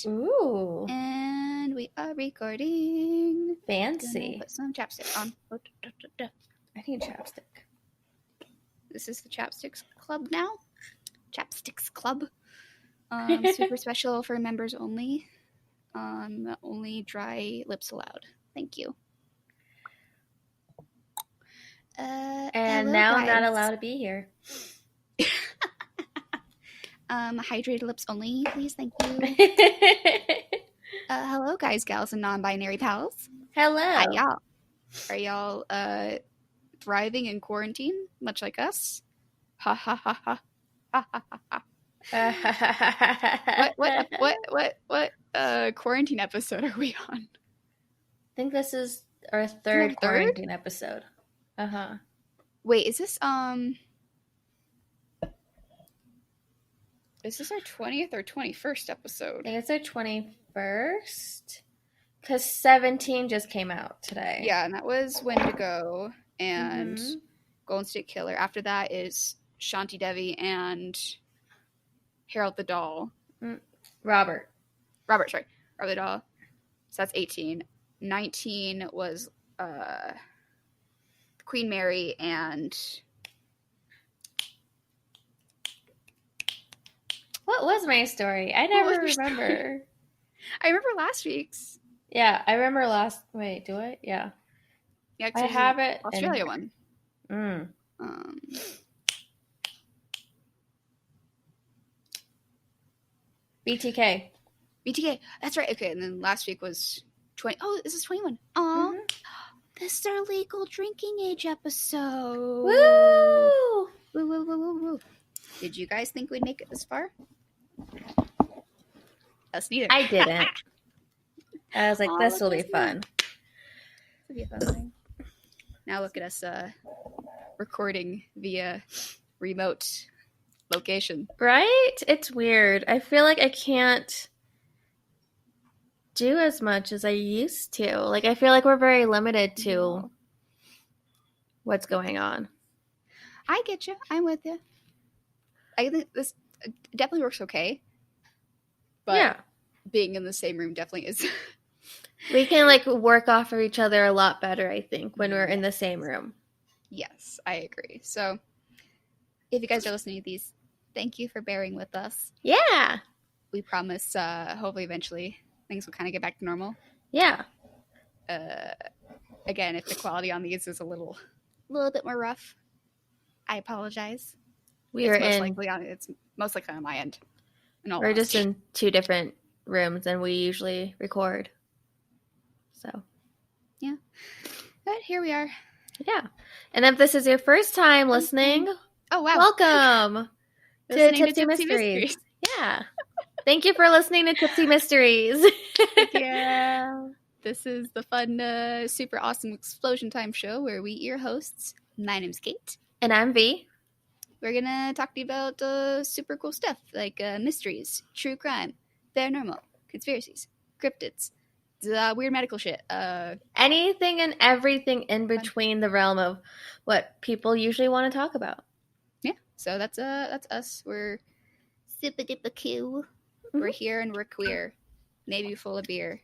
Ooh. And we are recording. Fancy. Put some chapstick on. I need chapstick. This is the Chapsticks Club now. Chapsticks Club. Super special for members only. Only dry lips allowed. Thank you. And hello, now I'm guys. not allowed to be here. Hydrated lips only, please. Thank you. Hello, guys, gals, and non-binary pals. Hello. Hi, y'all. Are y'all thriving in quarantine, much like us? Ha ha ha ha ha ha ha. What quarantine episode are we on? I think this is our third quarantine episode. Wait, is this our 20th or 21st episode? I think it's our 21st. Because 17 just came out today. Yeah, and that was Wendigo and Golden State Killer. After that is Shanti Devi and Harold the Doll. Robert the Doll. So that's 18. 19 was Queen Mary and... What was my story? I never remember. I remember last week's. Yeah, I remember last... Wait, do I? Yeah. Yeah, I have it. Australia one. BTK. That's right. Okay, and then last week was 20. Oh, this is 21. Aw. This is our legal drinking age episode. Woo! Woo, woo, woo, woo, woo. Did you guys think we'd make it this far? Us neither. I didn't. I was like, this will be fun. This will be a fun thing. Now look at us recording via remote location. Right? It's weird. I feel like I can't do as much as I used to. Like, I feel like we're very limited to what's going on. I get you. I'm with you. I think this definitely works okay. But being in the same room definitely is. We can, like, work off of each other a lot better, I think, when we're in the same room. Yes, I agree. So, if you guys are listening to these, thank you for bearing with us. Yeah. We promise, hopefully, eventually, things will kind of get back to normal. Yeah. Again, if the quality on these is a little bit more rough, I apologize. It's most likely on my end. We're just in two different rooms than we usually record. So. Yeah. But here we are. Yeah. And if this is your first time listening, oh wow, welcome to Tipsy Mysteries. Yeah. Thank you for listening to Tipsy Mysteries. Yeah. This is the fun, super awesome Explosion Time show where we, your hosts, my name's Kate. And I'm V. We're going to talk to you about super cool stuff like mysteries, true crime, paranormal, conspiracies, cryptids, weird medical shit. Anything and everything in between the realm of what people usually want to talk about. Yeah, so that's us. We're super duper cool. We're here and we're queer. Maybe full of beer.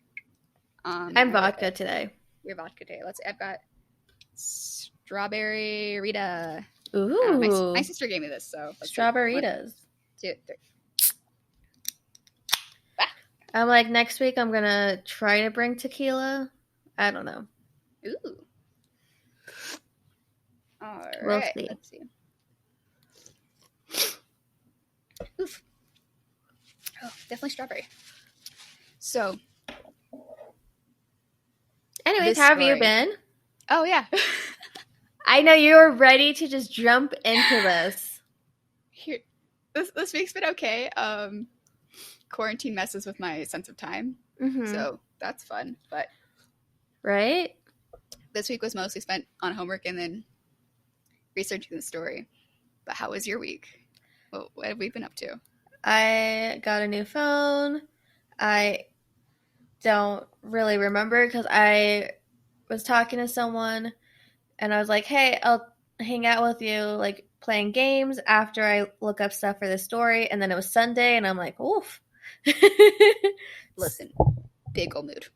I'm vodka today. You're vodka today. I've got strawberry Rita. Ooh. My sister gave me this, so Strawberritas. 1, 2, 3. I'm like, next week I'm gonna try to bring tequila. I don't know. Ooh. All right. We'll see. Let's see. Oof. Oh, definitely strawberry. So. Anyways, how have you been? Oh, yeah. I know you were ready to just jump into this. Here, this week's been okay. Quarantine messes with my sense of time, so that's fun. But right, this week was mostly spent on homework and then researching the story. But how was your week? What have we been up to? I got a new phone. I don't really remember because I was talking to someone and I was like, hey, I'll hang out with you, like playing games after I look up stuff for the story. And then it was Sunday and I'm like, oof, Listen, big ol' mood.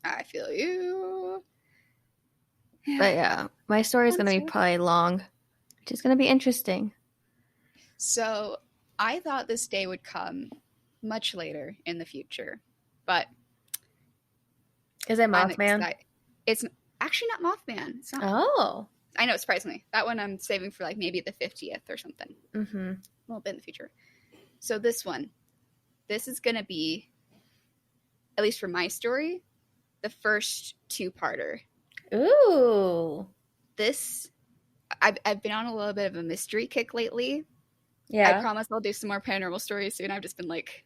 I feel you. But yeah, my story is going to be probably long, which is going to be interesting. So I thought this day would come much later in the future, but is it I'm Mothman? excited. It's actually not Mothman. It's not. Oh, I know, surprisingly. That one I'm saving for like maybe the 50th or something. Mm-hmm. A little bit in the future. So this is going to be, at least for my story, the first two-parter. Ooh. This, I've been on a little bit of a mystery kick lately. Yeah. I promise I'll do some more paranormal stories soon. I've just been like,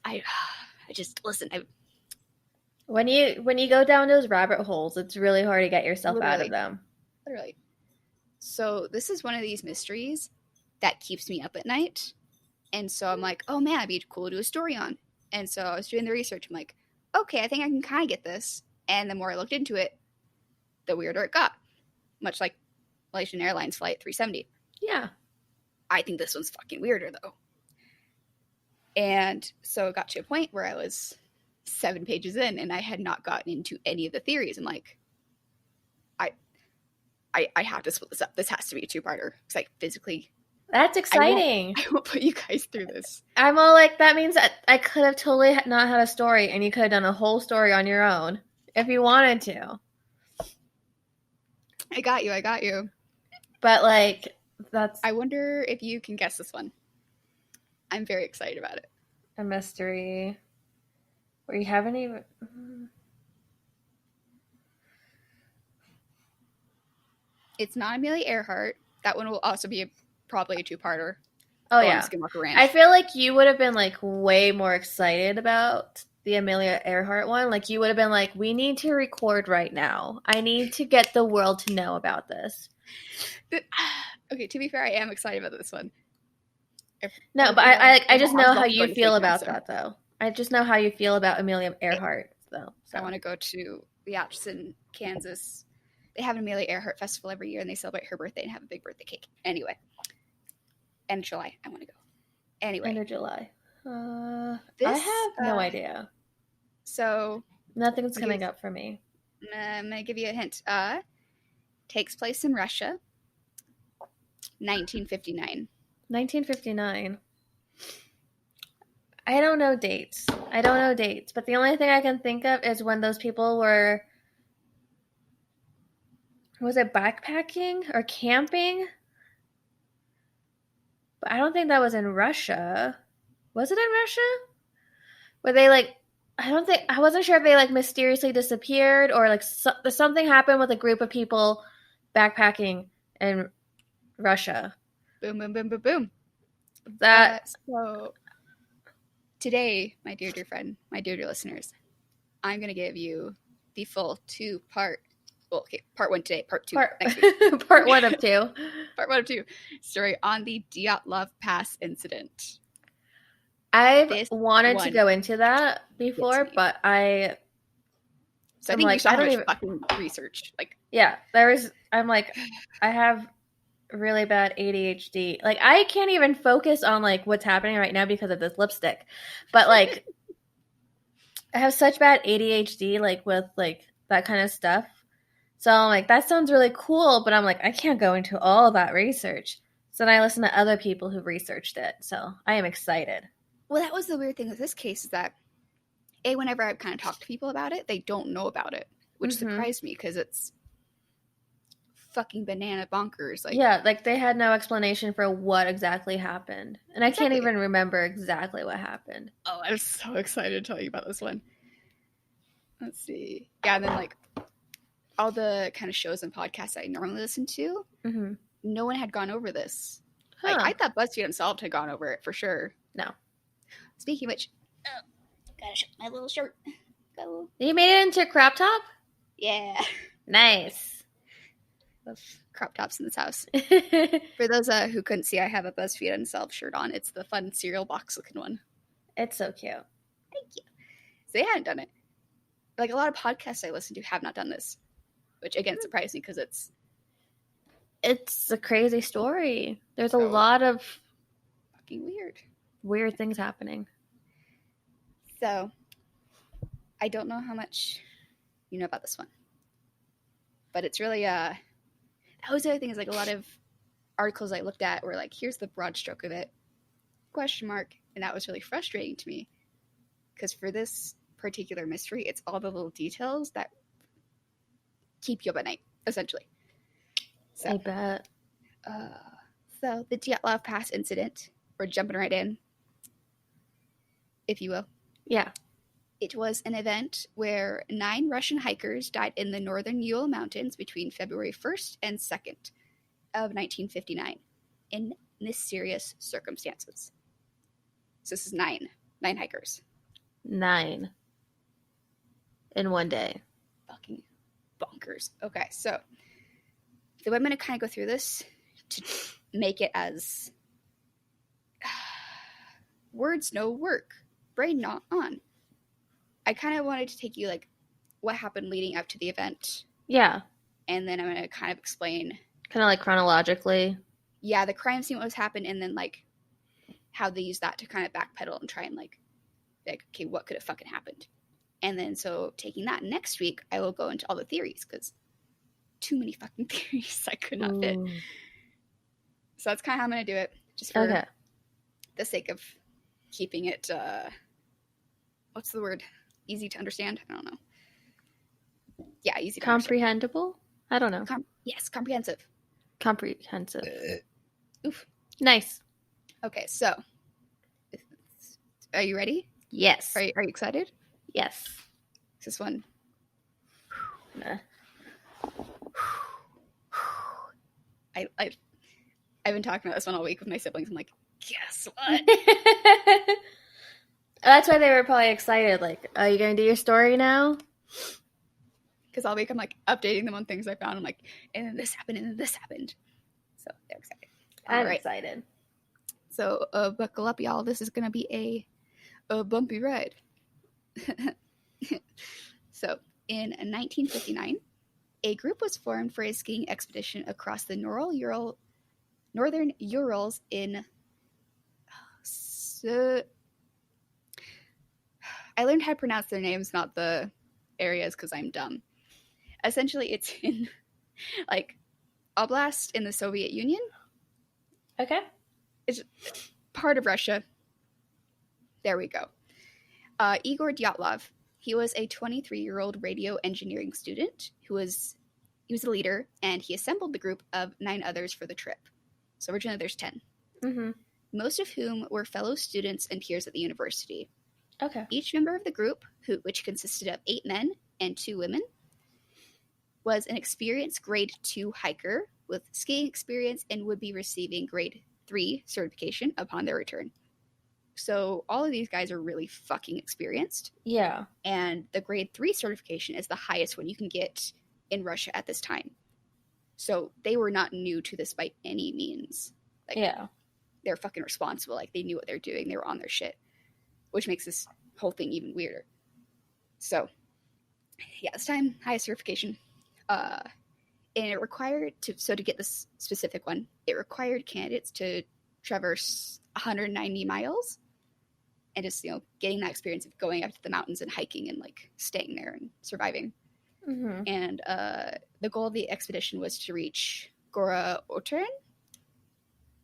I just, listen, when you go down those rabbit holes, it's really hard to get yourself out of them. Literally. So this is one of these mysteries that keeps me up at night. And so I'm like, oh man, it'd be cool to do a story on. And so I was doing the research. I'm like, okay, I think I can kind of get this. And the more I looked into it, the weirder it got. Much like Malaysian Airlines Flight 370. Yeah. I think this one's fucking weirder, though. And so it got to a point where I was 7 pages in, and I had not gotten into any of the theories. I'm like, I have to split this up. This has to be a two-parter. Because I physically... That's exciting. I won't put you guys through this. I'm all like, that means that I could have totally not had a story, and you could have done a whole story on your own if you wanted to. I got you. But like, that's... I wonder if you can guess this one. I'm very excited about it. A mystery where you haven't even... It's not Amelia Earhart. That one will also be probably a two-parter. Oh, yeah. I feel like you would have been like way more excited about the Amelia Earhart one. Like, you would have been like, we need to record right now. I need to get the world to know about this. Okay, to be fair, I am excited about this one. No, but I just know how you feel about that, though. I just know how you feel about Amelia Earhart, though. So. I want to go to the Atchison, Kansas. They have an Amelia Earhart festival every year, and they celebrate her birthday and have a big birthday cake. Anyway. End of July. I want to go. Anyway. End of July. I have no idea. So. Nothing's coming up for me. I'm going to give you a hint. Takes place in Russia. 1959. 1959. I don't know dates. But the only thing I can think of is when those people were... Was it backpacking or camping? But I don't think that was in Russia. Was it in Russia? Where they like... I wasn't sure if they like mysteriously disappeared or like something happened with a group of people backpacking in Russia. Boom, boom, boom, boom, boom. So today, my dear friend, my dear listeners, I'm going to give you the full two-part, well, okay, part one today, part two next week. Part one of two. Part one of two story on the Dyotlov Pass Incident. I've wanted to go into that before, but I think like, you saw how much fucking research. Like, yeah, I'm like, I have really bad ADHD. Like, I can't even focus on like what's happening right now because of this lipstick. But like, I have such bad ADHD, like with like that kind of stuff. So I'm like, that sounds really cool, but I'm like, I can't go into all of that research. So then I listen to other people who researched it. So I am excited. Well, that was the weird thing with this case is that, whenever I've kind of talked to people about it, they don't know about it, which surprised me because it's fucking banana bonkers. Like, yeah, like they had no explanation for what exactly happened. And I can't even remember exactly what happened. Oh, I'm so excited to tell you about this one. Let's see. Yeah, and then like all the kind of shows and podcasts I normally listen to, no one had gone over this. Like, I thought BuzzFeed Unsolved had gone over it for sure. No. Speaking of which, gotta show my little shirt. You made it into a crop top? Yeah. Nice. Love crop tops in this house. For those who couldn't see, I have a BuzzFeed Unsolved shirt on. It's the fun cereal box looking one. It's so cute. Thank you. So they hadn't done it. Like, a lot of podcasts I listen to have not done this, which again surprised me because it's a crazy story. There's a lot of fucking weird. Weird things happening. So, I don't know how much you know about this one. But it's really, that was the other thing, is like a lot of articles I looked at were like, here's the broad stroke of it, question mark. And that was really frustrating to me. Because for this particular mystery, it's all the little details that keep you up at night, essentially. So, I bet. So the Dyatlov Pass Incident, we're jumping right in, if you will. Yeah. It was an event where 9 Russian hikers died in the northern Ural Mountains between February 1st and 2nd of 1959 in mysterious circumstances. So this is 9 hikers. 9 in one day. Fucking bonkers. Okay, so the way I'm going to kind of go through this to make it as words no work, brain not on. I kind of wanted to take you like what happened leading up to the event. Yeah. And then I'm going to kind of explain kind of like chronologically. Yeah, the crime scene, what was happened, and then like how they use that to kind of backpedal and try and like okay, what could have fucking happened? And then so taking that next week, I will go into all the theories because too many fucking theories I could not fit. So that's kind of how I'm going to do it, just for the sake of keeping it, what's the word? Easy to understand? I don't know. Yeah, easy to comprehensible? understand. I don't know. Yes, comprehensive. Comprehensive. Oof. Nice. Okay, so are you ready? Yes. Are you excited? Yes. Is this one? Nah. I've been talking about this one all week with my siblings. I'm like, guess what? That's why they were probably excited. Like, are you going to do your story now? Because all week I'm like updating them on things I found. I'm like, and then this happened, and then this happened. So they're excited. I'm excited. So buckle up, y'all. This is going to be a bumpy ride. So in 1959, a group was formed for a skiing expedition across the northern Urals in... I learned how to pronounce their names, not the areas, because I'm dumb. Essentially, it's in, like, Oblast in the Soviet Union. Okay. It's part of Russia. There we go. Igor Dyotlov, he was a 23-year-old radio engineering student he was a leader, and he assembled the group of 9 others for the trip. So originally there's 10. Mm-hmm. Most of whom were fellow students and peers at the university. Okay. Each member of the group, which consisted of 8 men and 2 women, was an experienced grade 2 hiker with skiing experience and would be receiving grade 3 certification upon their return. So all of these guys are really fucking experienced. Yeah. And the grade 3 certification is the highest one you can get in Russia at this time. So they were not new to this by any means. Like, yeah. They're fucking responsible. Like, they knew what they're doing. They were on their shit. Which makes this whole thing even weirder. So, yeah, this time, highest certification. And it required, to get this specific one, it required candidates to traverse 190 miles. And just, getting that experience of going up to the mountains and hiking and, like, staying there and surviving. Mm-hmm. And the goal of the expedition was to reach Gora Otrin.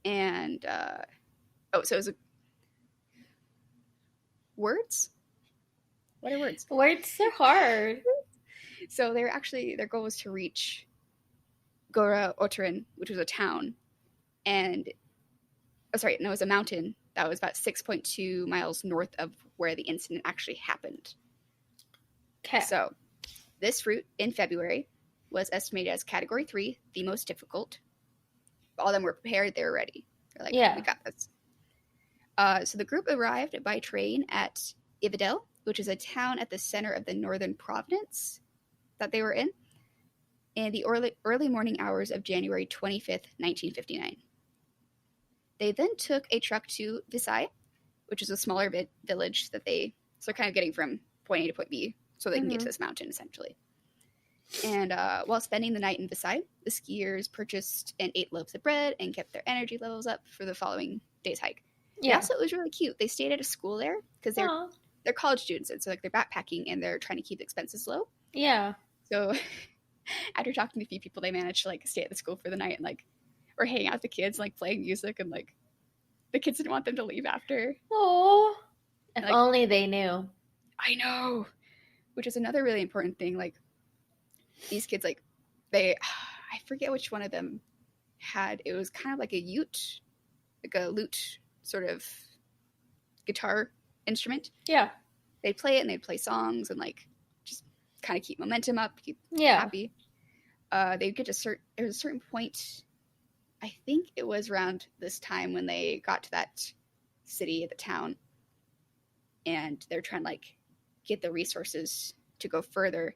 And, so it was words? What are words? Words are hard. So their goal was to reach Gora Otrin, which was a town. And, it was a mountain that was about 6.2 miles north of where the incident actually happened. Okay. So this route in February was estimated as Category 3, the most difficult. All of them were prepared. They were ready. They're like, yeah, we got this. So the group arrived by train at Ividel, which is a town at the center of the northern province that they were in the early morning hours of January 25th, 1959. They then took a truck to Visay, which is a smaller village that they're kind of getting from point A to point B so they can get to this mountain, essentially. And while spending the night in Visay, the skiers purchased and ate loaves of bread and kept their energy levels up for the following day's hike. They Yeah. also, it was really cute. They stayed at a school there because Aw. they're college students, and so like they're backpacking and they're trying to keep expenses low. Yeah. So after talking to a few people, they managed to like stay at the school for the night and like or hang out with the kids, like playing music, and like the kids didn't want them to leave after. Oh. If And, like, only they knew. I know, which is another really important thing. Like these kids, like I forget which one of them had. It was kind of like a ute, like a lute sort of guitar instrument. Yeah. They'd play it and they'd play songs and like just kind of keep momentum up, keep Yeah. happy. They'd get to there was a certain point. I think it was around this time when they got to that city, the town, and they're trying to like get the resources to go further.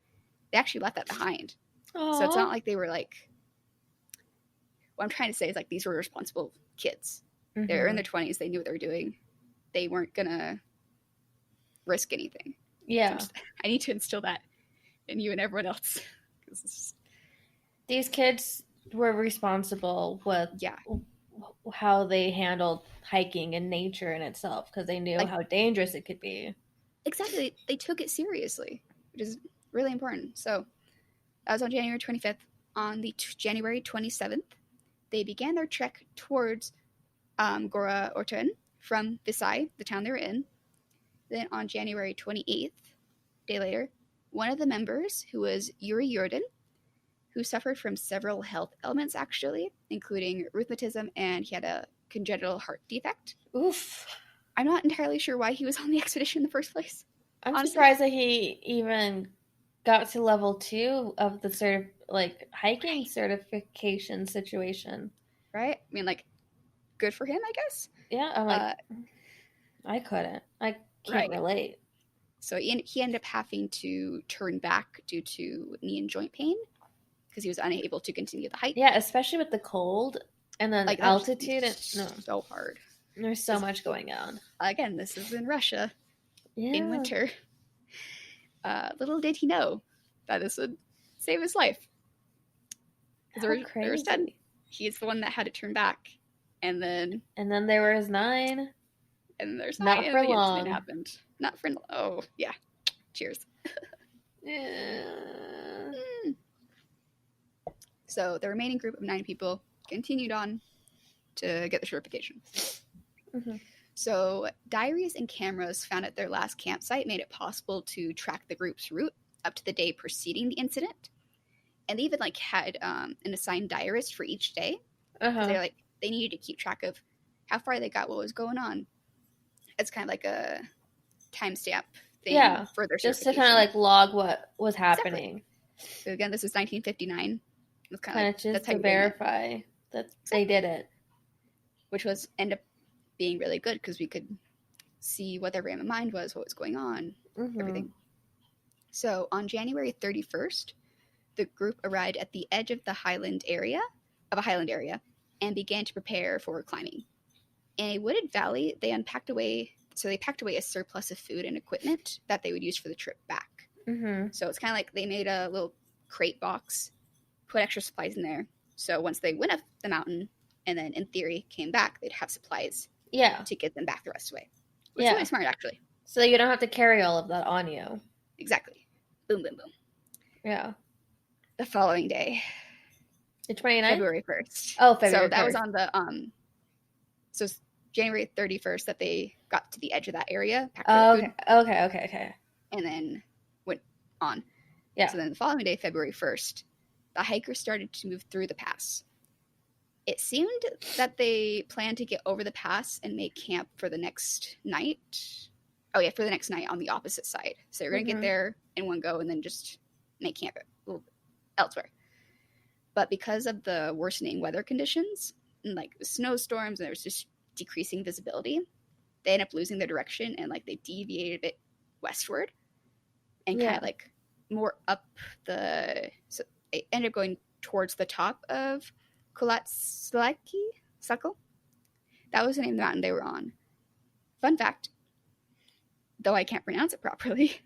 They actually left that behind. Aww. So it's not like they were like, what I'm trying to say is like these were responsible kids. Mm-hmm. They're in their 20s. They knew what they were doing. They weren't going to risk anything. Yeah. So I need to instill that in you and everyone else. These kids were responsible with how they handled hiking and nature in itself because they knew like, how dangerous it could be. Exactly. They took it seriously, which is really important. So that was on January 25th. On the January 27th, they began their trek towards Gora Orten from Visay, the town they were in. Then on January 28th, a day later, one of the members, who was Yuri Yurden, who suffered from several health ailments, actually, including rheumatism, and he had a congenital heart defect. Oof. I'm not entirely sure why he was on the expedition in the first place. I'm surprised that he even got to level 2 of the hiking certification situation. Right? I mean, like, good for him, I guess. Yeah, I'm like, I couldn't. I can't relate. So he ended up having to turn back due to knee and joint pain because he was unable to continue the hike. Yeah, especially with the cold and then like altitude. So hard. There's so much going on. Again, this is in Russia in winter. Little did he know that this would save his life. There was 10. He's the one that had to turn back. And then there was 9. And there's 9. Not for long. Incident happened. Not for oh yeah. Cheers. So the remaining group of 9 people continued on to get the certification. Mm-hmm. So diaries and cameras found at their last campsite made it possible to track the group's route up to the day preceding the incident. And they even had an assigned diarist for each day. Uh-huh. They needed to keep track of how far they got, what was going on. It's kind of like a timestamp thing for their just to kind of log what was happening. Exactly. So again, this is 1959. It's kind of just to verify that they did it, which was end up being really good because we could see what their frame of mind was, what was going on, everything. So on January 31st, the group arrived at the edge of a highland area, and began to prepare for climbing. In a wooded valley, they packed away a surplus of food and equipment that they would use for the trip back. Mm-hmm. So it's kind of like they made a little crate box, put extra supplies in there. So once they went up the mountain and then in theory came back, they'd have supplies to get them back the rest of the way. Which is really smart, actually. So you don't have to carry all of that on you. Exactly. Boom, boom, boom. Yeah. The following day. The 29th? February 1st. Oh, February 1st. So that was on the, so it's January 31st that they got to the edge of that area. Okay. And then went on. Yeah. So then the following day, February 1st, the hikers started to move through the pass. It seemed that they planned to get over the pass and make camp for the next night. Oh, yeah, for the next night on the opposite side. So they're going to get there in one go and then just make camp a little bit elsewhere. But because of the worsening weather conditions, and the snowstorms, and there was just decreasing visibility, they ended up losing their direction and they deviated it westward and kind of more up so they ended up going towards the top of Kulatslaki Suckle. That was the name of the mountain they were on. Fun fact, though I can't pronounce it properly,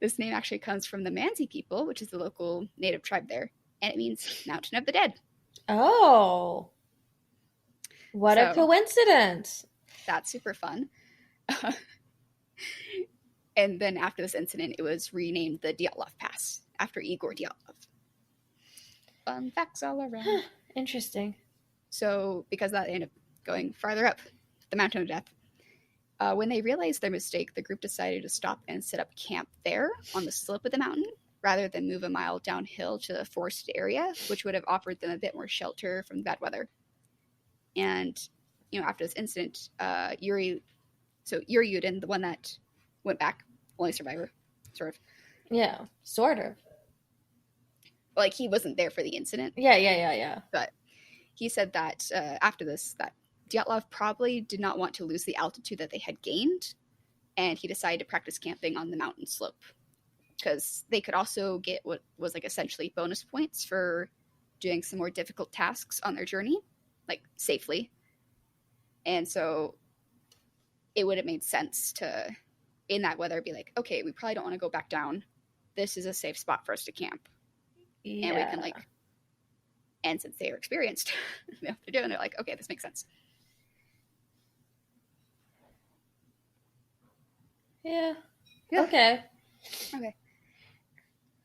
this name actually comes from the Mansi people, which is the local native tribe there, and it means Mountain of the Dead. Oh. What a coincidence. that's super fun. And then after this incident, it was renamed the Dyotlov Pass after Igor Dyatlov. Fun facts all around. Interesting. So because that ended up going farther up the Mountain of Death, when they realized their mistake, the group decided to stop and set up camp there on the slope of the mountain rather than move a mile downhill to the forested area, which would have offered them a bit more shelter from the bad weather. And, after this incident, Yuri Yudin, the one that went back, only survivor, sort of. Yeah, sort of. Like, he wasn't there for the incident. Yeah. But he said that after this, that Dyatlov probably did not want to lose the altitude that they had gained, and he decided to practice camping on the mountain slope because they could also get what was like essentially bonus points for doing some more difficult tasks on their journey, like safely. And so it would have made sense to, in that weather, be like, okay, we probably don't want to go back down. This is a safe spot for us to camp. Yeah. And we can and since they are experienced, they know what they're doing, they're like, okay, this makes sense. Yeah. Okay.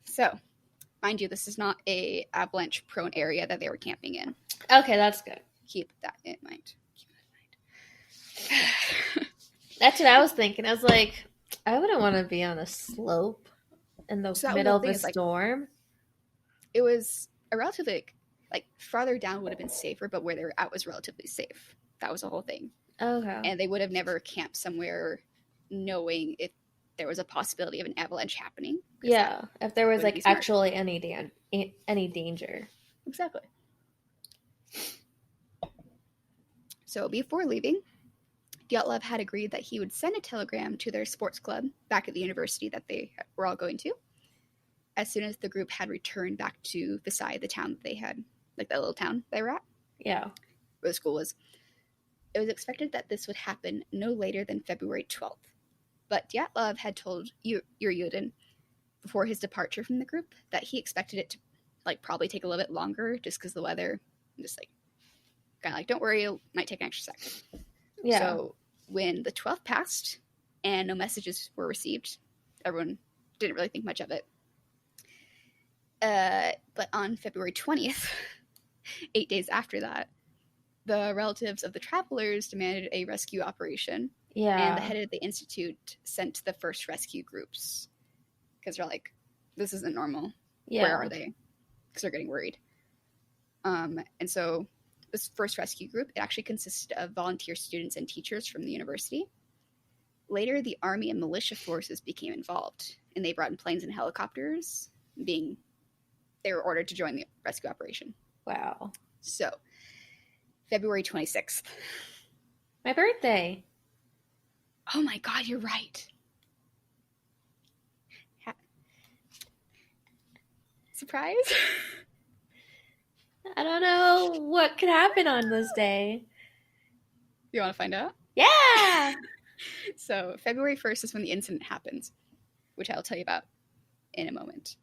So, mind you, this is not a avalanche prone area that they were camping in. Okay, that's good. Keep that in mind. That's what I was thinking. I was like, I wouldn't want to be on a slope in the middle of a storm. It was a relatively, farther down would have been safer, but where they were at was relatively safe. That was the whole thing. Okay. And they would have never camped somewhere knowing if there was a possibility of an avalanche happening. Yeah, if there was actually any danger. Exactly. So before leaving, Dyatlov had agreed that he would send a telegram to their sports club back at the university that they were all going to as soon as the group had returned back to Visay, the town that they had, that little town they were at. Yeah. Where the school was. It was expected that this would happen no later than February 12th. But Dyatlov had told Yudin before his departure from the group that he expected it to probably take a little bit longer just because the weather, just kind of don't worry, it might take an extra second. Yeah. So when the 12th passed and no messages were received, everyone didn't really think much of it. But on February 20th, 8 days after that, the relatives of the travelers demanded a rescue operation. Yeah. And the head of the institute sent the first rescue groups because they're like, this isn't normal. Yeah. Where are they? Because they're getting worried. And so this first rescue group, it actually consisted of volunteer students and teachers from the university. Later, the army and militia forces became involved, and they brought in planes and helicopters, they were ordered to join the rescue operation. Wow. So, February 26th. My birthday. Oh my God, you're right. Surprise? I don't know what could happen on this day. You want to find out? Yeah! So, February 1st is when the incident happens, which I'll tell you about in a moment.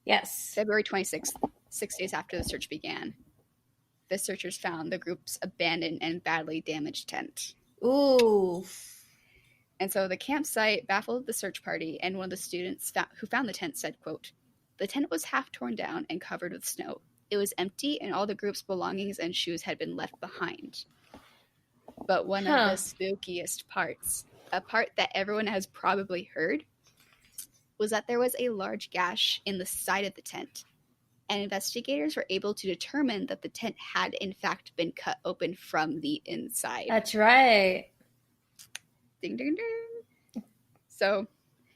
Yes. February 26th, 6 days after the search began, the searchers found the group's abandoned and badly damaged tent. Ooh. And so the campsite baffled the search party, and one of the students who found the tent said, quote, "The tent was half torn down and covered with snow. It was empty, and all the group's belongings and shoes had been left behind." But one of the spookiest parts, a part that everyone has probably heard, was that there was a large gash in the side of the tent, and investigators were able to determine that the tent had in fact been cut open from the inside. That's right. Ding, ding, ding. So,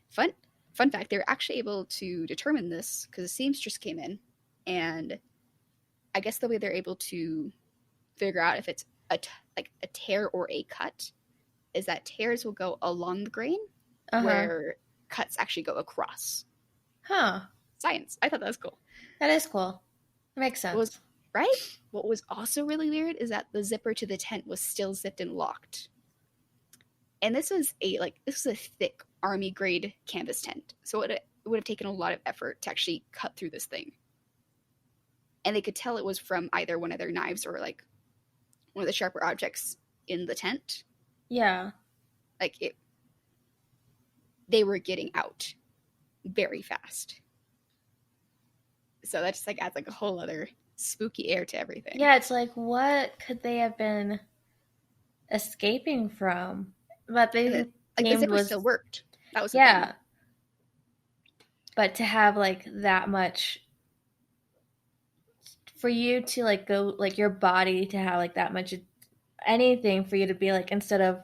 fun fact, they were actually able to determine this because a seamstress came in, and I guess the way they're able to figure out if it's a tear or a cut is that tears will go along the grain, where cuts actually go across. Huh. Science. I thought that was cool. That is cool. Makes sense. Right? What was also really weird is that the zipper to the tent was still zipped and locked. And this was a thick army grade canvas tent. So it would have taken a lot of effort to actually cut through this thing. And they could tell it was from either one of their knives or one of the sharper objects in the tent. Yeah. Like they were getting out very fast. So that just like adds like a whole other spooky air to everything. Yeah, it's like, what could they have been escaping from? But And they then, like the deemed zipper still was, worked. That was the thing. yeah. But to have like that much, for you to like go, like your body to have like that much, anything for you to be like, instead of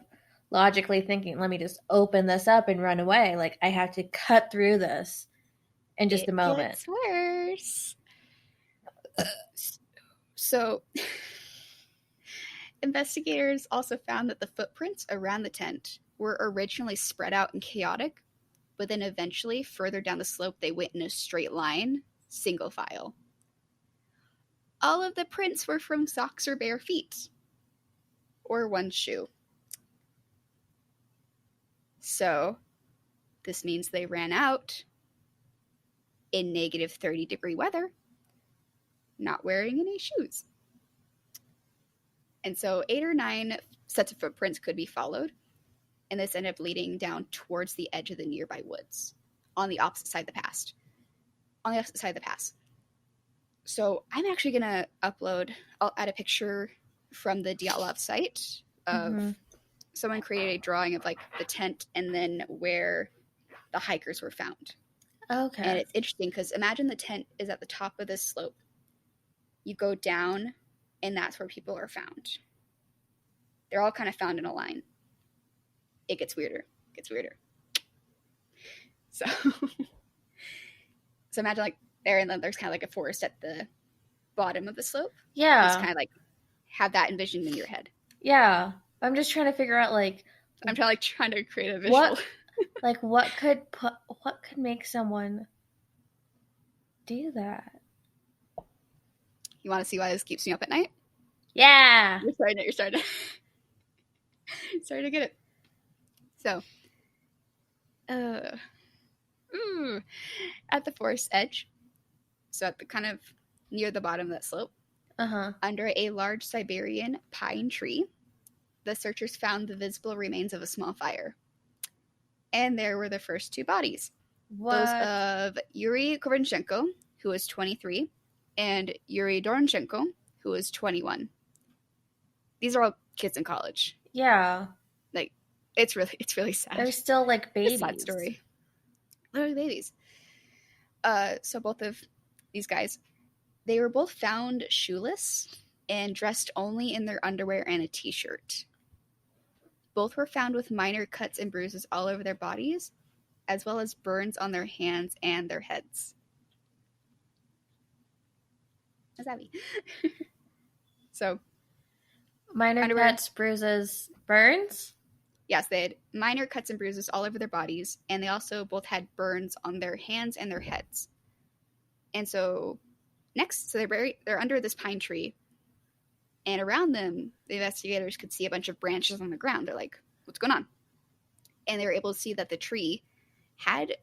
logically thinking, let me just open this up and run away, like I have to cut through this in just a It moment. gets worse. So, investigators also found that the footprints around the tent were originally spread out and chaotic, but then eventually, further down the slope, they went in a straight line, single file. All of the prints were from socks or bare feet, or one shoe. So, this means they ran out in negative 30-degree weather, not wearing any shoes. And so 8 or 9 sets of footprints could be followed, and this ended up leading down towards the edge of the nearby woods on the opposite side of the pass. On the opposite side of the pass. So I'm actually going to upload, I'll add a picture from the Dyotlov site of someone created a drawing of like the tent and then where the hikers were found. Okay. And it's interesting because imagine the tent is at the top of this slope. You go down, and that's where people are found. They're all kind of found in a line. It gets weirder. It gets weirder. So, so imagine like there, and then there's kind of like a forest at the bottom of the slope. Yeah. Just kind of like have that envisioned in your head. Yeah. I'm just trying to figure out like I'm trying to create a visual. what could make someone do that? You want to see why this keeps me up at night? Yeah. You're starting to starting to get it. So, at the forest edge, so at the kind of near the bottom of that slope, under a large Siberian pine tree, the searchers found the visible remains of a small fire. And there were the first 2 bodies. What? Those of Yuri Kovanchenko, who was 23, and Yuri Doronchenko, who was 21. These are all kids in college. Yeah. Like, it's really sad. They're still like babies. It's a sad story. Literally babies. So both of these guys, they were both found shoeless and dressed only in their underwear and a t-shirt. Both were found with minor cuts and bruises all over their bodies, as well as burns on their hands and their heads. How's that be? So, minor cuts, bruises, burns? Yes, they had minor cuts and bruises all over their bodies, and they also both had burns on their hands and their heads. And so, next, so they're under this pine tree, and around them, the investigators could see a bunch of branches on the ground. They're like, what's going on? And they were able to see that the tree had,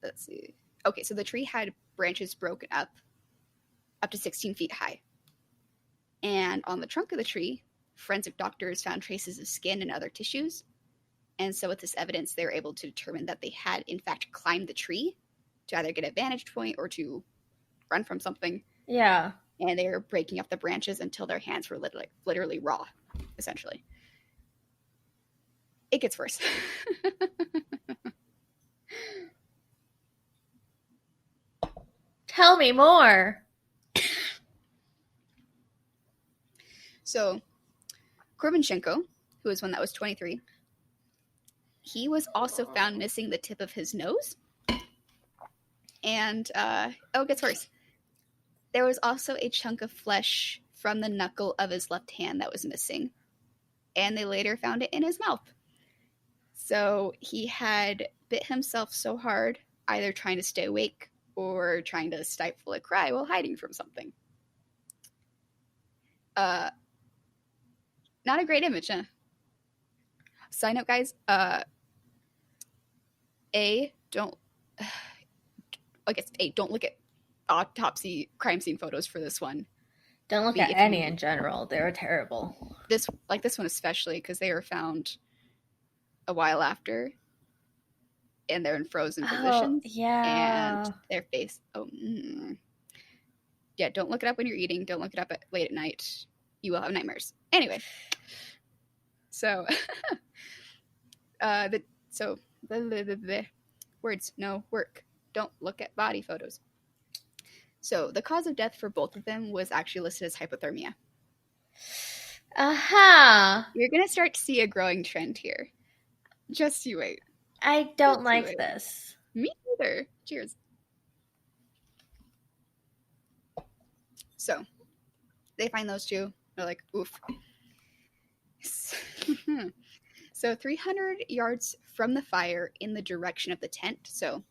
let's see. Okay, so the tree had branches broken up to 16 feet high. And on the trunk of the tree, forensic doctors found traces of skin and other tissues. And so with this evidence, they were able to determine that they had, in fact, climbed the tree to either get a vantage point or to run from something. Yeah. And they were breaking up the branches until their hands were literally raw, essentially. It gets worse. Tell me more. So, Korbanchenko, who was one that was 23, he was also found missing the tip of his nose. And, it gets worse. There was also a chunk of flesh from the knuckle of his left hand that was missing. And they later found it in his mouth. So he had bit himself so hard, either trying to stay awake or trying to stifle a cry while hiding from something. Not a great image, huh? Side note, guys, don't look at autopsy crime scene photos for this one. Don't look at any in general. They were terrible. this one especially, because they were found a while after, and they're in frozen Oh, positions, and yeah. their face. Yeah, don't look it up when you're eating. Don't look it up late at night. You will have nightmares. Anyway, so the words no work. Don't look at body photos. So the cause of death for both of them was actually listed as hypothermia. Aha. You're gonna start to see a growing trend here. Just you wait. I don't like this. Me neither. Cheers. So they find those two. They're like, oof. So 300 yards from the fire in the direction of the tent. So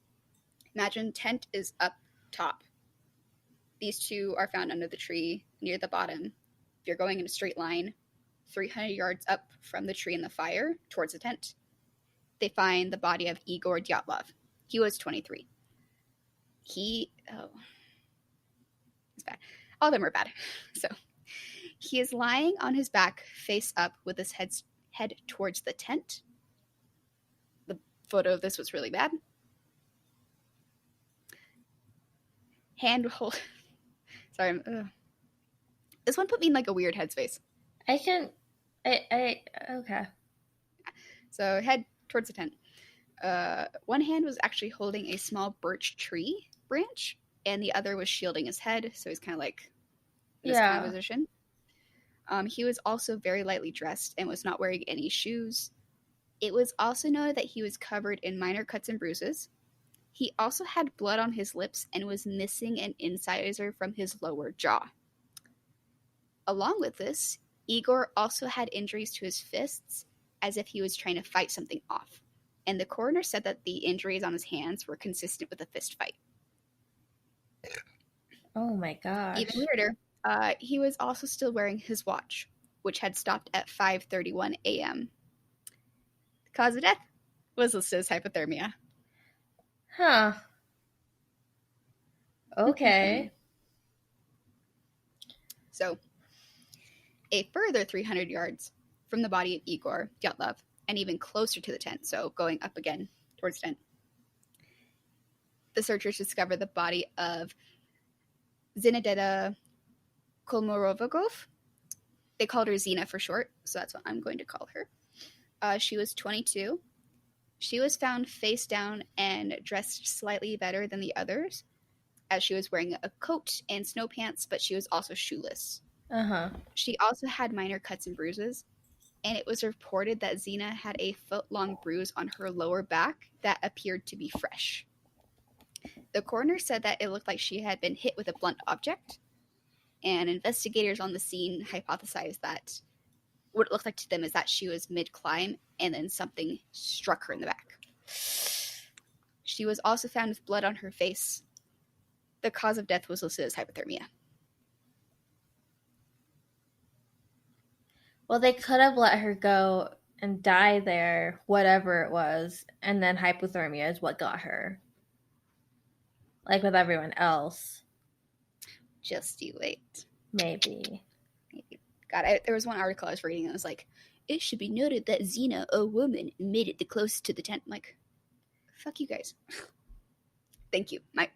imagine tent is up top. These two are found under the tree near the bottom. If you're going in a straight line, 300 yards up from the tree and the fire towards the tent, they find the body of Igor Dyatlov. He was 23. It's bad. All of them are bad. So he is lying on his back, face up, with his head towards the tent. The photo of this was really bad. Handhold. Sorry. This one put me in like a weird headspace. Okay. So head towards the tent. One hand was actually holding a small birch tree branch, and the other was shielding his head, so he's kind of like in this kind of position. He was also very lightly dressed and was not wearing any shoes. It was also noted that he was covered in minor cuts and bruises. He also had blood on his lips and was missing an incisor from his lower jaw. Along with this, Igor also had injuries to his fists, as if he was trying to fight something off. And the coroner said that the injuries on his hands were consistent with a fist fight. Oh my gosh. Even weirder, he was also still wearing his watch, which had stopped at 5:31 a.m. The cause of death was listed as hypothermia. Huh. Okay. So, a further 300 yards from the body of Igor Dyatlov, and even closer to the tent, so going up again towards the tent, the searchers discovered the body of Zinededa Kolmorovagov. They called her Zina for short, so that's what I'm going to call her. She was 22. She was found face down and dressed slightly better than the others, as she was wearing a coat and snow pants, but she was also shoeless. She also had minor cuts and bruises, and it was reported that Zina had a foot-long bruise on her lower back that appeared to be fresh. The coroner said that it looked like she had been hit with a blunt object, and investigators on the scene hypothesized that what it looked like to them is that she was mid-climb and then something struck her in the back. She was also found with blood on her face. The cause of death was listed as hypothermia. Well, they could have let her go and die there, whatever it was, and then hypothermia is what got her. Like with everyone else. Just you wait. Maybe. God, there was one article I was reading and it was like, it should be noted that Zina, a woman, made it the closest to the tent. I'm like, fuck you guys. Thank you. I'm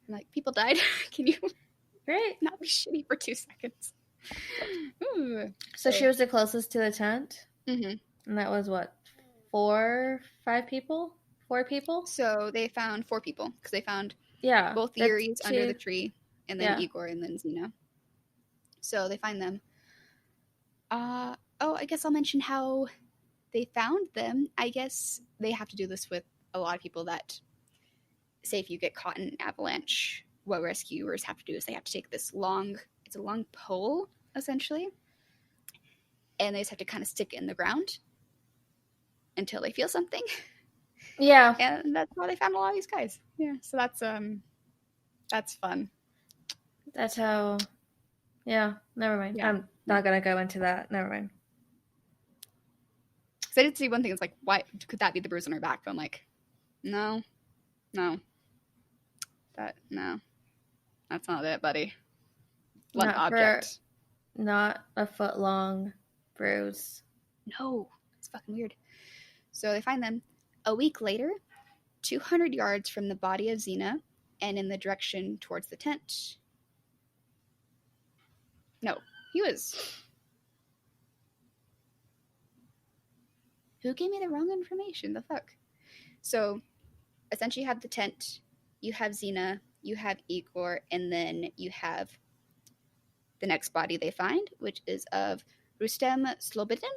like, people died. Can you not be shitty for 2 seconds? Ooh. So she was the closest to the tent? Mm-hmm. And that was what? 4 people? So they found 4 people because they found both the Uris under the tree and then Igor and then Zina. So they find them. I guess I'll mention how they found them. I guess they have to do this with a lot of people that, say if you get caught in an avalanche, what rescuers have to do is they have to take this it's a long pole, essentially, and they just have to kind of stick it in the ground until they feel something. Yeah. And that's how they found a lot of these guys. Yeah, so that's fun. That's how... Yeah, never mind. Yeah. I'm not going to go into that. Never mind. Because I did see one thing. It's like, why could that be the bruise on her back? But I'm like, no. That's not it, buddy. Blunt object. not a foot long bruise. No, it's fucking weird. So they find them a week later, 200 yards from the body of Xena and in the direction towards the tent. No, he was. Who gave me the wrong information? The fuck? So essentially, you have the tent, you have Xena, you have Igor, and then you have the next body they find, which is of Rustem Slobodin,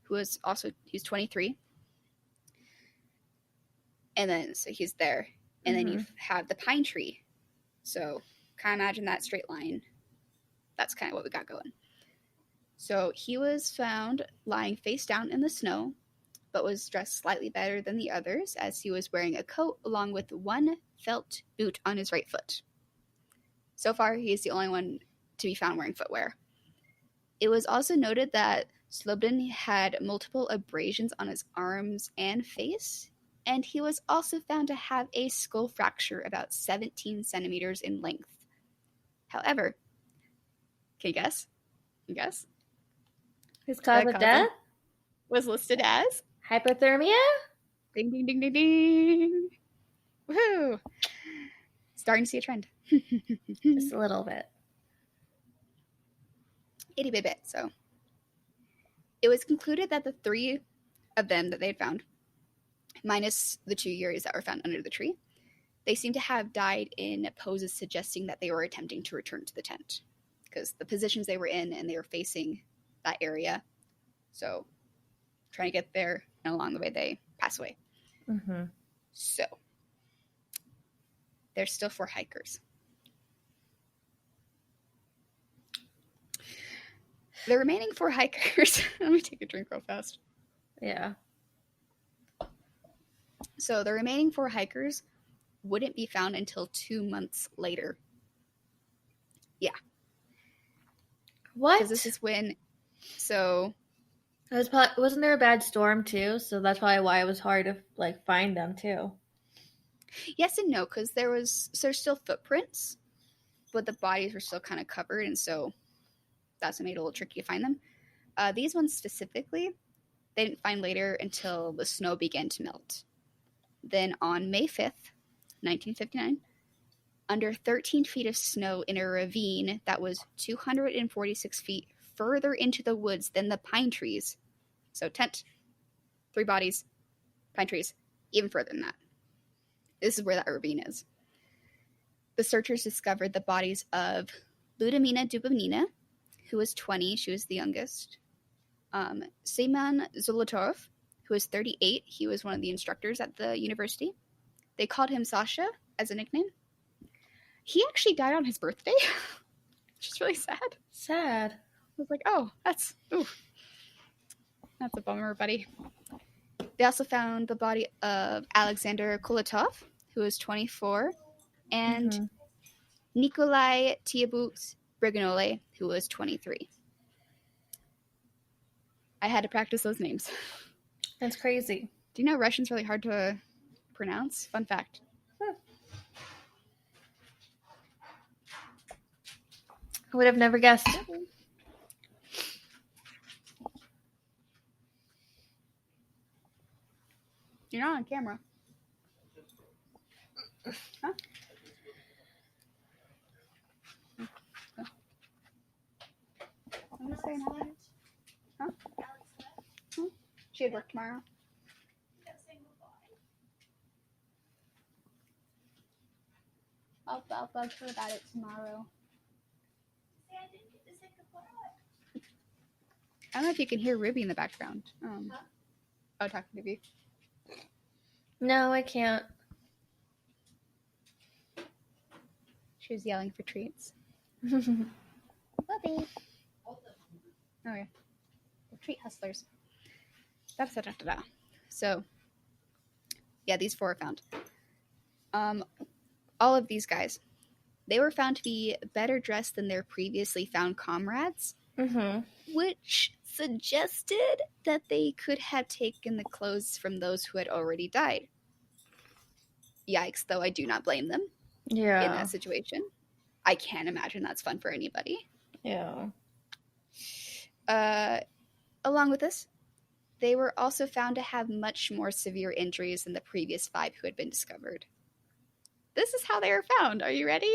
who is also, he's 23. And then, so he's there. And then you have the pine tree. So, kind of imagine that straight line. That's kind of what we got going. So, he was found lying face down in the snow, but was dressed slightly better than the others, as he was wearing a coat along with one felt boot on his right foot. So far, he is the only one to be found wearing footwear. It was also noted that Slobodin had multiple abrasions on his arms and face, and he was also found to have a skull fracture about 17 centimeters in length. However, can you guess? His cause of death was listed as hypothermia? Ding, ding, ding, ding, ding. Woohoo! Starting to see a trend. Just a little bit. Itty bit. So it was concluded that the three of them that they had found, minus the 2 years that were found under the tree, they seem to have died in poses suggesting that they were attempting to return to the tent, because the positions they were in and they were facing that area. So trying to get there, and along the way they pass away. Mm-hmm. So there's still 4 hikers. The remaining 4 hikers, let me take a drink real fast. Yeah. So the remaining 4 hikers wouldn't be found until 2 months later. Yeah. What? Because this is when, so... Wasn't there a bad storm too? So that's probably why it was hard to find them too. Yes and no, because there's still footprints, but the bodies were still kind of covered, and so that's what made it a little tricky to find them. These ones specifically, they didn't find later until the snow began to melt. Then on May 5th, 1959, under 13 feet of snow in a ravine that was 246 feet further into the woods than the pine trees. So tent, 3 bodies, pine trees, even further than that. This is where that ravine is. The searchers discovered the bodies of Ludmila Dubovnina, who was 20, she was the youngest. Seman Zolotov, who was 38, he was one of the instructors at the university. They called him Sasha as a nickname. He actually died on his birthday, which is really sad. Sad. I was like, oh, that's a bummer, buddy. They also found the body of Alexander Kulatov, who was 24, and Nikolai Tiabut Briganole, who was 23. I had to practice those names. That's crazy. Do you know Russian's really hard to pronounce? Fun fact. I would have never guessed. You're not on camera. Huh? I'm just saying hi. Huh? She had work tomorrow. I'll bug her about it tomorrow. I don't know if you can hear Ruby in the background. Oh, talking to you. No, I can't. She was yelling for treats. Ruby. Oh yeah. The treat hustlers. Da-da-da-da-da. So, yeah, these 4 are found. All of these guys, they were found to be better dressed than their previously found comrades, which suggested that they could have taken the clothes from those who had already died. Yikes, though I do not blame them in that situation. I can't imagine that's fun for anybody. Yeah. Along with this, they were also found to have much more severe injuries than the previous 5 who had been discovered. This is how they were found. Are you ready?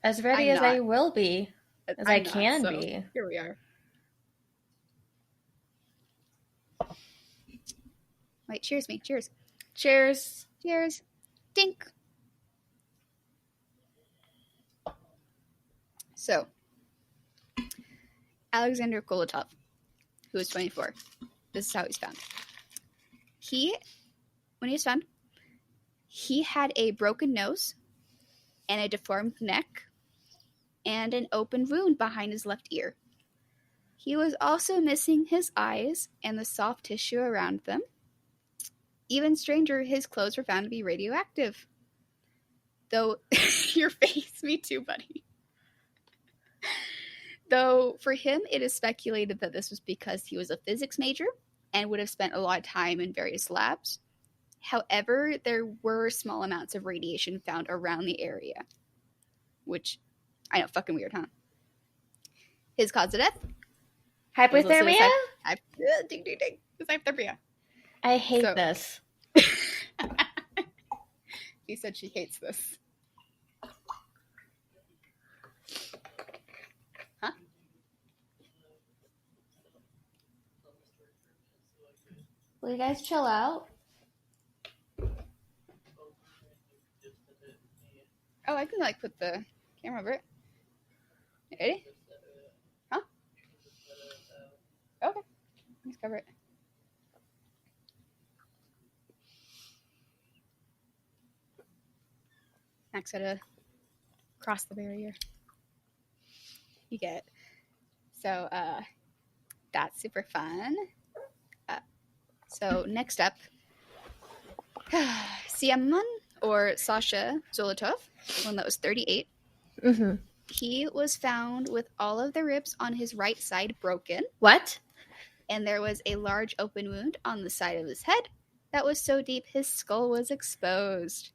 As ready as I will be. As I can so be. Here we are. Wait, cheers me. Cheers. Cheers. Cheers. Dink. So, Alexander Kolotov, who was 24. This is how he's found. When he was found, he had a broken nose and a deformed neck and an open wound behind his left ear. He was also missing his eyes and the soft tissue around them. Even stranger, his clothes were found to be radioactive. Though, your face, me too, buddy. Though, for him, it is speculated that this was because he was a physics major and would have spent a lot of time in various labs. However, there were small amounts of radiation found around the area. Which, I know, fucking weird, huh? His cause of death? Hypothermia? Ding, ding, ding. It's hypothermia. I hate this. He said she hates this. Huh? Will you guys chill out? Oh, I can put the camera over it. Ready? Huh? Okay. Let's cover it. Max had to cross the barrier. You get it. So, that's super fun. So, next up, Siaman, or Sasha Zolotov, one that was 38. Mm-hmm. He was found with all of the ribs on his right side broken. What? And there was a large open wound on the side of his head that was so deep his skull was exposed.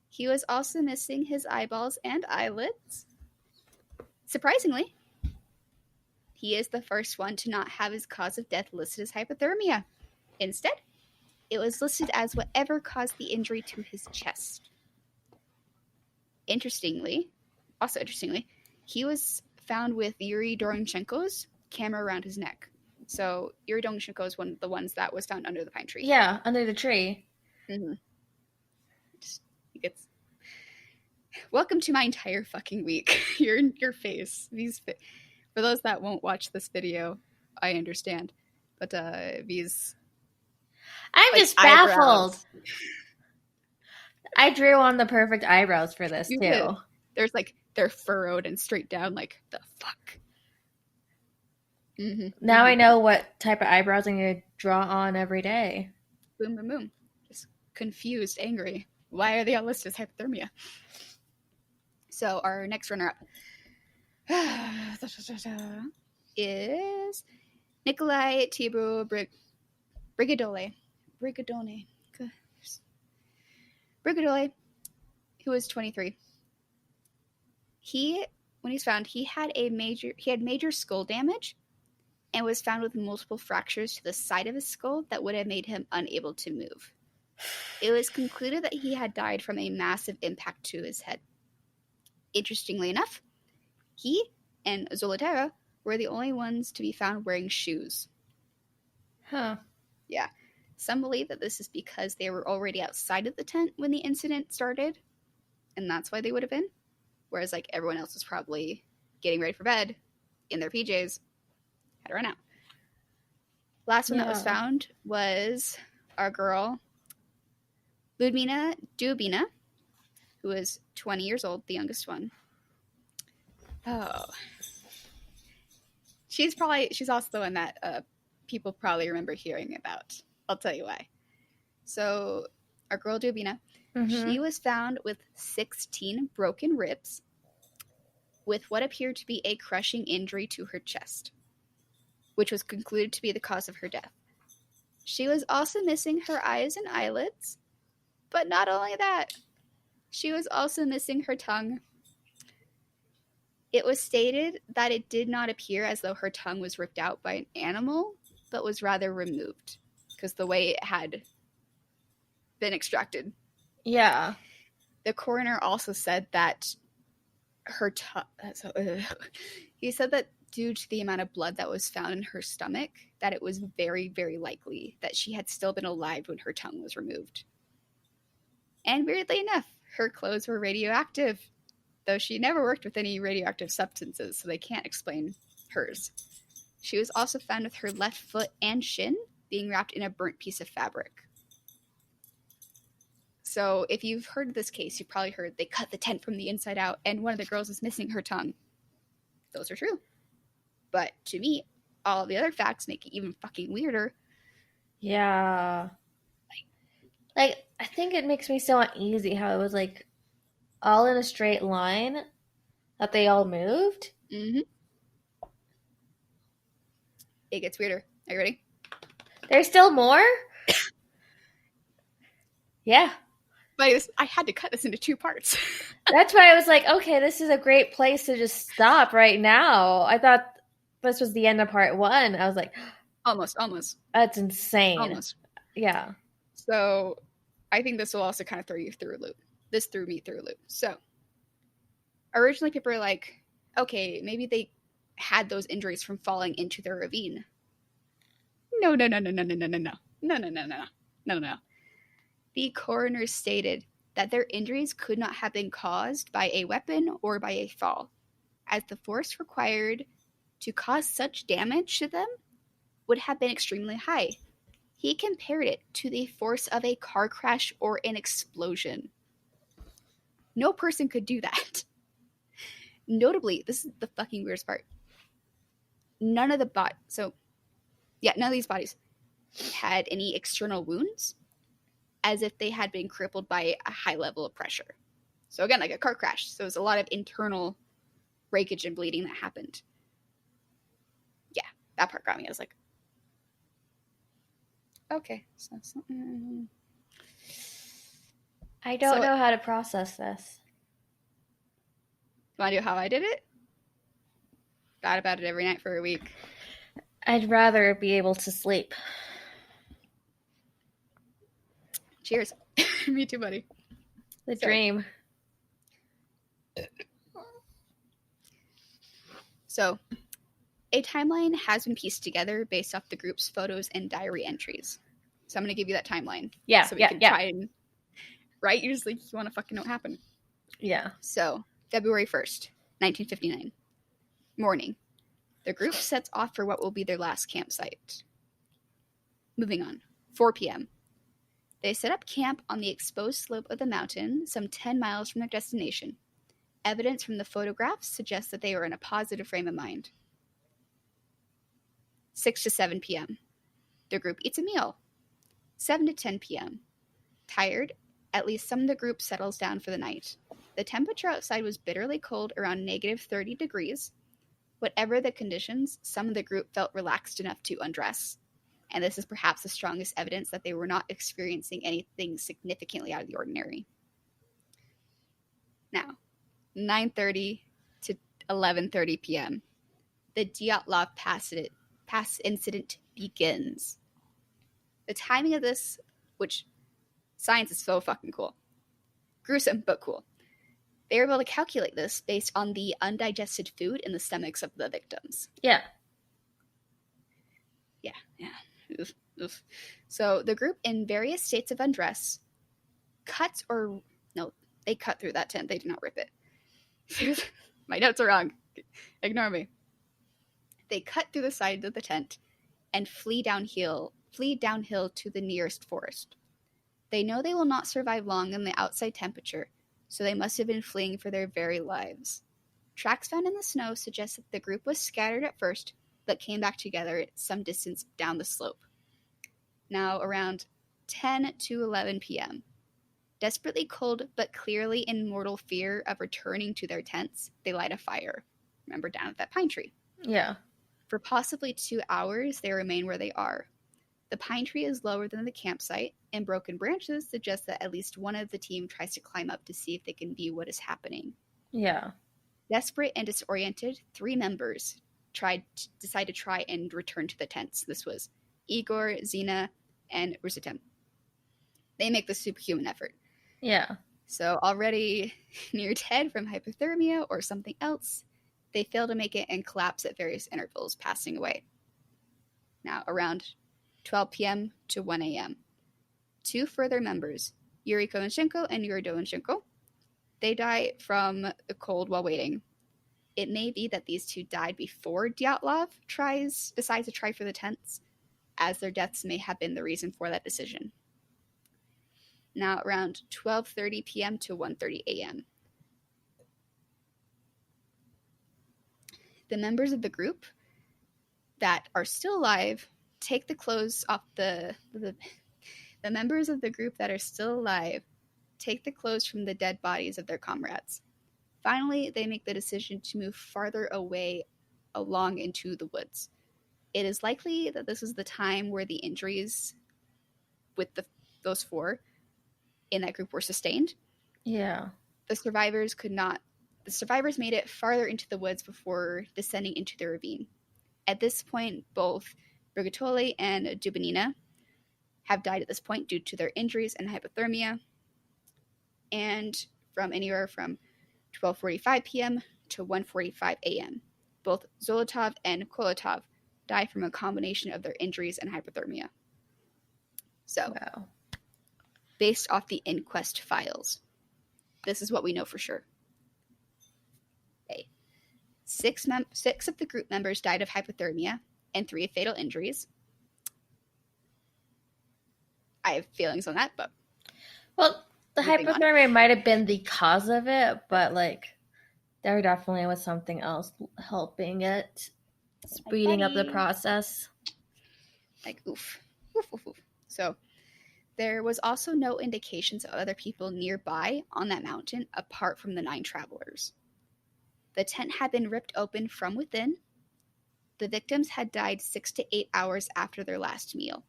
He was also missing his eyeballs and eyelids. Surprisingly, he is the first one to not have his cause of death listed as hypothermia. Instead, it was listed as whatever caused the injury to his chest. Interestingly, he was found with Yuri Doronchenko's camera around his neck. So Yuri Doronchenko is one of the ones that was found under the pine tree. Yeah, under the tree. Mm-hmm. Welcome to my entire fucking week. Your face. For those that won't watch this video, I understand. But these... I'm just baffled. Eyebrows. I drew on the perfect eyebrows for this, too. Did. There's they're furrowed and straight down, the fuck. Mm-hmm. Now I know what type of eyebrows I'm going to draw on every day. Boom, boom, boom. Just confused, angry. Why are they all listed as hypothermia? So our next runner-up is Nikolai Tibro Brigadole, who was 23. When he's found, he had major skull damage and was found with multiple fractures to the side of his skull that would have made him unable to move. It was concluded that he had died from a massive impact to his head. Interestingly enough, he and Zolotera were the only ones to be found wearing shoes. Huh. Yeah. Some believe that this is because they were already outside of the tent when the incident started, and that's why they would have been. Whereas, everyone else was probably getting ready for bed in their PJs. Had to run out. Last one that was found was our girl, Ludmila Dubina, who was 20 years old, the youngest one. Oh. She's also the one that people probably remember hearing about. I'll tell you why. So, our girl Dubina, she was found with 16 broken ribs with what appeared to be a crushing injury to her chest, which was concluded to be the cause of her death. She was also missing her eyes and eyelids, but not only that, she was also missing her tongue. It was stated that it did not appear as though her tongue was ripped out by an animal, but was rather removed because the way it had been extracted. Yeah. The coroner also said that her tongue. He said that due to the amount of blood that was found in her stomach, that it was very, very likely that she had still been alive when her tongue was removed. And weirdly enough, her clothes were radioactive, though she never worked with any radioactive substances, so they can't explain hers. She was also found with her left foot and shin being wrapped in a burnt piece of fabric. So if you've heard of this case, you've probably heard they cut the tent from the inside out and one of the girls is missing her tongue. Those are true. But to me, all the other facts make it even fucking weirder. Yeah. Like, I think it makes me so uneasy how it was, like, all in a straight line that they all moved. Mm-hmm. It gets weirder. Are you ready? There's still more? Yeah. But I had to cut this into 2 parts. That's why I was like, okay, this is a great place to just stop right now. I thought this was the end of part 1. I was like, Almost. that's insane. Almost. Yeah. So I think this will also kind of throw you through a loop. This threw me through a loop. So originally people were like, okay, maybe they had those injuries from falling into the ravine. No. The coroner stated that their injuries could not have been caused by a weapon or by a fall, as the force required to cause such damage to them would have been extremely high. He compared it to the force of a car crash or an explosion. No person could do that. Notably, this is the fucking weirdest part. None of these bodies had any external wounds, as if they had been crippled by a high level of pressure. So again, like a car crash. So it was a lot of internal breakage and bleeding that happened. Yeah, that part got me. I was like, okay. I don't know how to process this. Want to do how I did it? Thought about it every night for a week. I'd rather be able to sleep. Cheers. Me too, buddy. The dream. So, a timeline has been pieced together based off the group's photos and diary entries. So I'm going to give you that timeline. Yeah, so we can try and... Right? You're just like, you want to fucking know what happened. Yeah. So, February 1st, 1959. Morning. The group sets off for what will be their last campsite. Moving on. 4 p.m. They set up camp on the exposed slope of the mountain, some 10 miles from their destination. Evidence from the photographs suggests that they were in a positive frame of mind. 6 to 7 p.m. The group eats a meal. 7 to 10 p.m. Tired, at least some of the group settles down for the night. The temperature outside was bitterly cold, around negative 30 degrees. Whatever the conditions, some of the group felt relaxed enough to undress. And this is perhaps the strongest evidence that they were not experiencing anything significantly out of the ordinary. Now, 9:30 to 11:30 p.m. The Dyotlov Pass Incident begins. The timing of this, which science is so fucking cool. Gruesome, but cool. They were able to calculate this based on the undigested food in the stomachs of the victims. Yeah. Oof, oof. So the group, in various states of undress, they cut through that tent. They did not rip it. My notes are wrong. Ignore me. They cut through the side of the tent and flee downhill to the nearest forest. They know they will not survive long in the outside temperature, so they must have been fleeing for their very lives. Tracks found in the snow suggest that the group was scattered at first, but came back together some distance down the slope. Now around 10 to 11 p.m. Desperately cold, but clearly in mortal fear of returning to their tents, they light a fire. Remember, down at that pine tree. Yeah. For possibly 2 hours, they remain where they are. The pine tree is lower than the campsite, and broken branches suggest that at least one of the team tries to climb up to see if they can view what is happening. Yeah. Desperate and disoriented, 3 members decide to try and return to the tents. This was Igor, Zena, and Rusitem. They make the superhuman effort. Yeah. So already near dead from hypothermia or something else, they fail to make it and collapse at various intervals, passing away. Now, around 12 p.m. to 1 a.m., 2 further members, Yuri Kovanchenko and Yuri Dovanchenko, they die from the cold while waiting. It may be that these 2 died before Dyatlov decides to try for the tents, as their deaths may have been the reason for that decision. Now, around 12:30 p.m. to 1:30 a.m., the members of the group that are still alive take the clothes off the members of the group that are still alive take the clothes from the dead bodies of their comrades. Finally, they make the decision to move farther away along into the woods. It is likely that this is the time where the injuries with those 4 in that group were sustained. Yeah. The survivors made it farther into the woods before descending into the ravine. At this point, both Brigatore and Dubinina have died at this point due to their injuries and hypothermia. And from anywhere from 12:45 p.m. to 1:45 a.m., both Zolotov and Kolotov die from a combination of their injuries and hypothermia. So, Wow. based off the inquest files, this is what we know for sure. Okay. 6 of the group members died of hypothermia and 3 of fatal injuries. I have feelings on that, but Well, the hypothermia might have been the cause of it, but like there definitely was something else helping it, speeding up the process. Like, oof. So there was also no indications of other people nearby on that mountain apart from the 9 travelers. The tent had been ripped open from within. The victims had died 6 to 8 hours after their last meal.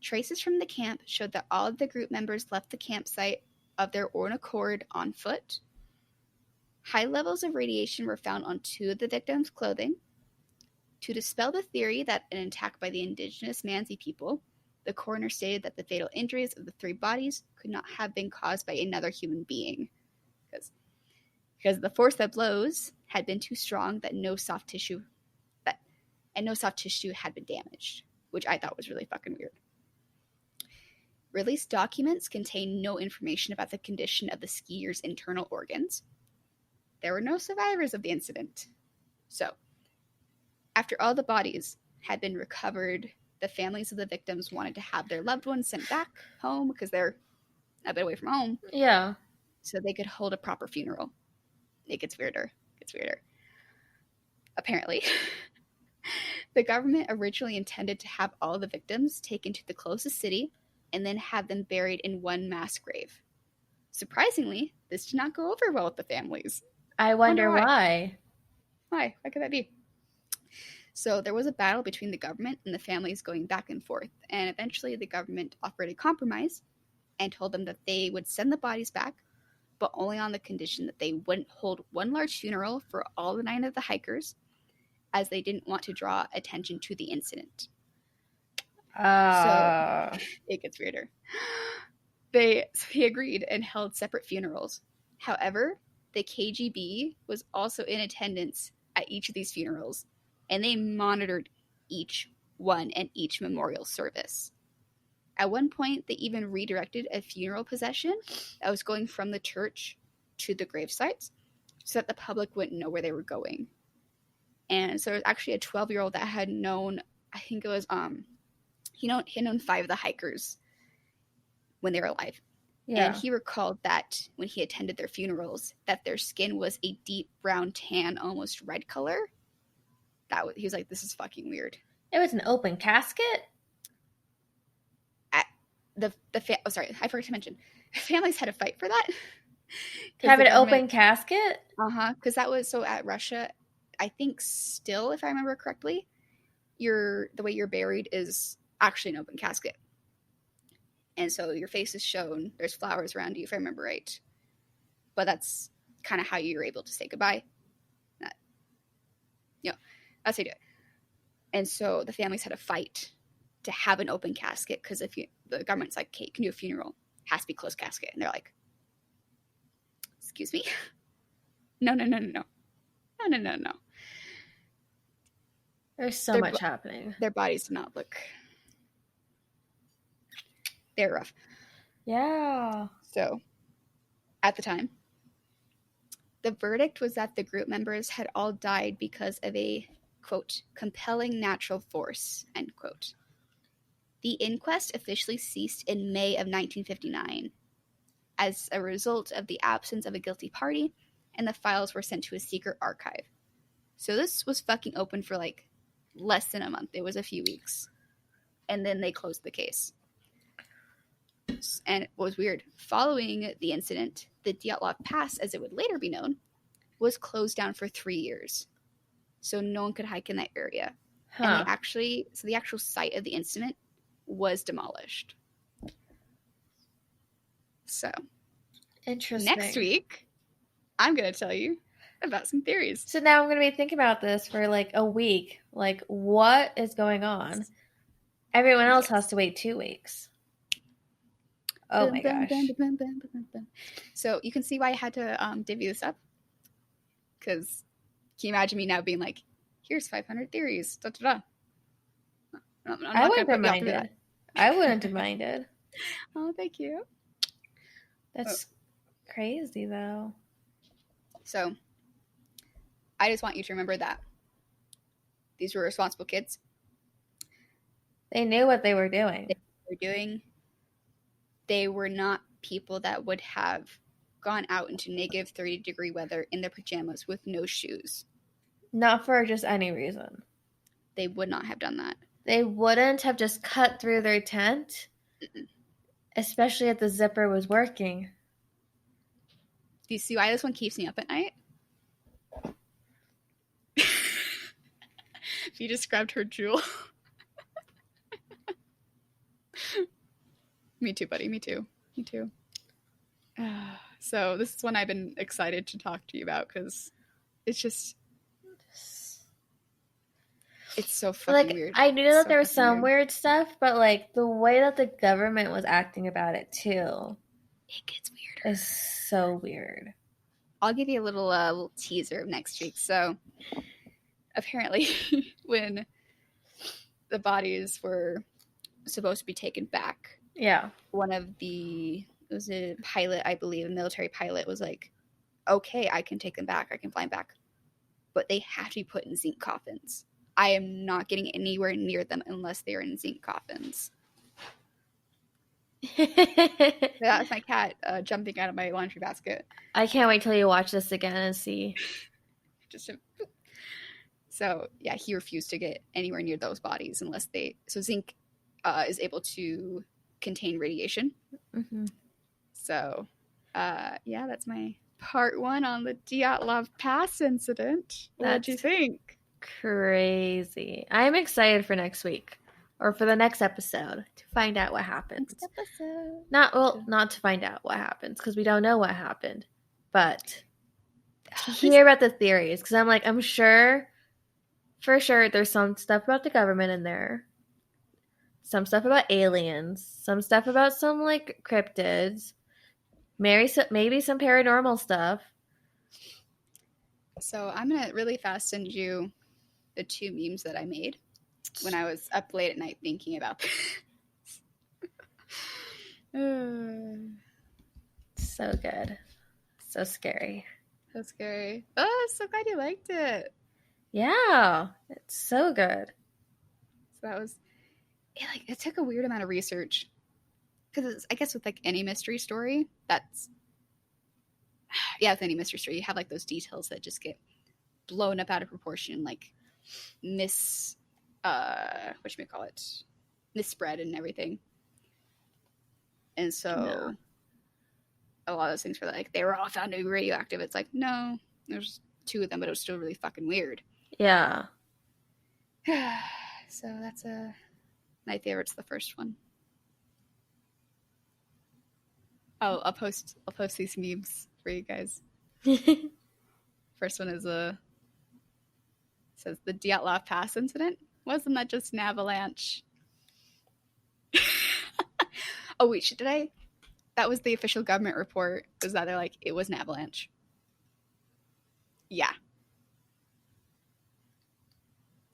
Traces from the camp showed that all of the group members left the campsite of their own accord on foot. High levels of radiation were found on 2 of the victims' clothing. To dispel the theory that an attack by the indigenous Mansi people, the coroner stated that the fatal injuries of the 3 bodies could not have been caused by another human being. Because the force of blows had been too strong that no soft tissue had been damaged, which I thought was really fucking weird. Released documents contain no information about the condition of the skiers' internal organs. There were no survivors of the incident. So, after all the bodies had been recovered, the families of the victims wanted to have their loved ones sent back home because they're a bit away from home. Yeah. So they could hold a proper funeral. It gets weirder. Apparently, the government originally intended to have all the victims taken to the closest city and then have them buried in one mass grave. Surprisingly, this did not go over well with the families. I wonder why. Why? Why could that be? So there was a battle between the government and the families going back and forth, and eventually the government offered a compromise and told them that they would send the bodies back, but only on the condition that they wouldn't hold one large funeral for all the 9 of the hikers, as they didn't want to draw attention to the incident. So it gets weirder. He agreed and held separate funerals. However, the KGB was also in attendance at each of these funerals, and they monitored each one and each memorial service. At one point, they even redirected a funeral procession that was going from the church to the grave sites so that the public wouldn't know where they were going. And so it was actually a 12-year-old that had known, I think it was, he had known 5 of the hikers when they were alive. Yeah. And he recalled that when he attended their funerals, that their skin was a deep brown tan, almost red color. He was like, this is fucking weird. It was an open casket? Sorry, I forgot to mention. Families had to fight for that. Have an open casket? Because that was, so at Russia, I think still, if I remember correctly, the way you're buried is actually an open casket. And so your face is shown, there's flowers around you, if I remember right. But that's kind of how you're able to say goodbye. That, that's how you do it. And so the families had a fight to have an open casket because the government's like, okay, you can do a funeral, it has to be closed casket, and they're like, excuse me, no. There's so much happening. Their bodies do not look. They're rough. Yeah. So, at the time, the verdict was that the group members had all died because of a, quote, compelling natural force, end quote. The inquest officially ceased in May of 1959 as a result of the absence of a guilty party, and the files were sent to a secret archive. So this was fucking open for like less than a month. It was a few weeks. And then they closed the case. And what was weird, following the incident, the Dyotlov Pass, as it would later be known, was closed down for 3 years. So no one could hike in that area. Huh. And the actual site of the incident was demolished. So, interesting. Next week, I'm going to tell you about some theories. So now I'm going to be thinking about this for like a week. Like, what is going on? Everyone else has to wait 2 weeks. Oh my gosh. So you can see why I had to divvy this up. Because can you imagine me now being like, here's 500 theories. Da, da, da. I wouldn't have minded. I wouldn't have minded. Oh, thank you. That's crazy, though. So, I just want you to remember that these were responsible kids. They knew what they were doing. They were not people that would have gone out into negative 30-degree weather in their pajamas with no shoes. Not for just any reason. They would not have done that. They wouldn't have just cut through their tent, especially if the zipper was working. Do you see why this one keeps me up at night? If you described her jewel. Me too, buddy. Me too. So this is one I've been excited to talk to you about because it's just, it's so fucking weird. I knew that there was some weird stuff, but like the way that the government was acting about it too, it gets weirder. Is so weird. I'll give you a little teaser of next week. So apparently when the bodies were supposed to be taken back, one of it was a pilot, I believe, a military pilot, was like, okay, I can take them back, I can fly them back, but they have to be put in zinc coffins. I am not getting anywhere near them unless they're in zinc coffins. That's my cat jumping out of my laundry basket. I can't wait till you watch this again and see. So yeah, he refused to get anywhere near those bodies unless zinc is able to contain radiation. Mm-hmm. So yeah, that's my part 1 on the Dyatlov Pass incident. What do you think? Crazy. I'm excited for next week, or for the next episode, to find out what happens. Not to find out what happens, because we don't know what happened, but to hear about the theories, because I'm sure, for sure, there's some stuff about the government in there, some stuff about aliens, some stuff about some like cryptids, maybe some paranormal stuff. So I'm gonna really fast send you the 2 memes that I made when I was up late at night thinking about this. So good. So scary. So scary. Oh, I'm so glad you liked it. Yeah, it's so good. So that was it took a weird amount of research, because I guess with like any mystery story, with any mystery story, you have like those details that just get blown up out of proportion, like misspread and everything. And so a lot of those things were like, they were all found to be radioactive. It's like, no, there's 2 of them, but it was still really fucking weird. Yeah. So that's my favorite's the first one. Oh, I'll post these memes for you guys. First one is says the Dyatlov Pass Incident. Wasn't that just an avalanche? Oh wait, did I? That was the official government report. Was that they're like it was an avalanche? Yeah.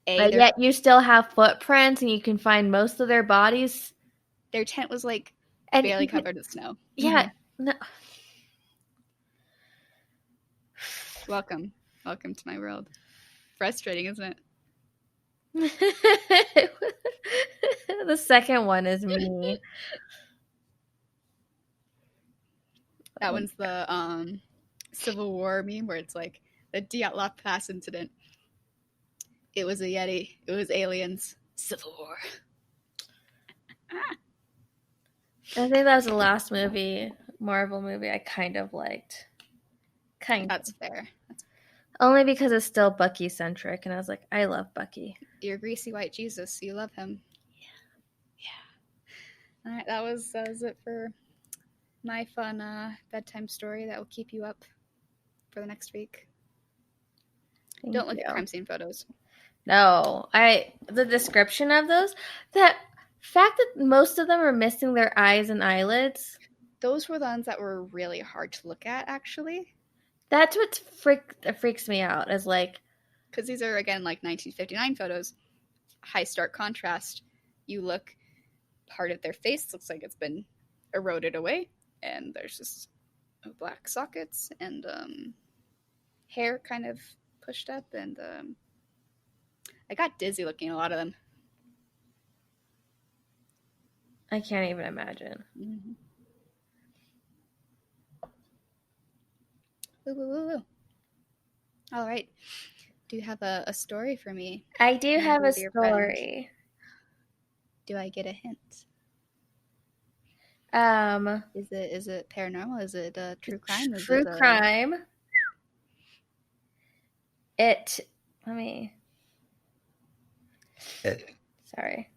But yet you still have footprints, and you can find most of their bodies. Their tent was like And barely covered with snow. Yeah. No. Welcome to my world. Frustrating, isn't it? The second one is me. That one's the Civil War meme where it's like the Dyatlov Pass Incident. It was a Yeti. It was aliens. Civil War. I think that was the last Marvel movie I kind of liked. That's fair. Only because it's still Bucky centric, and I was like, I love Bucky. You're greasy white Jesus. You love him. Yeah. All right, that was it for my fun bedtime story that will keep you up for the next week. Don't look at crime scene photos. No, the description of those, that fact that most of them are missing their eyes and eyelids. Those were the ones that were really hard to look at, actually. That's what freaks me out, is like, because these are again like 1959 photos, high stark contrast. You look, part of their face looks like it's been eroded away, and there's just black sockets and hair kind of pushed up, and I got dizzy looking at a lot of them. I can't even imagine. Mm-hmm. Ooh. All right. Do you have a story for me? I do have a story. Do I get a hint? Is it paranormal? Is it true crime? True crime. Sorry.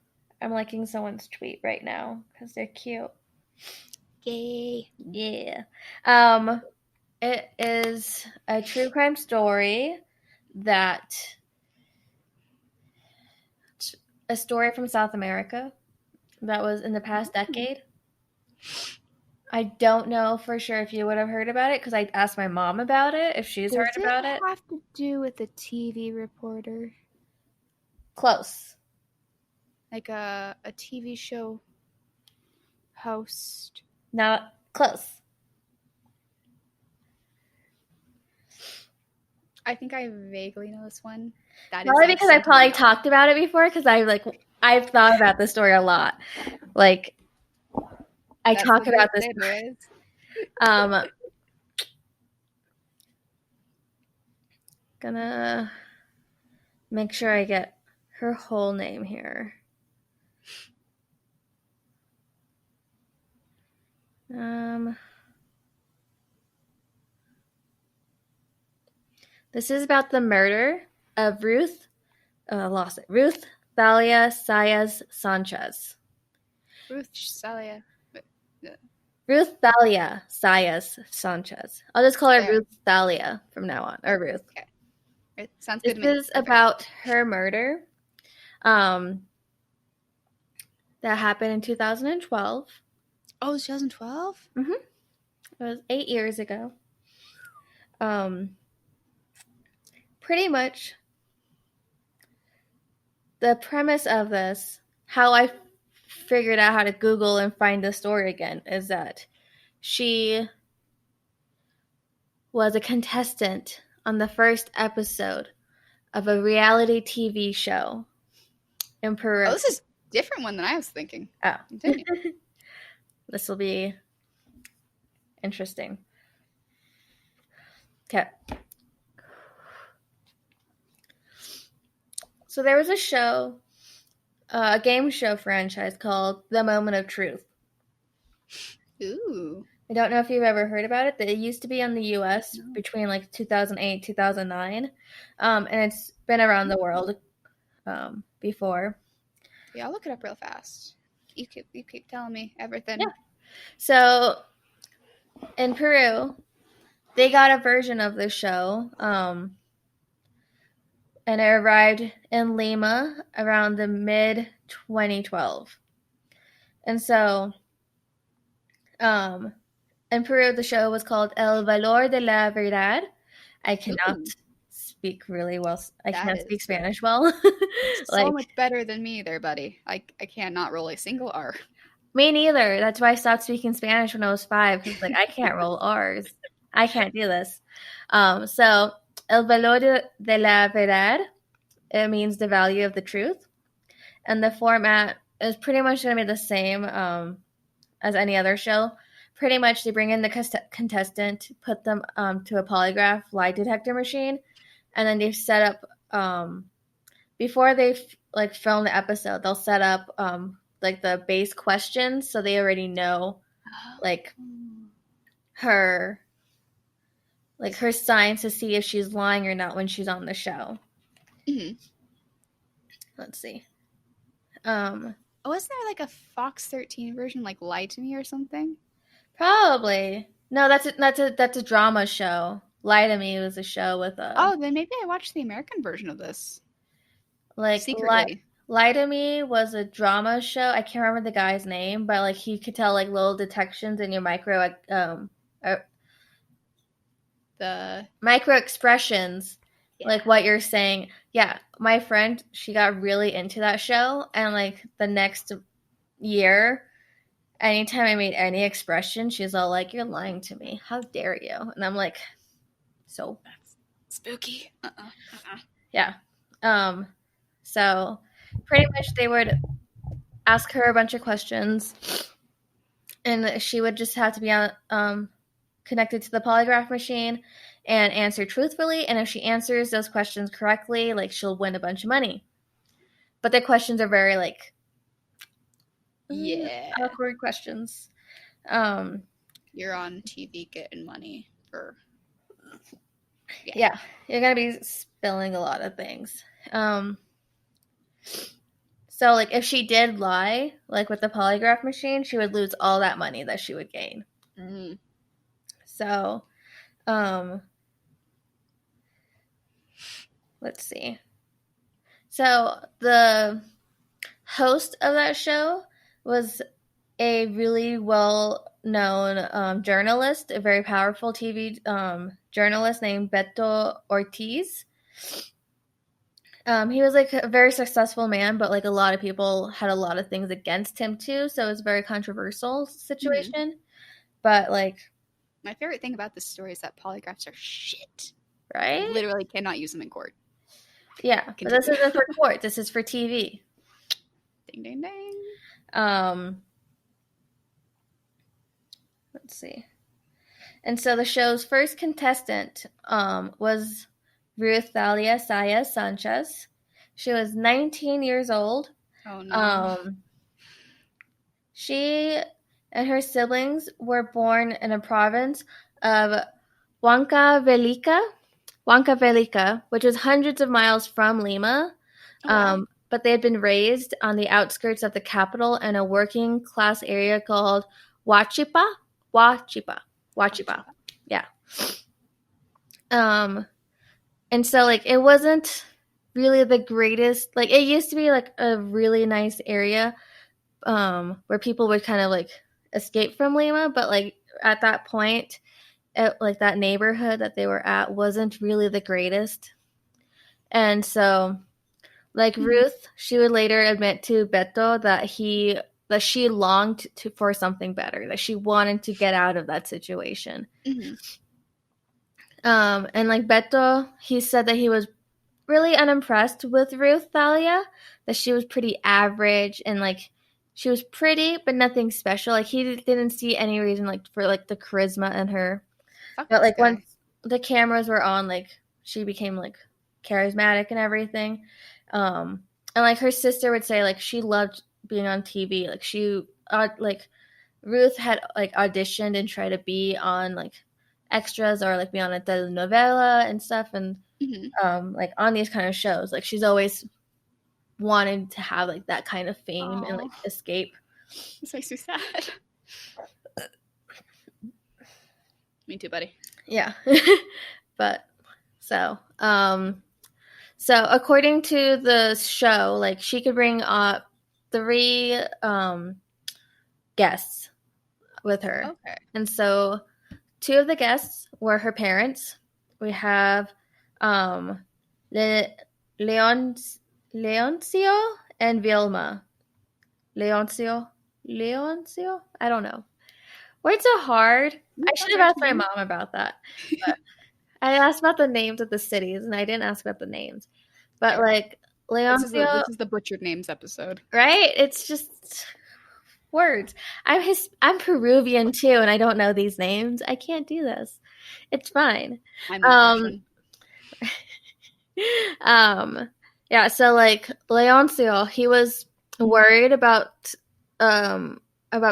I'm liking someone's tweet right now because they're cute. Yay. Yeah. It is a true crime story a story from South America that was in the past decade. I don't know for sure if you would have heard about it, because I asked my mom about it, if she's heard about it. Does it have to do with a TV reporter? Close. Like a TV show host? Not close. I think I vaguely know this one. Probably because I probably talked about it before, because I've thought about this story a lot. Like, I talk about this. Gonna make sure I get her whole name here. This is about the murder of Ruth Thalia Sayas Sanchez. Ruth Thalia Sayas Sanchez. I'll just call her Ruth Thalia from now on, or Ruth. Okay. It sounds good to me. This is about her murder that happened in 2012. Oh, 2012? Mm-hmm. It was 8 years ago. Pretty much the premise of this, how I figured out how to Google and find the story again, is that she was a contestant on the first episode of a reality TV show in Peru. Oh, this is a different one than I was thinking. Oh. This will be interesting. Okay. So there was a show, a game show franchise called The Moment of Truth. Ooh. I don't know if you've ever heard about it. It used to be in the U.S. between like 2008, 2009. And it's been around the world before. Yeah, I'll look it up real fast. You keep telling me everything. Yeah. So in Peru, they got a version of the show, and it arrived in Lima around the mid 2012. And so, in Peru, the show was called El Valor de la Verdad. I cannot Ooh, speak really well. I that can't speak is Spanish well. so Like, much better than me there, buddy. I cannot roll a single R. me neither. That's why I stopped speaking Spanish when I was 5 because, like, I can't roll R's. I can't do this. So, El Valor de la Verdad, it means the value of the truth. And the format is pretty much going to be the same as any other show. Pretty much, they bring in the contestant, put them to a polygraph lie detector machine, and then they set up before they like film the episode. They'll set up like the base questions, so they already know like her her signs to see if she's lying or not when she's on the show. Mm-hmm. Let's see. Wasn't there like a Fox 13 version, like Lie to Me or something? Probably no. That's a drama show. Lie to Me was a show with a Oh, then maybe I watched the American version of this like secretly. Lie to Me was a drama show. I can't remember the guy's name, but like he could tell like little detections in your uh, The micro expressions, yeah. like what you're saying. Yeah, my friend, she got really into that show, and like the next year, anytime I made any expression, she's all like, "You're lying to me. How dare you?" And I'm like, "So That's spooky. yeah." So pretty much they would ask her a bunch of questions, and she would just have to be on connected to the polygraph machine and answer truthfully. And if she answers those questions correctly, like she'll win a bunch of money. But the questions are very like Yeah. awkward questions. Um, You're on TV getting money for yeah. yeah, you're gonna be spilling a lot of things. So like if she did lie, like with the polygraph machine, she would lose all that money that she would gain. Mm. So, um, let's see. So the host of that show was a really well known journalist, a very powerful TV journalist named Beto Ortiz. He was like a very successful man, but like a lot of people had a lot of things against him too, so it was a very controversial Mm-hmm. situation. But like, My favorite thing about this story is that polygraphs are shit. You right? literally cannot use them in court. Yeah, but this Continue. isn't for court. This is for TV. Ding ding ding. Um, let's see. And so the show's first contestant was Ruth Thalia Sayas Sanchez. She was 19 years old. Oh no. Um, she and her siblings were born in a province of Huancavelica, which is hundreds of miles from Lima. Oh wow. But they had been raised on the outskirts of the capital in a working class area called Huachipa. Huachipa. Huachipa. Yeah. Um, and so like it wasn't really the greatest. Like it used to be like a really nice area where people would kind of like escape from Lima, but like at that point, like that neighborhood that they were at wasn't really the greatest. And so like Mm-hmm. Ruth, she would later admit to Beto that she longed for something better, that she wanted to get out of that situation. Mm-hmm. And like Beto, he said that he was really unimpressed with Ruth Thalia, that she was pretty average and like she was pretty but nothing special. Like he didn't see any reason like for like the charisma in her. Fuck But this like once guy. the cameras were on, like she became like charismatic and everything. And like her sister would say like she loved being on TV. Like she like Ruth had like auditioned and tried to be on like extras or like be on a telenovela and stuff and Mm-hmm. like on these kind of shows. Like she's always wanted to have like that kind of fame and Oh, like escape. this makes me sad. Me too, buddy. Yeah. But so according to the show, like she could bring up 3 guests with her. Okay. And so 2 of the guests were her parents. We have Le- Leoncio and Vilma. Leoncio? I don't know. Words are hard. I should have asked my mom about that. But I asked about the names of the cities, and I didn't ask about the names. But Fair. like Leoncio, This is the butchered names episode. right? It's just words. I'm Peruvian too, and I don't know these names. I can't do this. It's fine. I'm not Russian. Yeah, so like Leoncio, he was worried about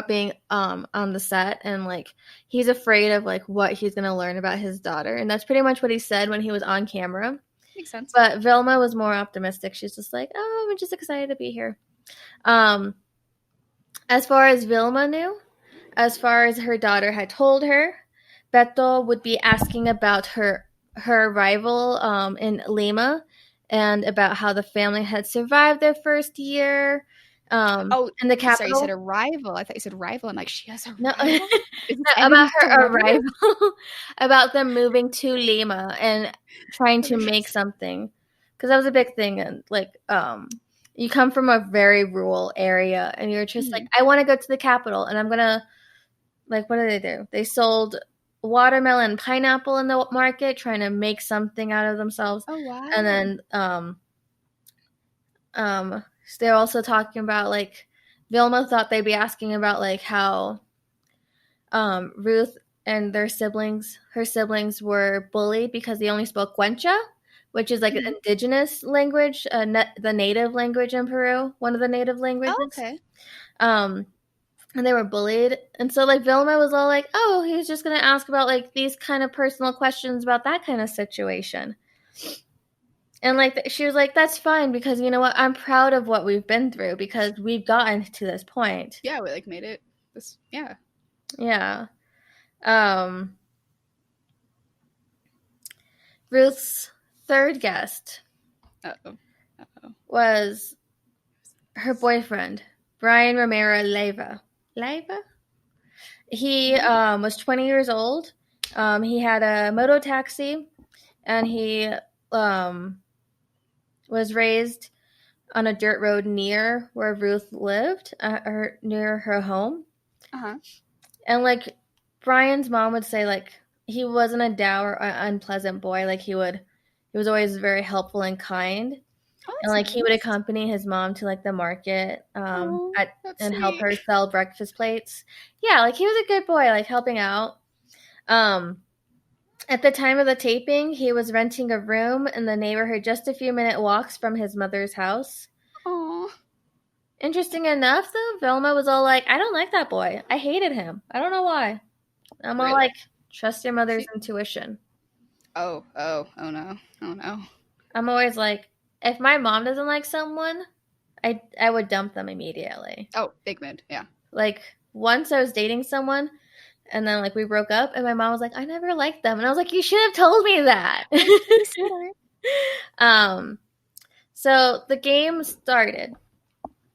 being on the set, and like he's afraid of like what he's gonna learn about his daughter, and that's pretty much what he said when he was on camera. Makes sense. But Vilma was more optimistic. She's just like, oh, I'm just excited to be here. As far as Vilma knew, as far as her daughter had told her, Beto would be asking about her arrival in Lima, and about how the family had survived their first year in the capital. Sorry, you said arrival. I thought you said rival. I'm like, she has a No, rival? no, about her arrival, about them moving to Lima and trying to make something, because that was a big thing. And like, you come from a very rural area, and you're just like, I want to go to the capital, and I'm gonna, like, what do? They sold watermelon, pineapple in the market, trying to make something out of themselves. Oh wow! And then, they're also talking about like Vilma thought they'd be asking about like how Ruth and her siblings were bullied because they only spoke Quechua, which is like an indigenous language, the native language in Peru, one of the native languages. Oh, okay. And they were bullied. And so like Vilma was all like, oh, he's just going to ask about like these kind of personal questions about that kind of situation. And like she was like, that's fine, because you know what? I'm proud of what we've been through, because we've gotten to this point. Yeah, we like made it. This, yeah. Yeah. Ruth's third guest was her boyfriend, Brian Romero Leiva. He was 20 years old. He had a moto taxi, and he was raised on a dirt road near where Ruth lived, or near her home. And like Brian's mom would say, like he wasn't a dour, unpleasant boy. Like he was always very helpful and kind. And like he would accompany his mom to like the market and help her sell breakfast plates. Yeah, like he was a good boy, like helping out. At the time of the taping, he was renting a room in the neighborhood just a few minute walks from his mother's house. Aww. Interesting enough, though, Vilma was all like, I don't like that boy. I hated him. I don't know why. I'm all like, trust your mother's intuition. Oh no. I'm always like, if my mom doesn't like someone, I would dump them immediately. Oh, big mood, yeah. Like, once I was dating someone, and then, like, we broke up, and my mom was like, I never liked them. And I was like, you should have told me that. So the game started.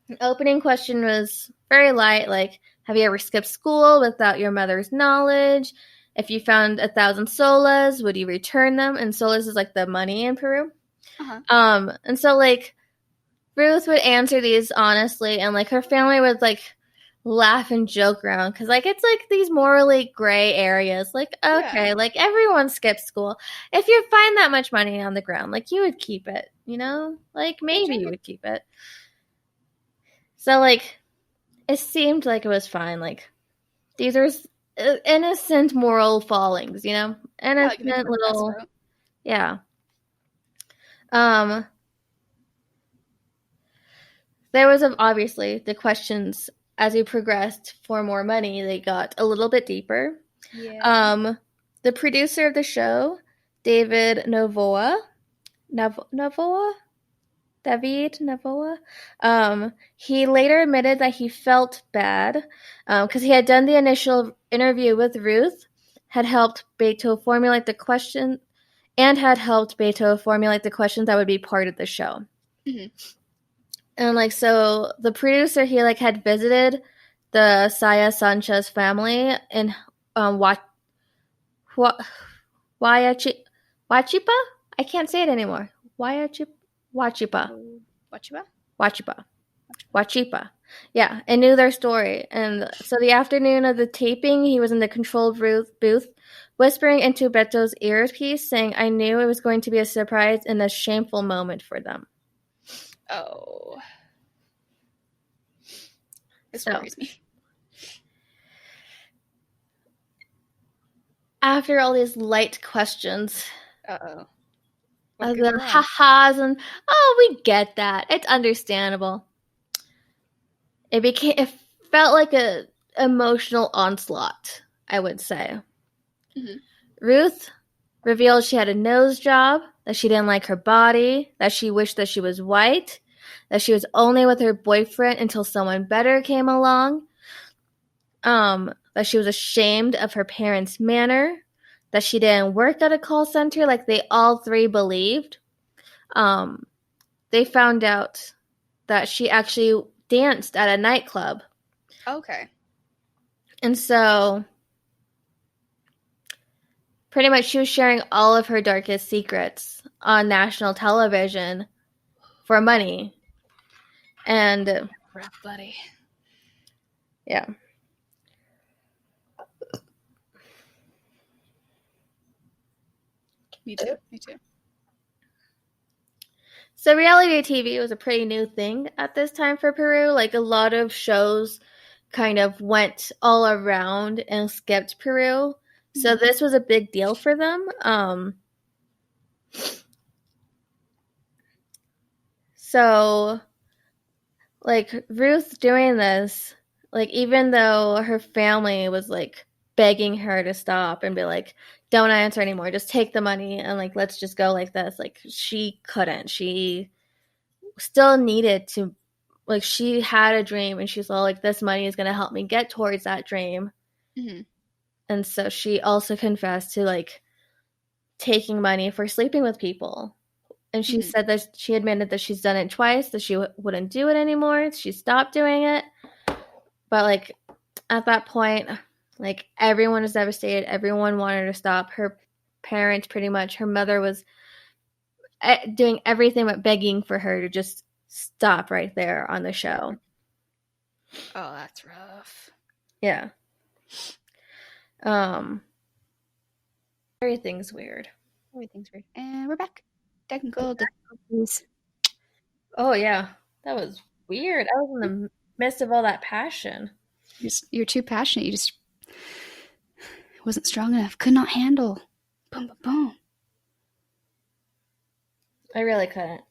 The opening question was very light, like, have you ever skipped school without your mother's knowledge? If you found 1,000 soles, would you return them? And soles is, like, the money in Peru. And so, like, Ruth would answer these honestly, and, like, her family would, like, laugh and joke around, because like it's like these morally gray areas, like okay, like everyone skips school. If you find that much money on the ground, like you would keep it, you know, like maybe you would keep it. So like it seemed like it was fine, like these are innocent moral fallings, you know, innocent little there was obviously the questions. As we progressed for more money, they got a little bit deeper. The producer of the show, David Novoa, he later admitted that he felt bad because he had done the initial interview with Ruth, had helped Beto formulate the question and had helped Beto formulate the questions that would be part of the show. Mhm. And like, so the producer, he like had visited the Sayas Sanchez family in Wachipa? I can't say it anymore. Wachipa. Wachiba? Wachipa. Yeah, and knew their story. And so the afternoon of the taping, he was in the controlled booth, whispering into Beto's earpiece, saying, I knew it was going to be a surprise and a shameful moment for them. Oh. This So, worries me. after all these light questions, Uh-oh. the ha-has and, oh, we get that. It's understandable. It felt like a emotional onslaught, I would say. Mhm. Ruth revealed she had a nose job, that she didn't like her body, that she wished that she was white, that she was only with her boyfriend until someone better came along, that she was ashamed of her parents' manner, that she didn't work at a call center like they all three believed. They found out that she actually danced at a nightclub. Okay. And so, pretty much she was sharing all of her darkest secrets on national television for money. And Rough, buddy. yeah. Me too. Me too. So reality TV was a pretty new thing at this time for Peru. Like a lot of shows kind of went all around and skipped Peru. So this was a big deal for them. So like Ruth doing this, like even though her family was like begging her to stop and be like, don't answer anymore, just take the money and like let's just go like this, like she couldn't. She still needed to, like she had a dream and she's all like, this money is going to help me get towards that dream. Mm-hmm. And so she also confessed to like taking money for sleeping with people. And she said that she admitted that she's done it twice, that she wouldn't do it anymore. She stopped doing it. But like at that point, like everyone was devastated. Everyone wanted her to stop. Her parents, pretty much, her mother was doing everything but begging for her to just stop right there on the show. Oh, that's rough. Yeah. Everything's weird. Everything's weird. And we're back. Technical difficulties. Oh yeah, that was weird. I was in the midst of all that passion. You're too passionate. You just wasn't strong enough. Could not handle. Boom, boom, boom. I really couldn't.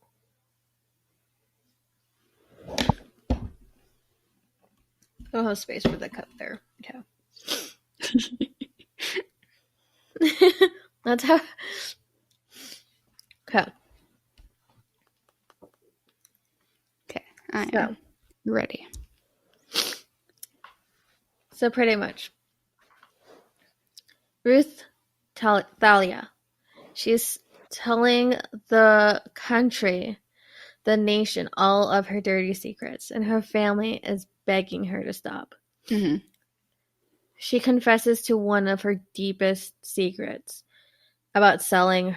Don't have space for the cup there. Okay. That's how. Okay. Okay, I am ready. So pretty much, Ruth Thalia, she's telling the country, the nation, all of her dirty secrets, and her family is begging her to stop. Mm-hmm. She confesses to one of her deepest secrets about selling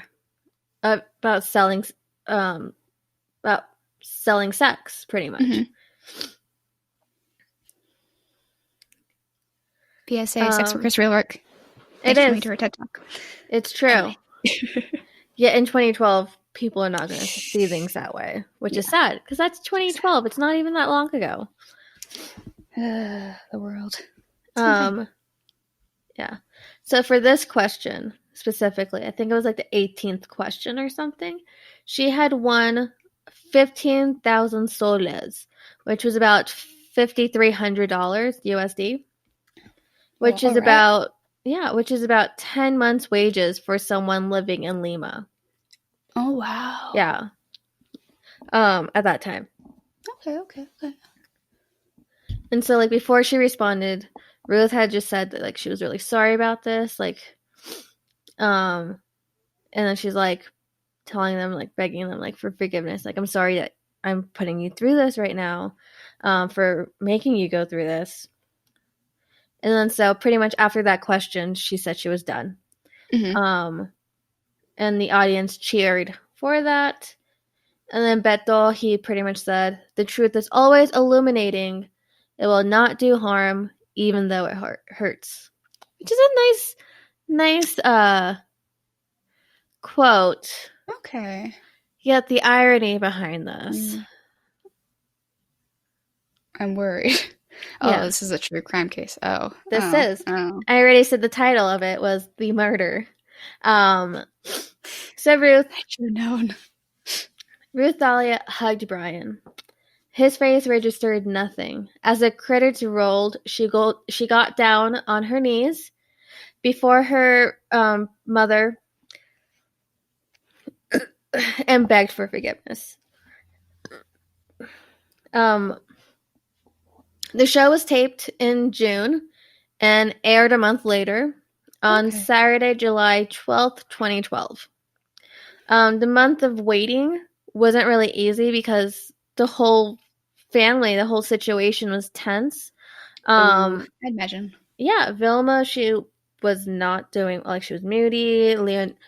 sex, pretty much. Mm-hmm. PSA, sex workers real work. It is. To her TED Talk. It's true. Anyway. Yeah, in 2012, people are not going to see things that way, which is sad because that's 2012. It's not even that long ago. The world. Yeah. So for this question specifically, I think it was like the 18th question or something. She had won 15,000 soles, which was about $5,300 USD, which is about which is about 10 months' wages for someone living in Lima. Oh wow. Yeah. At that time. Okay. And so like before she responded, Ruth had just said that like she was really sorry about this, like And then she's like telling them, like begging them, like for forgiveness. Like, I'm sorry that I'm putting you through this right now, for making you go through this. And then so pretty much after that question, she said she was done. Mm-hmm. And the audience cheered for that. And then Beto, he pretty much said, the truth is always illuminating. It will not do harm, even though it hurts. Which is a nice quote. Okay. Yet the irony behind this. I'm worried. Oh, Yeah. this is a true crime case. Oh. This Oh. is. Oh. I already said the title of it was The Murder. So Ruth. I should have known. Ruth Thalia hugged Brian. His face registered nothing. As the credits rolled, she got down on her knees before her mother and begged for forgiveness. The show was taped in June and aired a month later on Saturday, July 12th, 2012. The month of waiting wasn't really easy because the whole family, the whole situation was tense. I'd imagine. Yeah, Vilma, she was not doing, like, she was moody. Leoncio,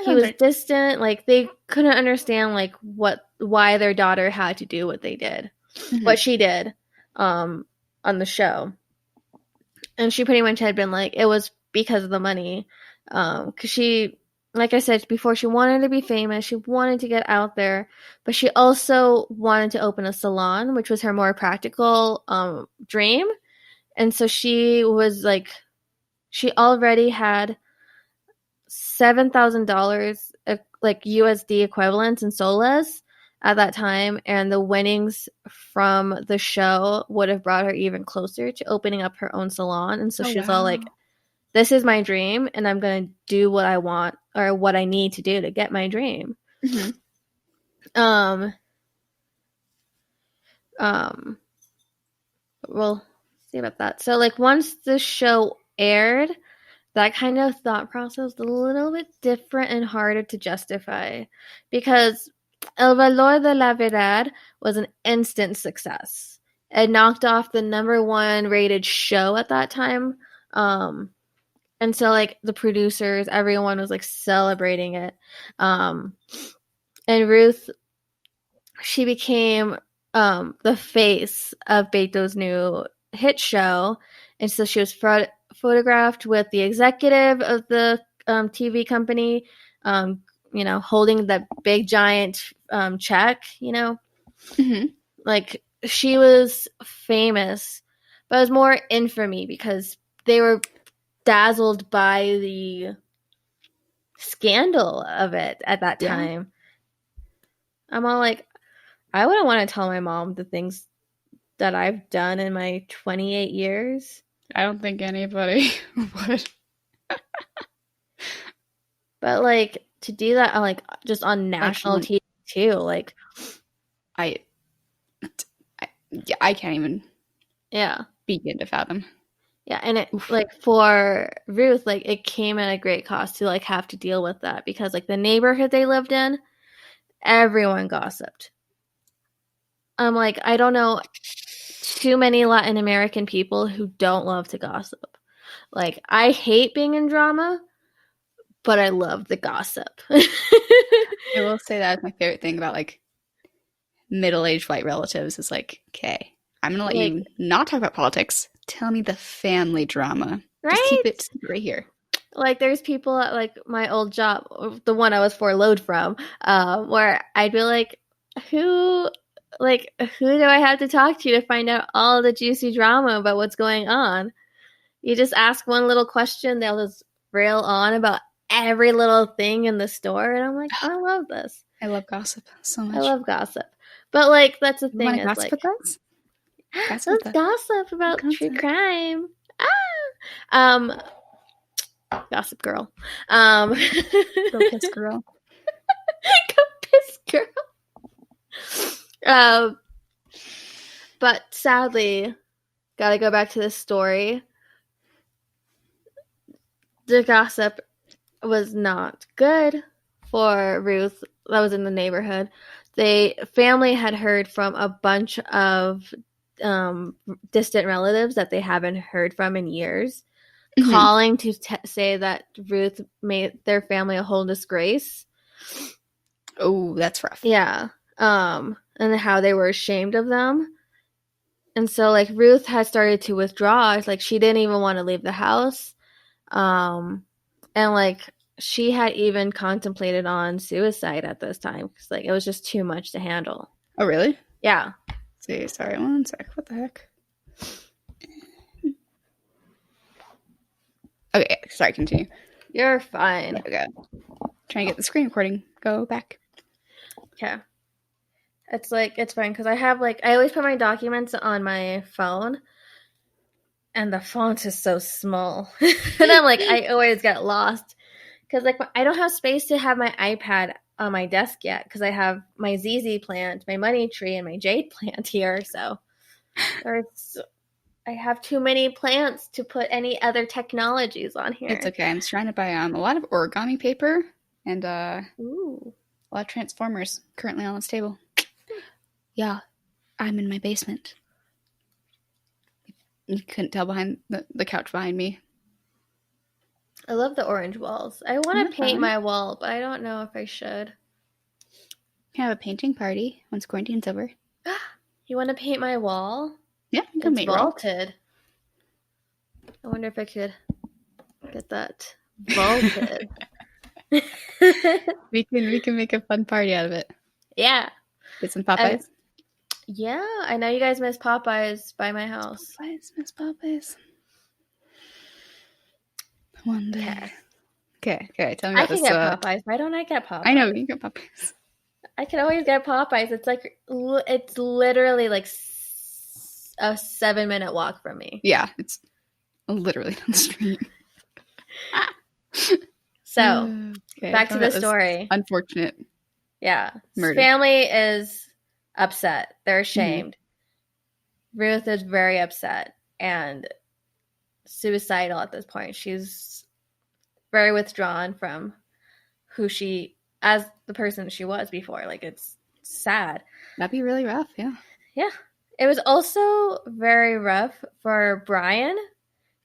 he was distant. Like, they couldn't understand, like, why their daughter had to do what they did, what she did, on the show. And she pretty much had been like, it was because of the money, because she, like I said before, she wanted to be famous, she wanted to get out there, but she also wanted to open a salon, which was her more practical dream. And so she was like, she already had $7,000 like USD equivalents in soles at that time, and the winnings from the show would have brought her even closer to opening up her own salon. And so she's all like, this is my dream, and I'm going to do what I want or what I need to do to get my dream. We'll see about that. So, like, once the show aired, that kind of thought process was a little bit different and harder to justify, because El Valor de la Verdad was an instant success. It knocked off the #1 rated show at that time. And so, like, the producers, everyone was, like, celebrating it. And Ruth, she became the face of Beto's new hit show. And so she was photographed with the executive of the TV company, holding the big giant check, Like, she was famous, but it was more infamy because they were dazzled by the scandal of it at that time. I'm all like, I wouldn't want to tell my mom the things that I've done in my 28 years. I don't think anybody would. But, like, to do that, like, just on national TV too, like, I can't even begin to fathom. Yeah, and it, like, for Ruth, like, it came at a great cost to, like, have to deal with that because, like, the neighborhood they lived in, everyone gossiped. I'm like, I don't know too many Latin American people who don't love to gossip. Like, I hate being in drama, but I love the gossip. I will say that's my favorite thing about, like, middle-aged white relatives is, like, okay, I'm gonna let you not talk about politics. Tell me the family drama. Right? Just keep it right here. Like, there's people at, like, my old job, the one I was furloughed from, where I'd be like, who do I have to talk to find out all the juicy drama about what's going on? You just ask one little question, they'll just rail on about every little thing in the store, and I'm like, I love this. I love gossip so much. I love gossip. But, like, that's the thing. You gossip with us? Let's gossip about true crime. Gossip girl. Go piss girl. Go piss girl. But sadly, gotta go back to this story. The gossip was not good for Ruth that was in the neighborhood. The family had heard from a bunch of distant relatives that they haven't heard from in years, calling to say that Ruth made their family a whole disgrace. Oh, that's rough. Yeah. And how they were ashamed of them. And so, like, Ruth had started to withdraw. It's like she didn't even want to leave the house. And, like, she had even contemplated on suicide at this time because, like, it was just too much to handle. Oh, really? Yeah. See, sorry, one sec. What the heck? Okay, sorry, continue. You're fine. There we go. Trying to get the screen recording. Go back. Okay. It's like, it's fine because I have, like, I always put my documents on my phone and the font is so small. And I'm like, I always get lost because, like, I don't have space to have my iPad on my desk yet because I have my ZZ plant, my money tree, and my jade plant here. So I have too many plants to put any other technologies on here. It's okay. I'm trying to buy a lot of origami paper and Ooh. a lot of transformers currently on this table. Yeah, I'm in my basement. You couldn't tell behind the couch behind me. I love the orange walls. I want to paint my wall, but I don't know if I should. Can have a painting party once quarantine's over. You want to paint my wall? Yeah, you can It's vaulted. I wonder if I could get that vaulted. we can make a fun party out of it. Yeah. Get some Popeyes. Yeah, I know you guys miss Popeyes by my house. Miss Popeyes. One day. Okay. Tell me about this. I can get Popeyes. Why don't I get Popeyes? I know, you can get Popeyes. I can always get Popeyes. It's like, it's literally like a 7-minute walk from me. Yeah, it's literally down the street. So, back to the story. Unfortunate. Yeah. Murder. Family is upset. They're ashamed. Ruth is very upset and suicidal at this point. She's very withdrawn from who she, as the person she was before. Like, it's sad. That'd be really rough, yeah. Yeah. It was also very rough for Brian,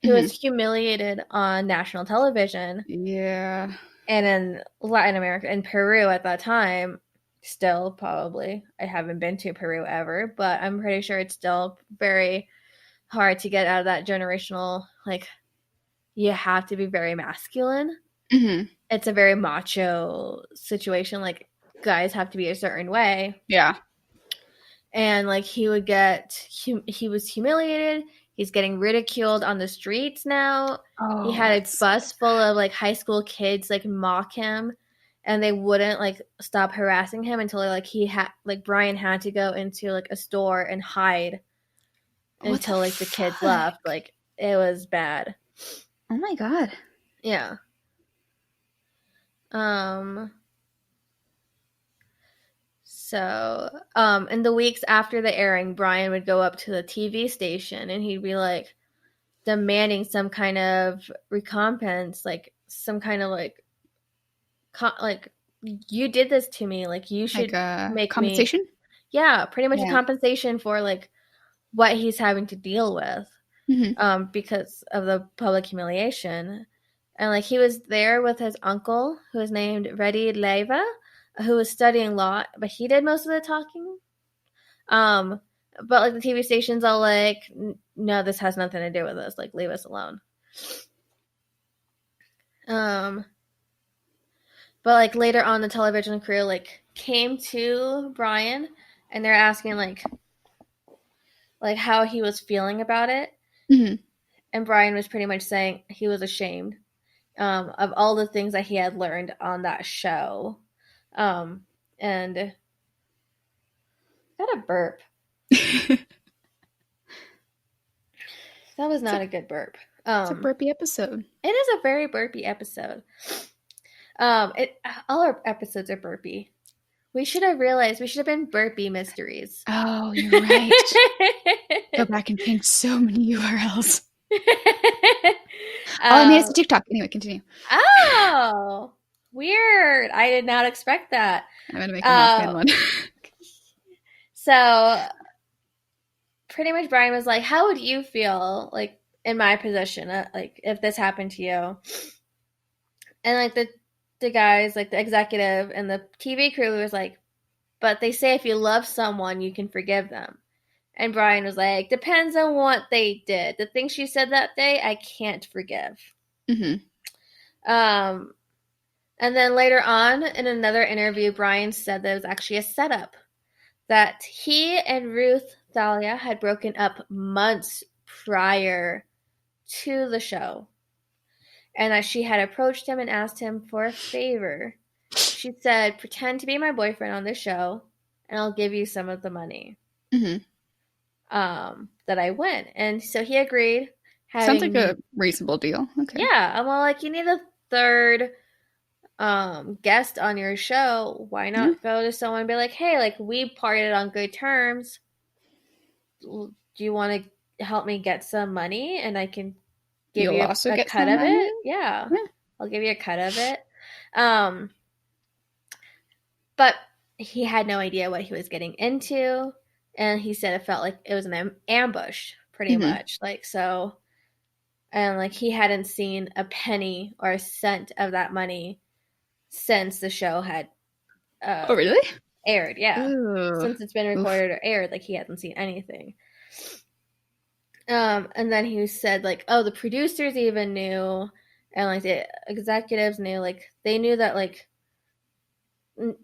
who was humiliated on national television. Yeah. And in Latin America, in Peru at that time, still probably. I haven't been to Peru ever, but I'm pretty sure it's still very hard to get out of that generational, like, you have to be very masculine. It's a very macho situation. Like, guys have to be a certain way. Yeah. And, like, he was humiliated. He's getting ridiculed on the streets now. He had a bus full of, like, high school kids, like, mock him. And they wouldn't, like, stop harassing him until, like, Brian had to go into, like, a store and hide until, like, the kids left. Like, it was bad. Oh my god. Yeah. So, in the weeks after the airing, Brian would go up to the TV station and he'd be, like, demanding some kind of recompense, like, some kind of, like, you did this to me, like, you should make compensation? me. Yeah, pretty much a compensation for, like, what he's having to deal with, because of the public humiliation. And, like, he was there with his uncle, who was named Reddy Leyva, who was studying law, but he did most of the talking. But, like, the TV station's all like, no, this has nothing to do with us. Like, leave us alone. But, like, later on, the television crew, like, came to Brian, and they're asking, like, how he was feeling about it. And Brian was pretty much saying he was ashamed of all the things that he had learned on that show. And got a burp. That was not a good burp. It's a burpy episode. It is a very burpy episode. All our episodes are burpy. We should have realized we should have been burpee mysteries. Oh, you're right. Go back and change so many URLs. Oh, I made us a um, TikTok. Anyway, continue. oh, weird. I did not expect that. I'm going to make a Mothman Um, one. so pretty much Brian was like, how would you feel like in my position, like if this happened to you? And like the guys, like the executive and the TV crew was like, but they say if you love someone, you can forgive them. And Brian was like, depends on what they did. The things she said that day, I can't forgive. Mm-hmm. And then later on in another interview, Brian said that it was actually a setup, that he and Ruth Thalia had broken up months prior to the show, and that she had approached him and asked him for a favor. She said, pretend to be my boyfriend on this show, and I'll give you some of the money Mm-hmm. that I win. And so he agreed. Sounds like a reasonable deal. Okay. Yeah, I'm all like, you need a third guest on your show. Why not go to someone and be like, hey, like we parted on good terms. Do you want to help me get some money and I can give You'll you also a get cut some of money? it? Yeah. I'll give you a cut of it. But he had no idea what he was getting into, and he said it felt like it was an ambush pretty much. Like, so, and like he hadn't seen a penny or a cent of that money since the show had Oh, really? aired. Yeah. Ooh. Since it's been recorded or aired, like he hadn't seen anything. And then he said like, oh, the producers even knew, and like the executives knew, like they knew that like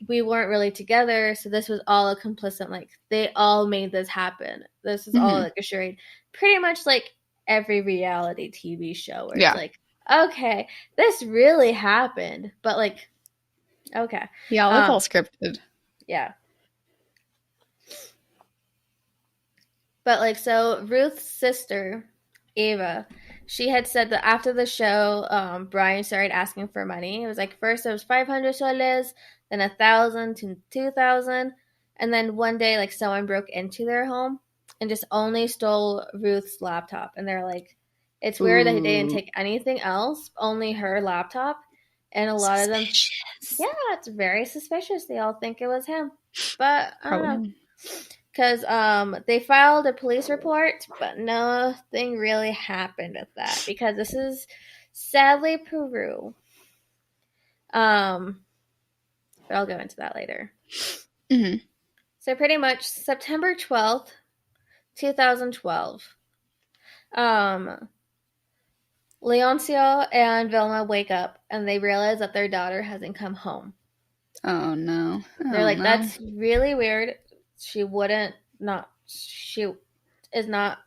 we weren't really together, so this was all a complicit, like they all made this happen. This is all like a charade. Pretty much like every reality TV show where it's like, okay, this really happened, but like, okay. Yeah, like all scripted. Yeah. But like, so Ruth's sister, Ava, she had said that after the show, Brian started asking for money. It was like first it was 500 soles, then 1,000 to 2,000, and then one day like someone broke into their home and just only stole Ruth's laptop. And they're like, it's weird that they didn't take anything else, only her laptop. And a lot of them, yeah, it's very suspicious. They all think it was him, but I don't know. Because they filed a police report, but nothing really happened with that because this is sadly Peru. But I'll go into that later. Mm-hmm. So pretty much September 12th, 2012, Leoncio and Vilma wake up and they realize that their daughter hasn't come home. Oh no. They're like, that's really weird. She is not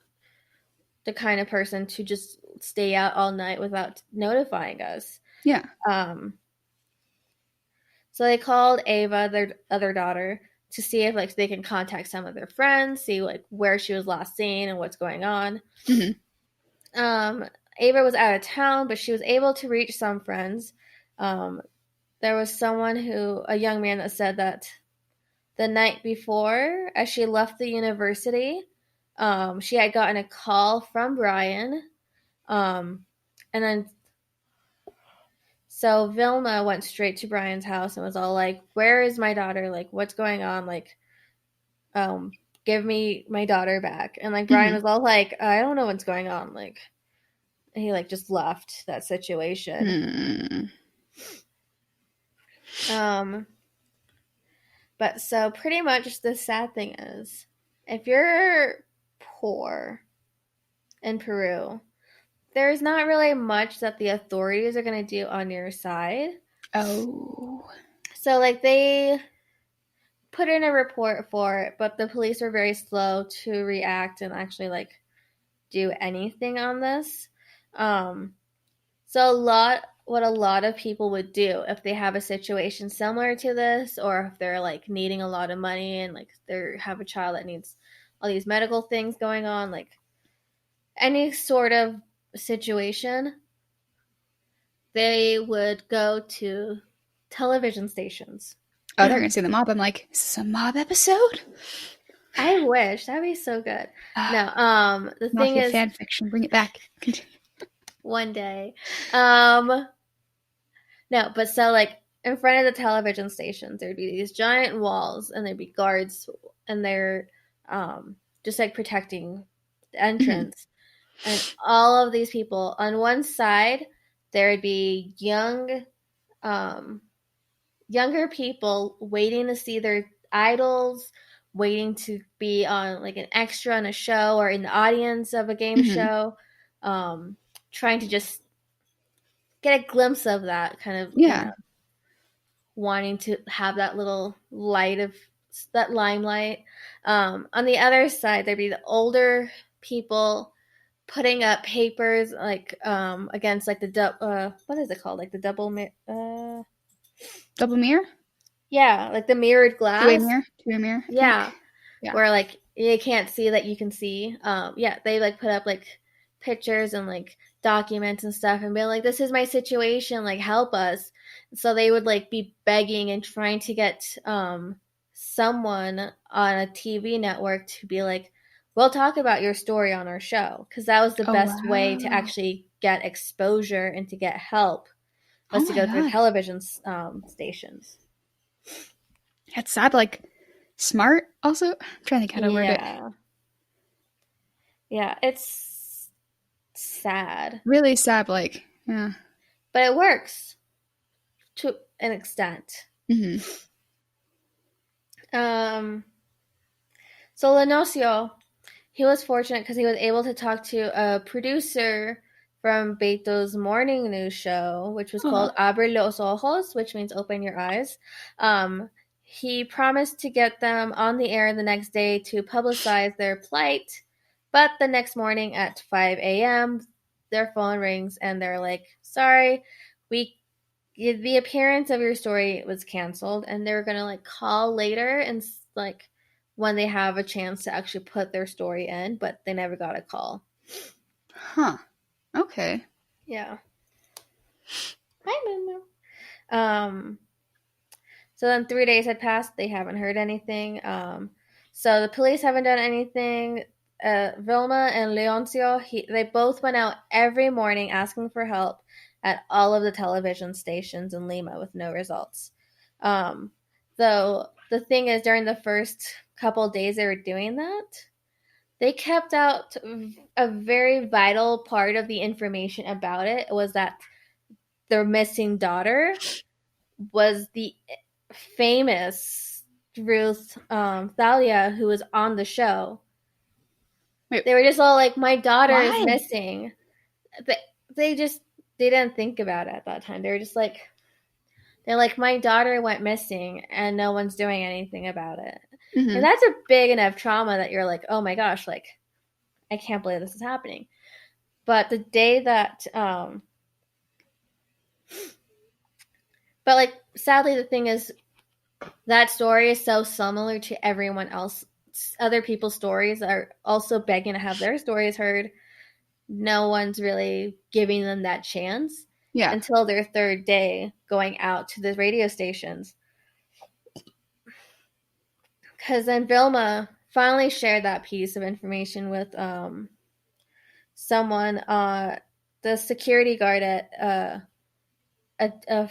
the kind of person to just stay out all night without notifying us. Yeah. So they called Ava, their other daughter, to see if like they can contact some of their friends, see like where she was last seen and what's going on. Mm-hmm. Ava was out of town, but she was able to reach some friends. There was a young man that said that the night before, as she left the university, she had gotten a call from Brian. And then, so Vilma went straight to Brian's house and was all like, where is my daughter? Like, what's going on? Like, give me my daughter back. And like, Brian was all like, I don't know what's going on. Like, he like just left that situation. But so pretty much the sad thing is, if you're poor in Peru, there's not really much that the authorities are going to do on your side. Oh. So like they put in a report for it, but the police were very slow to react and actually like do anything on this. So what a lot of people would do if they have a situation similar to this, or if they're like needing a lot of money and like they have a child that needs all these medical things going on, like any sort of situation, they would go to television stations. Oh, they're gonna say the mob. I'm like, is this a mob episode? I wish that'd be so good. No, the thing Mafia is, fan fiction. Bring it back. one day, um, no, but so like in front of the television stations, there'd be these giant walls, and there'd be guards, and they're just like protecting the Mhm. entrance. And all of these people on one side, there would be um, younger people waiting to see their idols, waiting to be on like an extra on a show or in the audience of a game Mhm. show, trying to just get a glimpse of that kind of, Yeah. wanting to have that little light of that limelight. On the other side, there'd be the older people putting up papers like against like what is it called, like the Double mirror? yeah, like the mirrored Two-way glass. mirror? Two-way mirror, I Yeah, think. Yeah. where like you can't see that you can see. Yeah, they like put up like pictures and like documents and stuff and be like, this is my situation, like help us. So they would like be begging and trying to get someone on a TV network to be like, we'll talk about your story on our show, because that was the Oh, best way to wow. actually get exposure and to get help, Oh was to my go through god. television stations. That's sad, like, smart also? I'm trying to think how to word it. Yeah. Yeah, it's sad, Really sad, like, yeah. but it works to an extent. Mhm. Um, so Lenocio, he was fortunate because he was able to talk to a producer from Beto's morning news show, which was Oh. called Abre los Ojos, which means open your eyes. He promised to get them on the air the next day to publicize their plight, but the next morning at 5 a.m., their phone rings and they're like, sorry, we the appearance of your story was canceled, and they're gonna like call later and like when they have a chance to actually put their story in, but they never got a call. Huh. Okay. Yeah. Hi, Moo. Um. So then 3 days had passed. They haven't heard anything. So the police haven't done anything. Vilma and Leoncio, they both went out every morning asking for help at all of the television stations in Lima with no results. Um, though the thing is, during the first couple days they were doing that, they kept out a very vital part of the information about it. Was that their missing daughter was the famous Ruth Thalia, who was on the show. Wait, They were just all like, my daughter is why? missing. They, they didn't think about it at that time. They were just like, they're like, my daughter went missing and no one's doing anything about it. And Mhm. that's a big enough trauma that you're like, oh my gosh, like, I can't believe this is happening. But the day that, but like, sadly, the thing is, that story is so similar to everyone else. Other people's stories are also begging to have their stories heard. No one's really giving them that chance Yeah. until their third day going out to the radio stations. Because then Vilma finally shared that piece of information with someone, the security guard at a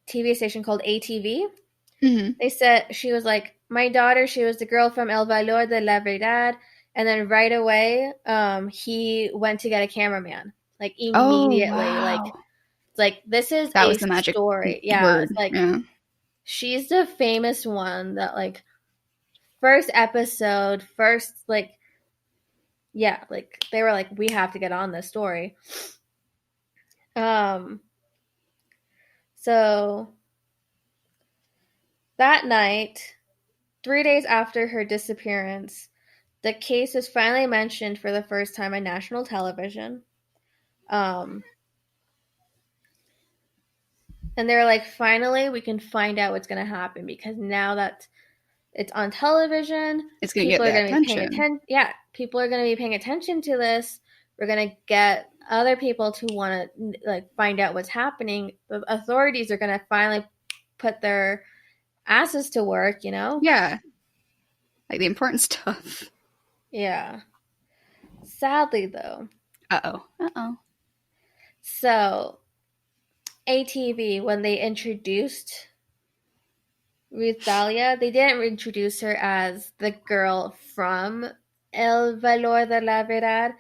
TV station called ATV. Mhm. They said, she was like, my daughter, she was the girl from El Valor de la Verdad. And then right away, he went to get a cameraman, like Oh, immediately. wow. Like this is That a was the magic story. Yeah, word. it's like Yeah. she's the famous one that like first episode, first like yeah, like they were like, we have to get on this story. Um, so that night, 3 days after her disappearance, the case was finally mentioned for the first time on national television. Um, and they were like, finally, we can find out what's going to happen, because now that it's on television, It's gonna get people are that going to be paying attention. attention. Yeah, people are going to be paying attention to this. We're going to get other people to want to like find out what's happening. The authorities are going to finally put their asses to work, you know? Yeah. Like the important stuff. Yeah. Sadly, though. Uh-oh. Uh-oh. So, ATV, when they introduced Ruth Thalia, they didn't introduce her as the girl from El Valor de la Verdad.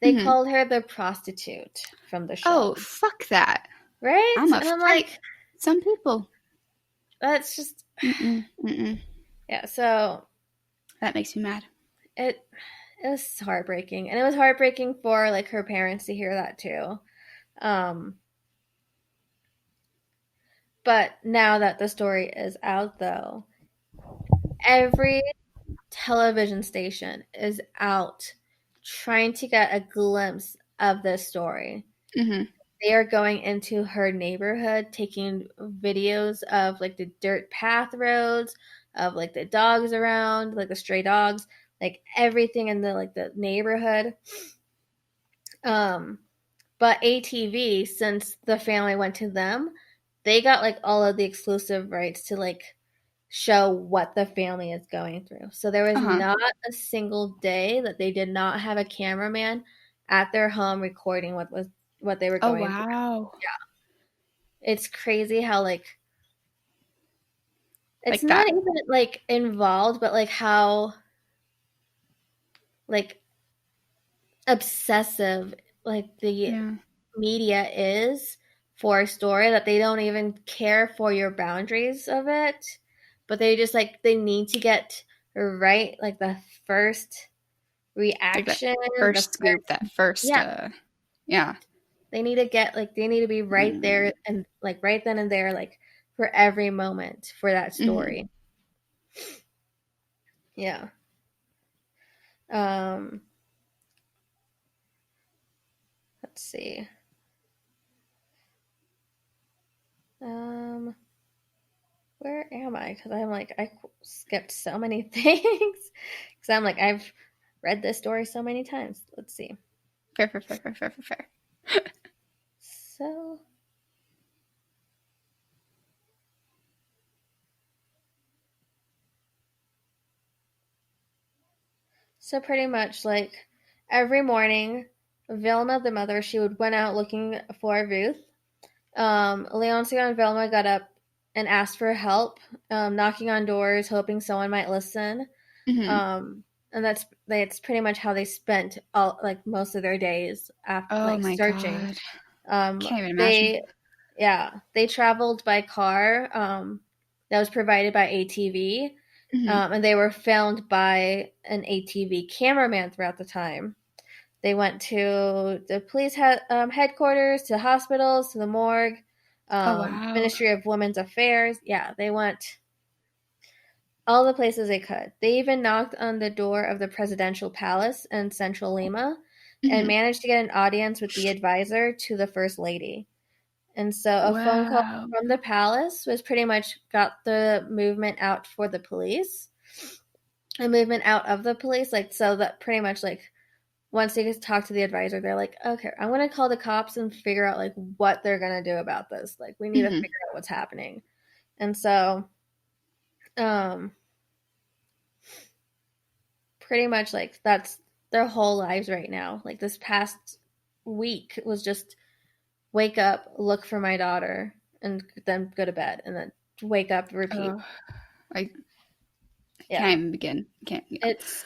They Mm-hmm. called her the prostitute from the Oh, show. fuck that. Right? I'm a And I'm fight like, some people. that's just, Mm-mm. Mm-mm. yeah, so That makes me mad. it it was heartbreaking. And it was heartbreaking for like her parents to hear that too. Um but now that the story is out though, every television station is out trying to get a glimpse of this story. Mm-hmm. They are going into her neighborhood, taking videos of like the dirt path roads, of like the dogs around, like the stray dogs, like everything in the like the neighborhood. Um, but ATV, since the family went to them, they got like all of the exclusive rights to like show what the family is going through. So there was Uh-huh. not a single day that they did not have a cameraman at their home recording what they were Oh, going through. wow. It's crazy how like it's Like not that. even like involved, but like how like obsessive like the Yeah. media is for a story that they don't even care for your boundaries of it, but they just like they need to get right like the first Like that reaction, the first scoop, first that first, yeah, yeah. they need to get like they need to be right Mm-hmm. there and like right then and there like for every moment for that Mm-hmm. story. Yeah. Um let's see. Um where am I? Because I'm like I skipped so many things. Because I'm like I've read this story so many times. Let's see. Fair, fair, fair, fair, fair, fair, fair. So so pretty much like every morning, Vilma the mother she would went out looking for Ruth. Leoncio and Vilma got up and asked for help, knocking on doors, hoping someone might listen. Mm-hmm. And that's pretty much how they spent all like most of their days after Oh like my searching. God. Can't even imagine. They yeah they traveled by car that was provided by ATV, Mm-hmm. and they were filmed by an ATV cameraman throughout the time. They went to the police headquarters, to hospitals, to the morgue, Oh, wow. Ministry of Women's Affairs. Yeah, they went all the places they could. They even knocked on the door of the presidential palace in central Lima and Mm-hmm. managed to get an audience with the advisor to the first lady. And so a phone call Wow. from the palace was pretty much got the movement out for the police. A movement out of the police, like so that pretty much like once they just talk to the advisor, they're like, okay, I'm gonna call the cops and figure out like what they're gonna do about this. Like we need to Mm-hmm. figure out what's happening. And so um pretty much like that's their whole lives right now. Like this past week was just wake up, look for my daughter, and then go to bed, and then wake up, repeat. Oh, I Yeah, can't even begin. Can't. Yeah. it's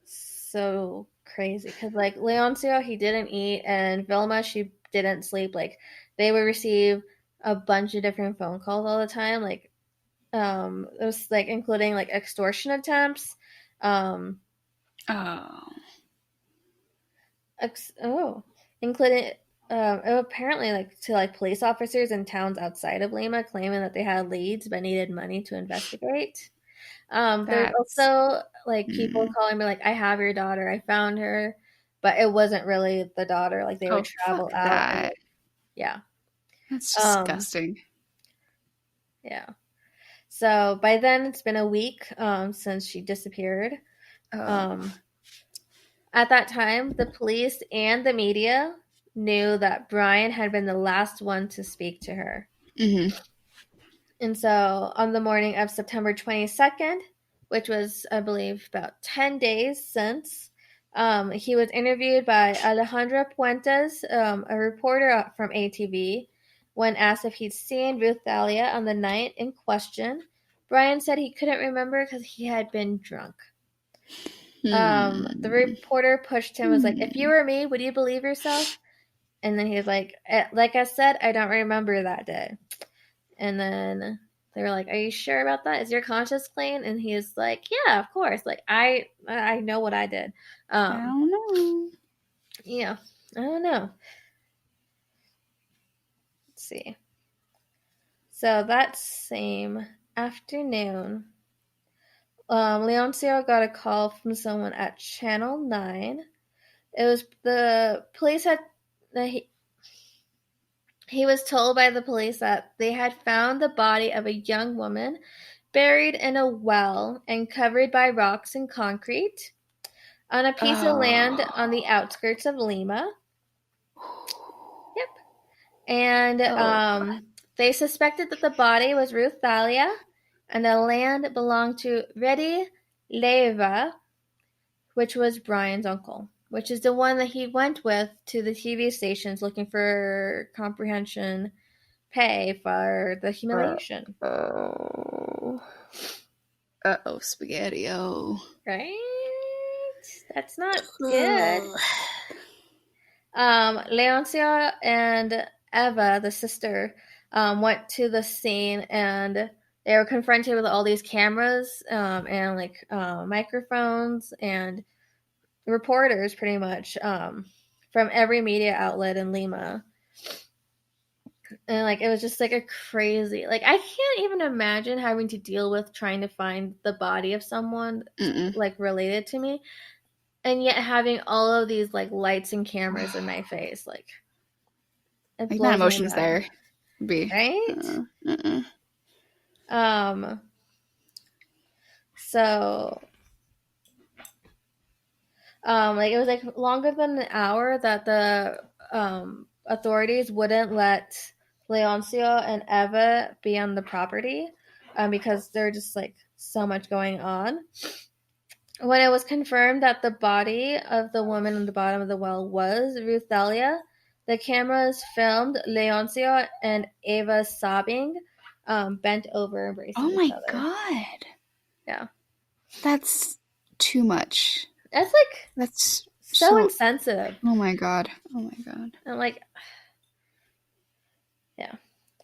so crazy because like Leoncio, he didn't eat, and Vilma, she didn't sleep. Like they would receive a bunch of different phone calls all the time. Like it was like including like extortion attempts. Um, Oh. oh, including apparently like to like police officers in towns outside of Lima claiming that they had leads but needed money to investigate. There's That's. also like people Mm. calling me like, I have your daughter, I found her, but it wasn't really the daughter. Like they would Oh, travel fuck out and that. like, yeah. That's Um, disgusting. yeah. So by then it's been a week since she disappeared. Oh. Um, at that time, the police and the media knew that Brian had been the last one to speak to her. Mm-hmm. And so on the morning of September 22nd, which was, I believe, about 10 days since, he was interviewed by Alejandra Puentes, a reporter from ATV. When asked if he'd seen Ruth Thalia on the night in question, Brian said he couldn't remember because he had been drunk. The reporter pushed him, was like, if you were me, would you believe yourself? And then he was like I said, I don't remember that day. And then they were like, are you sure about that? Is your conscience clean? And he was like, yeah, of course. Like, I know what I did. I don't know. Yeah, I don't know. Let's see. So that same afternoon, Leoncio got a call from someone at Channel 9. It was the police had, he was told by the police that they had found the body of a young woman buried in a well and covered by rocks and concrete on a piece of land on the outskirts of Lima. Yep. And they suspected that the body was Ruth Thalia, and the land belonged to Reddy Leiva, which was Brian's uncle, which is the one that he went with to the TV stations looking for comprehension pay for the humiliation. Spaghetti-o. Right? That's not good. Leoncia and Eva, the sister, went to the scene, and they were confronted with all these cameras and like microphones and reporters, pretty much, from every media outlet in Lima. And like it was just like a crazy, like I can't even imagine having to deal with trying to find the body of someone like related to me, and yet having all of these like lights and cameras in my face, like it like blows that emotion's my mind. there. Right? So like it was like longer than an hour that the authorities wouldn't let Leoncio and Eva be on the property because there's just like so much going on. When it was confirmed that the body of the woman on the bottom of the well was Ruth Thalia, the cameras filmed Leoncio and Eva sobbing, bent over, embracing each other. Oh my god. Yeah. That's too much. That's so insensitive. Oh my god. And like, yeah.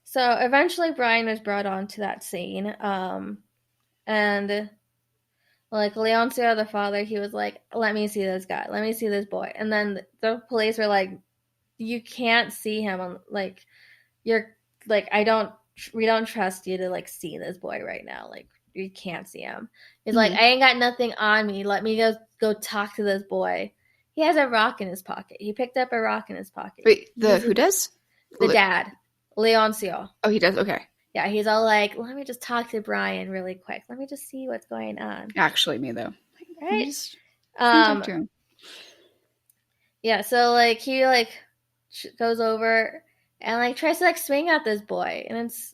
So eventually Brian was brought on to that scene. And like Leoncio, the father, he was like, let me see this guy. Let me see this boy. And then the police were like, you can't see him. Like, you're like, we don't trust you to like see this boy right now. Like, you can't see him. He's like, I ain't got nothing on me. Let me go talk to this boy. He has a rock in his pocket. He picked up a rock in his pocket. Wait, who does? The dad, Leoncio. Oh, he does? Okay. Yeah, he's all like, let me just talk to Brian really quick. Let me just see what's going on. Actually, me, though. Right? Just talk to him. Yeah, so, like, he, like, goes over and, like, tries to, like, swing at this boy. And it's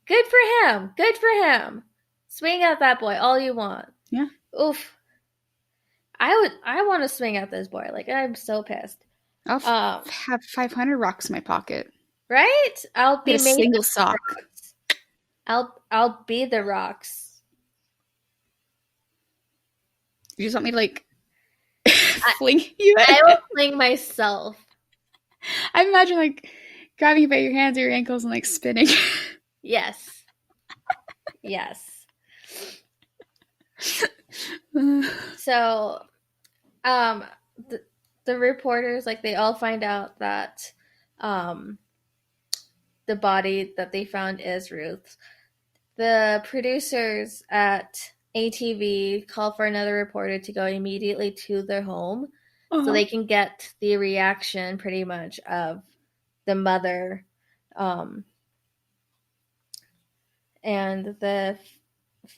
good for him. Good for him. Swing at that boy all you want. Yeah. Oof. I want to swing at this boy. Like, I'm so pissed. I'll have 500 rocks in my pocket. Right? I'll be a single sock. I'll be the rocks. You just want me to like fling you? I will fling myself. I imagine like grabbing you by your hands or your ankles and like spinning. Yes. Yes. So, the reporters, like, they all find out that the body that they found is Ruth. The producers at ATV call for another reporter to go immediately to their home so they can get the reaction, pretty much, of the mother and the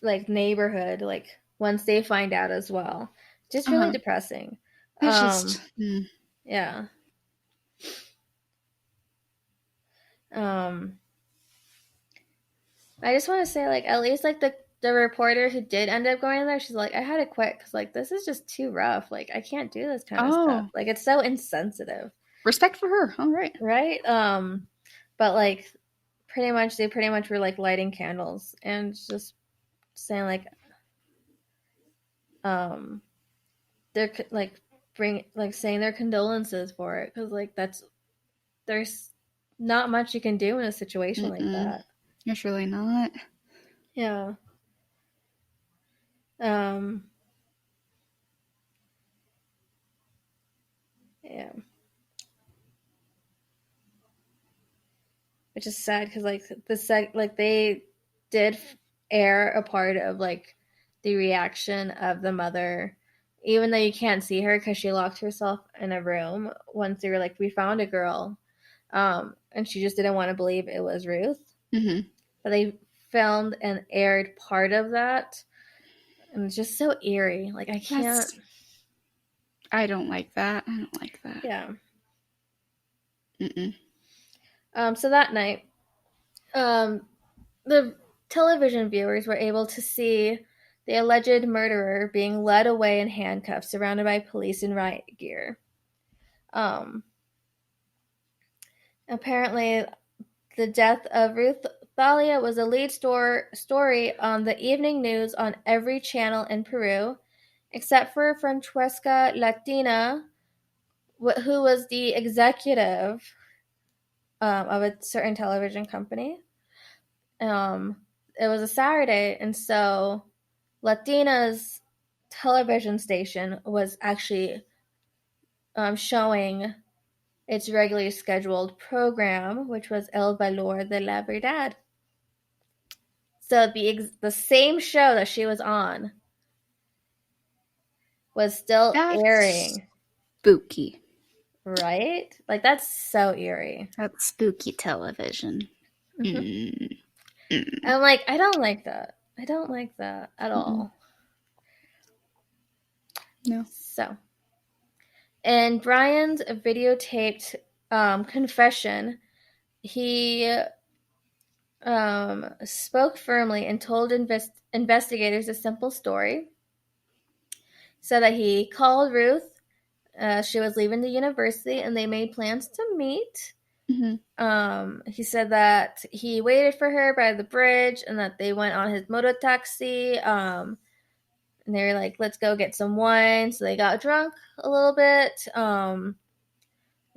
like neighborhood, like once they find out as well. Just really depressing. It's just yeah. I just want to say, like, at least like the reporter who did end up going in there, she's like, I had to quit because like this is just too rough. Like, I can't do this kind of stuff. Oh, Like, it's so insensitive, respect for her. All right. right? But like, pretty much were like lighting candles and just saying like, um, they're like bring like saying their condolences for it because like there's not much you can do in a situation like Mm-mm. that. It's really not. Yeah. Um. Yeah. Which is sad because like like they did air a part of like the reaction of the mother, even though you can't see her because she locked herself in a room once they were like, we found a girl, and she just didn't want to believe it was Ruth. Mm-hmm. But they filmed and aired part of that, and it's just so eerie. Like I can't. That's. I don't like that. I don't like that. Yeah. Mm-mm. So that night, um, the television viewers were able to see the alleged murderer being led away in handcuffs, surrounded by police in riot gear. Um, Apparently, the death of Ruth Thalia was a lead story on the evening news on every channel in Peru, except for Francesca Latina, who was the executive of a certain television company. Um, it was a Saturday, and so Latina's television station was actually showing its regularly scheduled program, which was El Valor de la Verdad. So the same show that she was on was still That's airing, spooky. right? Like that's so eerie. That's spooky television. Mm-hmm. Mm. Mm. I'm like, I don't like that. I don't like that at Mm-mm. all. No. So, in Brian's videotaped confession, he spoke firmly and told investigators a simple story. So that he called Ruth. She was leaving the university, and they made plans to meet. Mm-hmm. He said that he waited for her by the bridge, and that they went on his motor taxi. And they were like, "Let's go get some wine." So they got drunk a little bit. And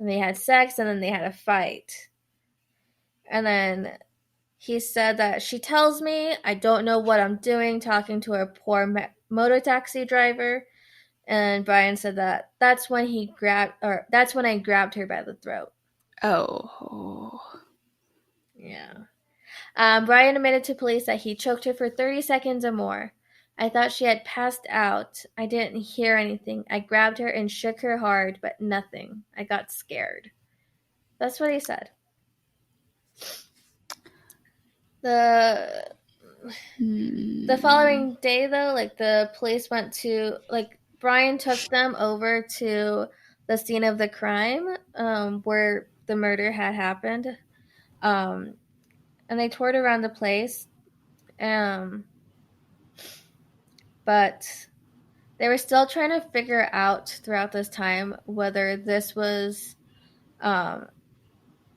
they had sex, and then they had a fight. And then he said that she tells me I don't know what I'm doing talking to a poor motor taxi driver. And Brian said that that's when I grabbed her by the throat. Oh. Yeah. Brian admitted to police that he choked her for 30 seconds or more. I thought she had passed out. I didn't hear anything. I grabbed her and shook her hard, but nothing. I got scared. That's what he said. The the Mm. following day though, like the police went to like Brian took them over to the scene of the crime, where the murder had happened. Um, and they toured around the place. Um, but they were still trying to figure out throughout this time whether this was um,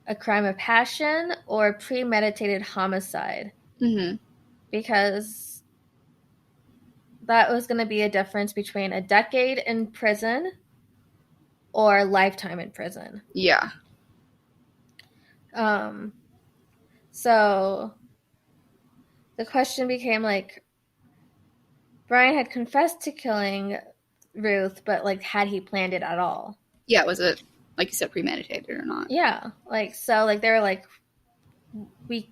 a crime of passion or premeditated homicide, Mm-hmm. because that was going to be a difference between a decade in prison or a lifetime in prison. Yeah. Um, so the question became like, Brian had confessed to killing Ruth, but like, had he planned it at all? Yeah. Was it, like you said, premeditated or not? Yeah, like so, like they were like, we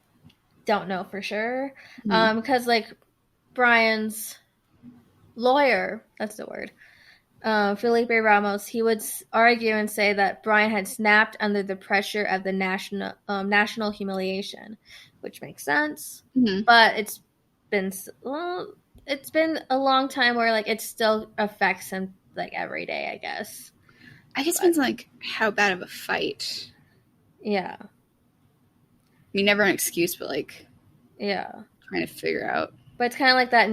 don't know for sure, Mm-hmm. because like Brian's lawyer, that's the word, Felipe Ramos, he would argue and say that Brian had snapped under the pressure of the national humiliation, which makes sense. Mm-hmm. But been well, it's been a long time where like it still affects him like every day, I guess. I guess it But depends on, like, how bad of a fight. yeah, I mean, never an excuse, but, like, Yeah. Trying to figure out. But it's kind of like that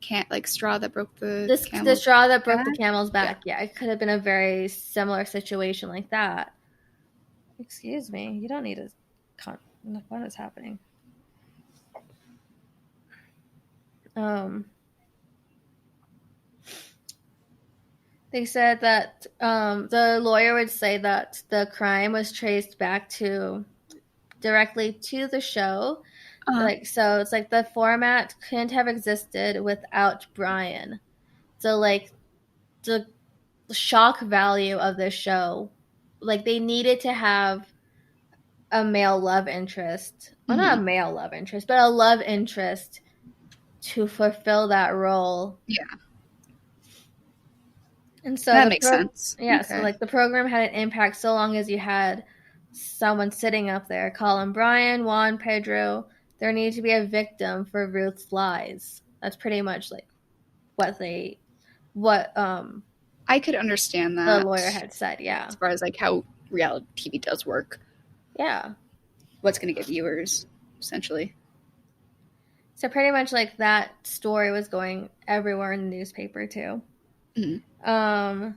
Can't like straw that broke the the camel's straw that broke the back. camel's Yeah. back. Yeah, it could have been a very similar situation like that. Excuse me, you don't need to. What is happening? Um, they said that the lawyer would say that the crime was traced back to directly to the show. Like, so it's like the format couldn't have existed without Brian. So like the shock value of this show, like they needed to have a male love interest. Well, not a male love interest, but a love interest to fulfill that role. Yeah. And so That makes sense. so Okay. like the program had an impact so long as you had someone sitting up there, Colin Bryan, Juan Pedro. There needed to be a victim for Ruth's lies. That's pretty much like what I could understand the that lawyer had said. Yeah. as far as like how reality TV does work. Yeah. What's going to get viewers, essentially. So pretty much like that story was going everywhere in the newspaper too. Mm-hmm.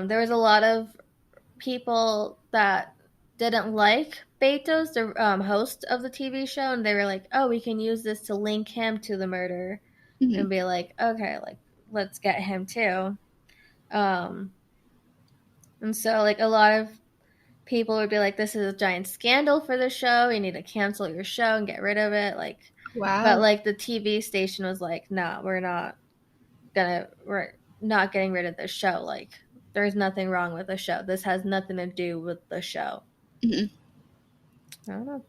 There was a lot of people that didn't like Betos, the host of the TV show, and they were like, "Oh, we can use this to link him to the murder," Mm-hmm. and be like, "Okay, like let's get him too." And so like a lot of people would be like, "This is a giant scandal for the show. You need to cancel your show and get rid of it." Like, but Wow. like the TV station was like, "Nah, we're not getting rid of this show. Like, there's nothing wrong with the show. This has nothing to do with the show." Mm-hmm. I don't know.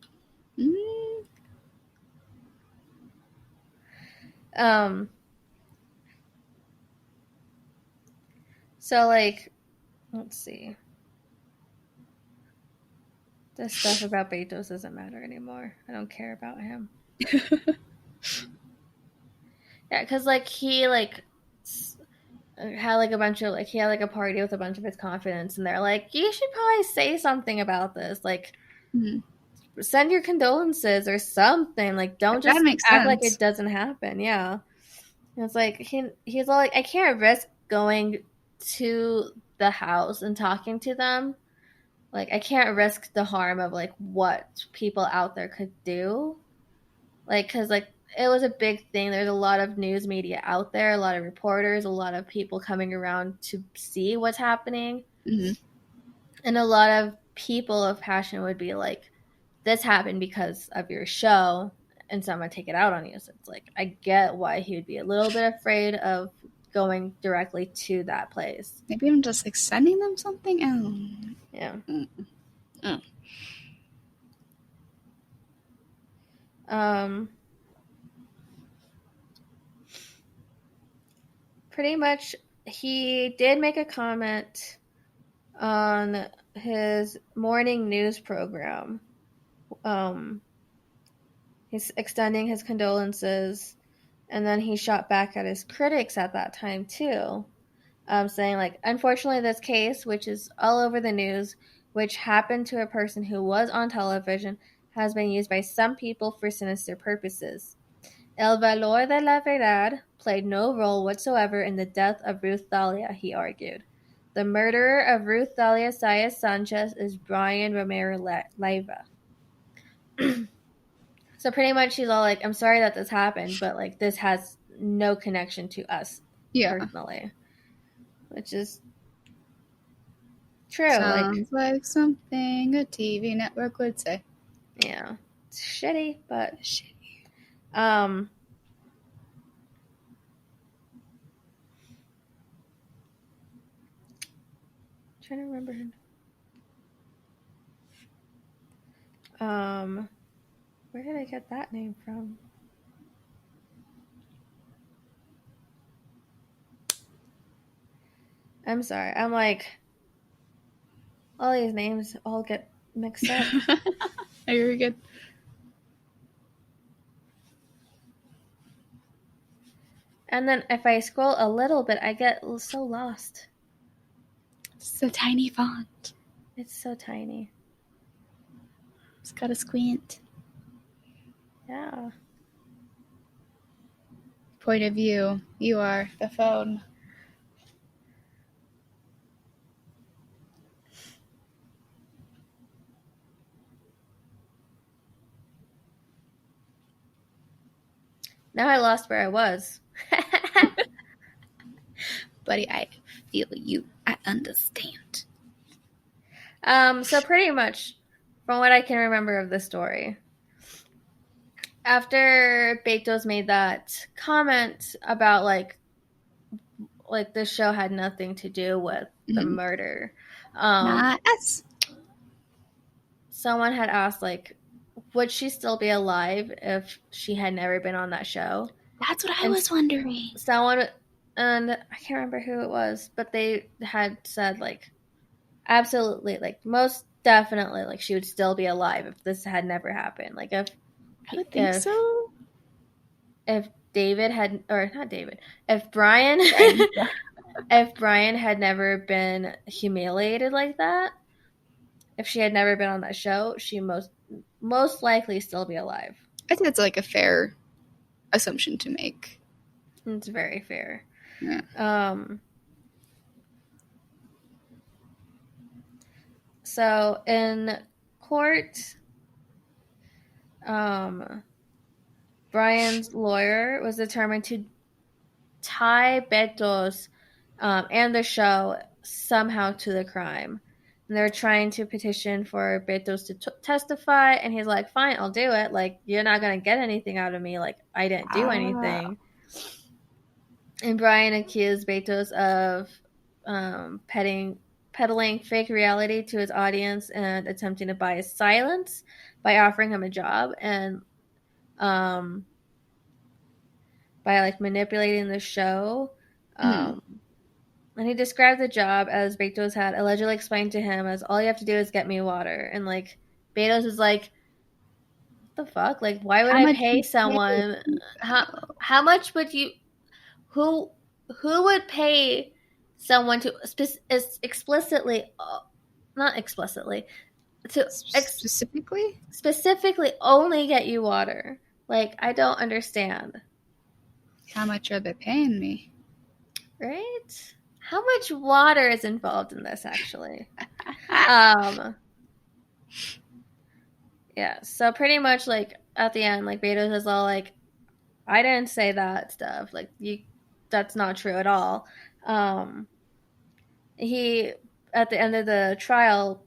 Mm-hmm. So like, let's see. This stuff about Betos doesn't matter anymore. I don't care about him. Yeah, because like he like had like a bunch of like he had like a party with a bunch of his confidants, and they're like, you should probably say something about this. Like, send your condolences or something. Like, don't That just makes act like sense. it doesn't happen. Yeah. And it's like he's all like, I can't risk going to the house and talking to them. Like, I can't risk the harm of like what people out there could do. Like, because like it was a big thing. There's a lot of news media out there, a lot of reporters, a lot of people coming around to see what's happening. Mm-hmm. And a lot of people of passion would be like, this happened because of your show, and so I'm gonna take it out on you. So it's like, I get why he would be a little bit afraid of going directly to that place. Maybe I'm just like sending them something. Oh. Yeah. Oh. Pretty much, he did make a comment on his morning news program. He's extending his condolences, and then he shot back at his critics at that time too, saying like, unfortunately, this case, which is all over the news, which happened to a person who was on television, has been used by some people for sinister purposes. El valor de la verdad played no role whatsoever in the death of Ruth Thalia, he argued. The murderer of Ruth Thalia Sayas Sanchez is Brian Romero Leiva. So pretty much she's all like, I'm sorry that this happened, but like this has no connection to us personally. Which is true. Sounds like something a TV network would say. Yeah. It's shitty, but shitty. Trying to remember where did I get that name from? I'm sorry. I'm like, all these names all get mixed up. You're good. And then if I scroll a little bit, I get so lost. It's a tiny font. It's so tiny. It's got a squint. Yeah. Point of view. You are the phone. Now I lost where I was. Buddy, I feel you. I understand. So pretty much, from what I can remember of the story, after Betos made that comment about like the show had nothing to do with the murder, Not us. someone had asked like, would she still be alive if she had never been on that show? That's what I was wondering. Someone, and I can't remember who it was, but they had said like, absolutely, like most definitely, like she would still be alive if this had never happened. Like I would think so. If David had, or not David, if Brian, if Brian had never been humiliated like that, if she had never been on that show, she most likely still be alive. I think that's like a fair assumption to make. It's very fair. Yeah. So in court, Brian's lawyer was determined to tie Betos and the show somehow to the crime. And they were trying to petition for Betos to testify, and he's like, fine, I'll do it. Like, you're not going to get anything out of me. Like, I didn't do anything. And Brian accused Betos of peddling fake reality to his audience and attempting to buy his silence by offering him a job and by like manipulating the show. And he described the job as Betos had allegedly explained to him as, all you have to do is get me water. And like Betos is like, what the fuck? Like, why would I pay someone? How much would you? Who would pay someone to explicitly, not explicitly, to specifically only get you water? Like, I don't understand. How much are they paying me? Right? How much water is involved in this, actually? Yeah, so pretty much, like, at the end, like, Betos is all like, I didn't say that stuff. Like, that's not true at all. He, at the end of the trial,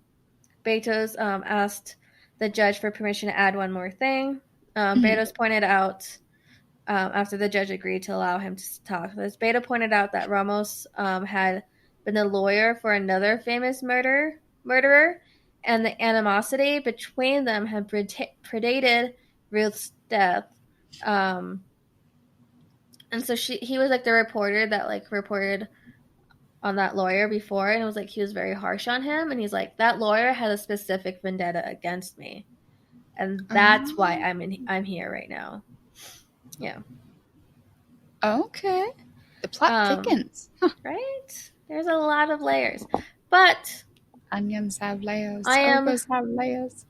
Betos asked the judge for permission to add one more thing. Betos pointed out, after the judge agreed to allow him to talk, Betos pointed out that Ramos had been a lawyer for another famous murderer, and the animosity between them had predated Ruth's death. And so he was like the reporter that like reported on that lawyer before, and it was like he was very harsh on him, and he's like, that lawyer had a specific vendetta against me, and that's why I'm here right now. Yeah. Okay. The plot thickens. Right? There's a lot of layers. But onions have layers. Ogres have layers.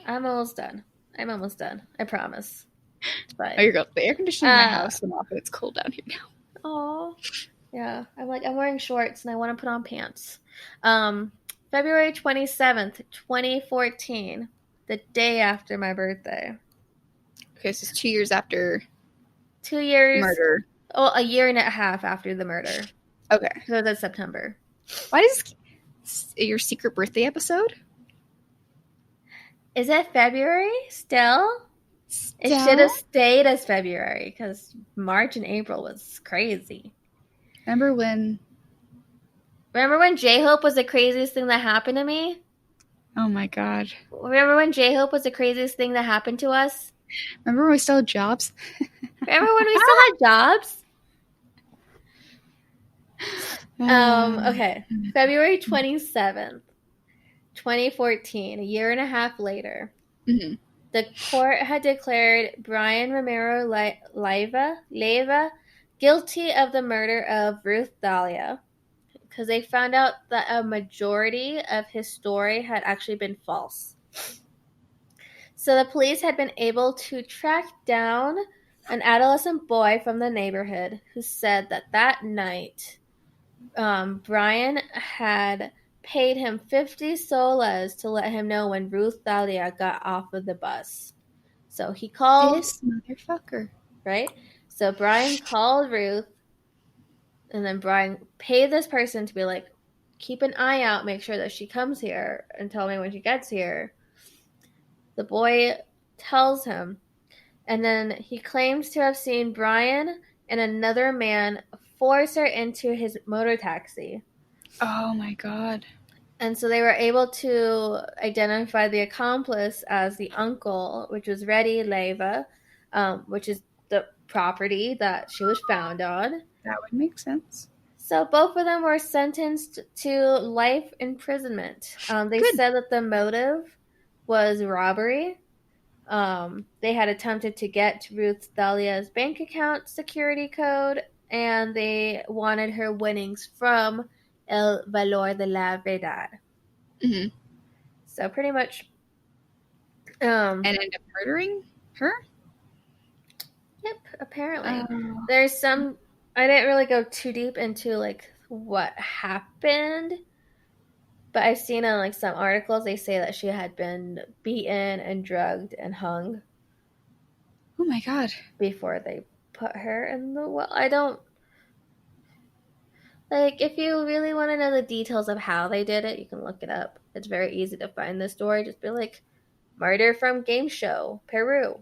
I'm almost done. I promise. But, you're good. The air conditioning in my house went off and it's cold down here now. Oh. Yeah. I'm wearing shorts and I want to put on pants. February 27th, 2014, the day after my birthday. Okay, so it's 2 years after 2 years murder. Oh, a year and a half after the murder. Okay. So that's September. Why does your secret birthday episode? Is it February still? It should have stayed as February because March and April was crazy. Remember when J-Hope was the craziest thing that happened to me? Oh my god. Remember when J-Hope was the craziest thing that happened to us? Remember when we still had jobs? Remember when we still had jobs? Okay. February 27th, 2014, a year and a half later, the court had declared Brian Romero Leiva guilty of the murder of Ruth Thalia because they found out that a majority of his story had actually been false. So the police had been able to track down an adolescent boy from the neighborhood who said that that night Brian had paid him 50 soles to let him know when Ruth Thalia got off of the bus. So he called, This motherfucker. right? So Brian called Ruth, and then Brian paid this person to be like, keep an eye out, make sure that she comes here, and tell me when she gets here. The boy tells him, and then he claims to have seen Brian and another man force her into his motor taxi. Oh my god. And so they were able to identify the accomplice as the uncle, which was Reddy Leva, which is the property that she was found on. That would make sense. So both of them were sentenced to life imprisonment. They Good. said that the motive was robbery. They had attempted to get Ruth Thalia's bank account security code, and they wanted her winnings from El Valor de la Verdad. Mm-hmm. So pretty much, And end up murdering her? yep, apparently. Oh. There's some, I didn't really go too deep into like what happened, but I've seen on like some articles they say that she had been beaten and drugged and hung Oh my god. before they put her in the well. I don't like if you really want to know the details of how they did it, you can look it up. It's very easy to find the story. Just be like murder from game show, Peru.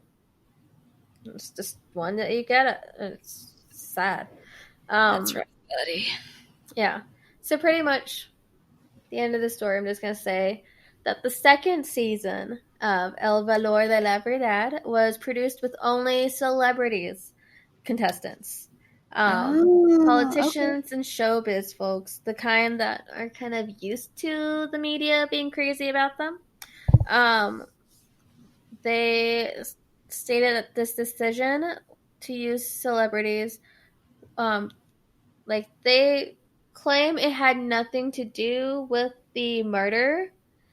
It's just one that you get. It's sad. That's rough, buddy. Yeah. So pretty much the end of the story, I'm just going to say that the second season of El Valor de la Verdad was produced with only celebrities, contestants, Okay. politicians, and showbiz folks, the kind that are kind of used to the media being crazy about them. Um, they stated that this decision to use celebrities, um, like they claim it had nothing to do with the murder,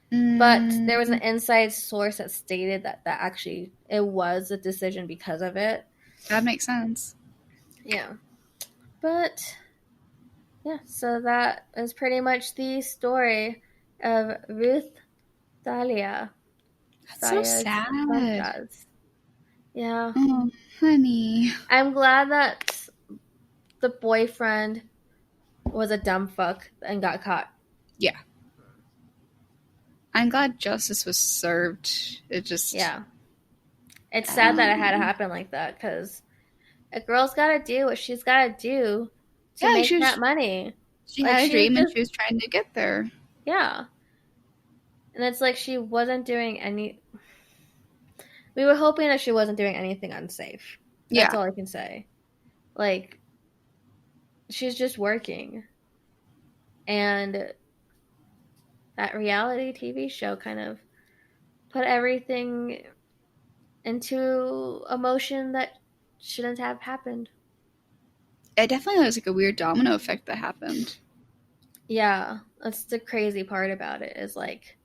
but there was an Mm, inside source that stated that actually it was a decision because of it. that makes sense. Yeah. But yeah, so that is pretty much the story of Ruth Thalia That's so Sayas sad. Sanchez. Yeah. Oh, honey. I'm glad that the boyfriend was a dumb fuck and got caught. Yeah. I'm glad justice was served. It just. Yeah. It's sad that it had to happen like that because a girl's got to do what she's got to do to Yeah, make that money. she Like had a she was dream and just, she was trying to get there. yeah. And it's like she wasn't doing any. We were hoping that she wasn't doing anything unsafe. That's Yeah. all I can say. Like, she's just working. And that reality TV show kind of put everything into a motion that shouldn't have happened. It definitely was like a weird domino effect that happened. Yeah, that's the crazy part about it is like,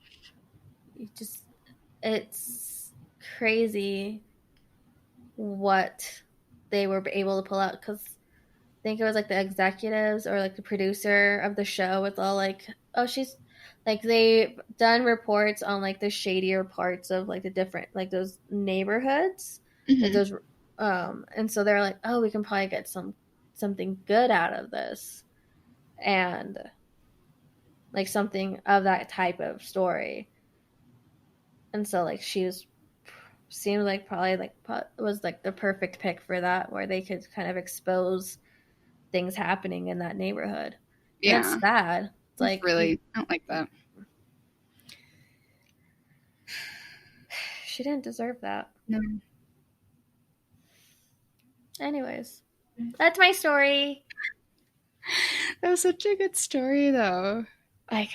you just, it's crazy what they were able to pull out because I think it was like the executives or like the producer of the show with all like, oh, she's like they've done reports on like the shadier parts of like the different like those neighborhoods, like Mm-hmm. those, and so they're like, oh, we can probably get something good out of this, and like something of that type of story, and so like she was seemed like probably like was like the perfect pick for that where they could kind of expose things happening in that neighborhood. And it's Yeah. sad. It's It's like really, I don't like that. she didn't deserve that. No. Anyways, that's my story. That was such a good story, though. Like,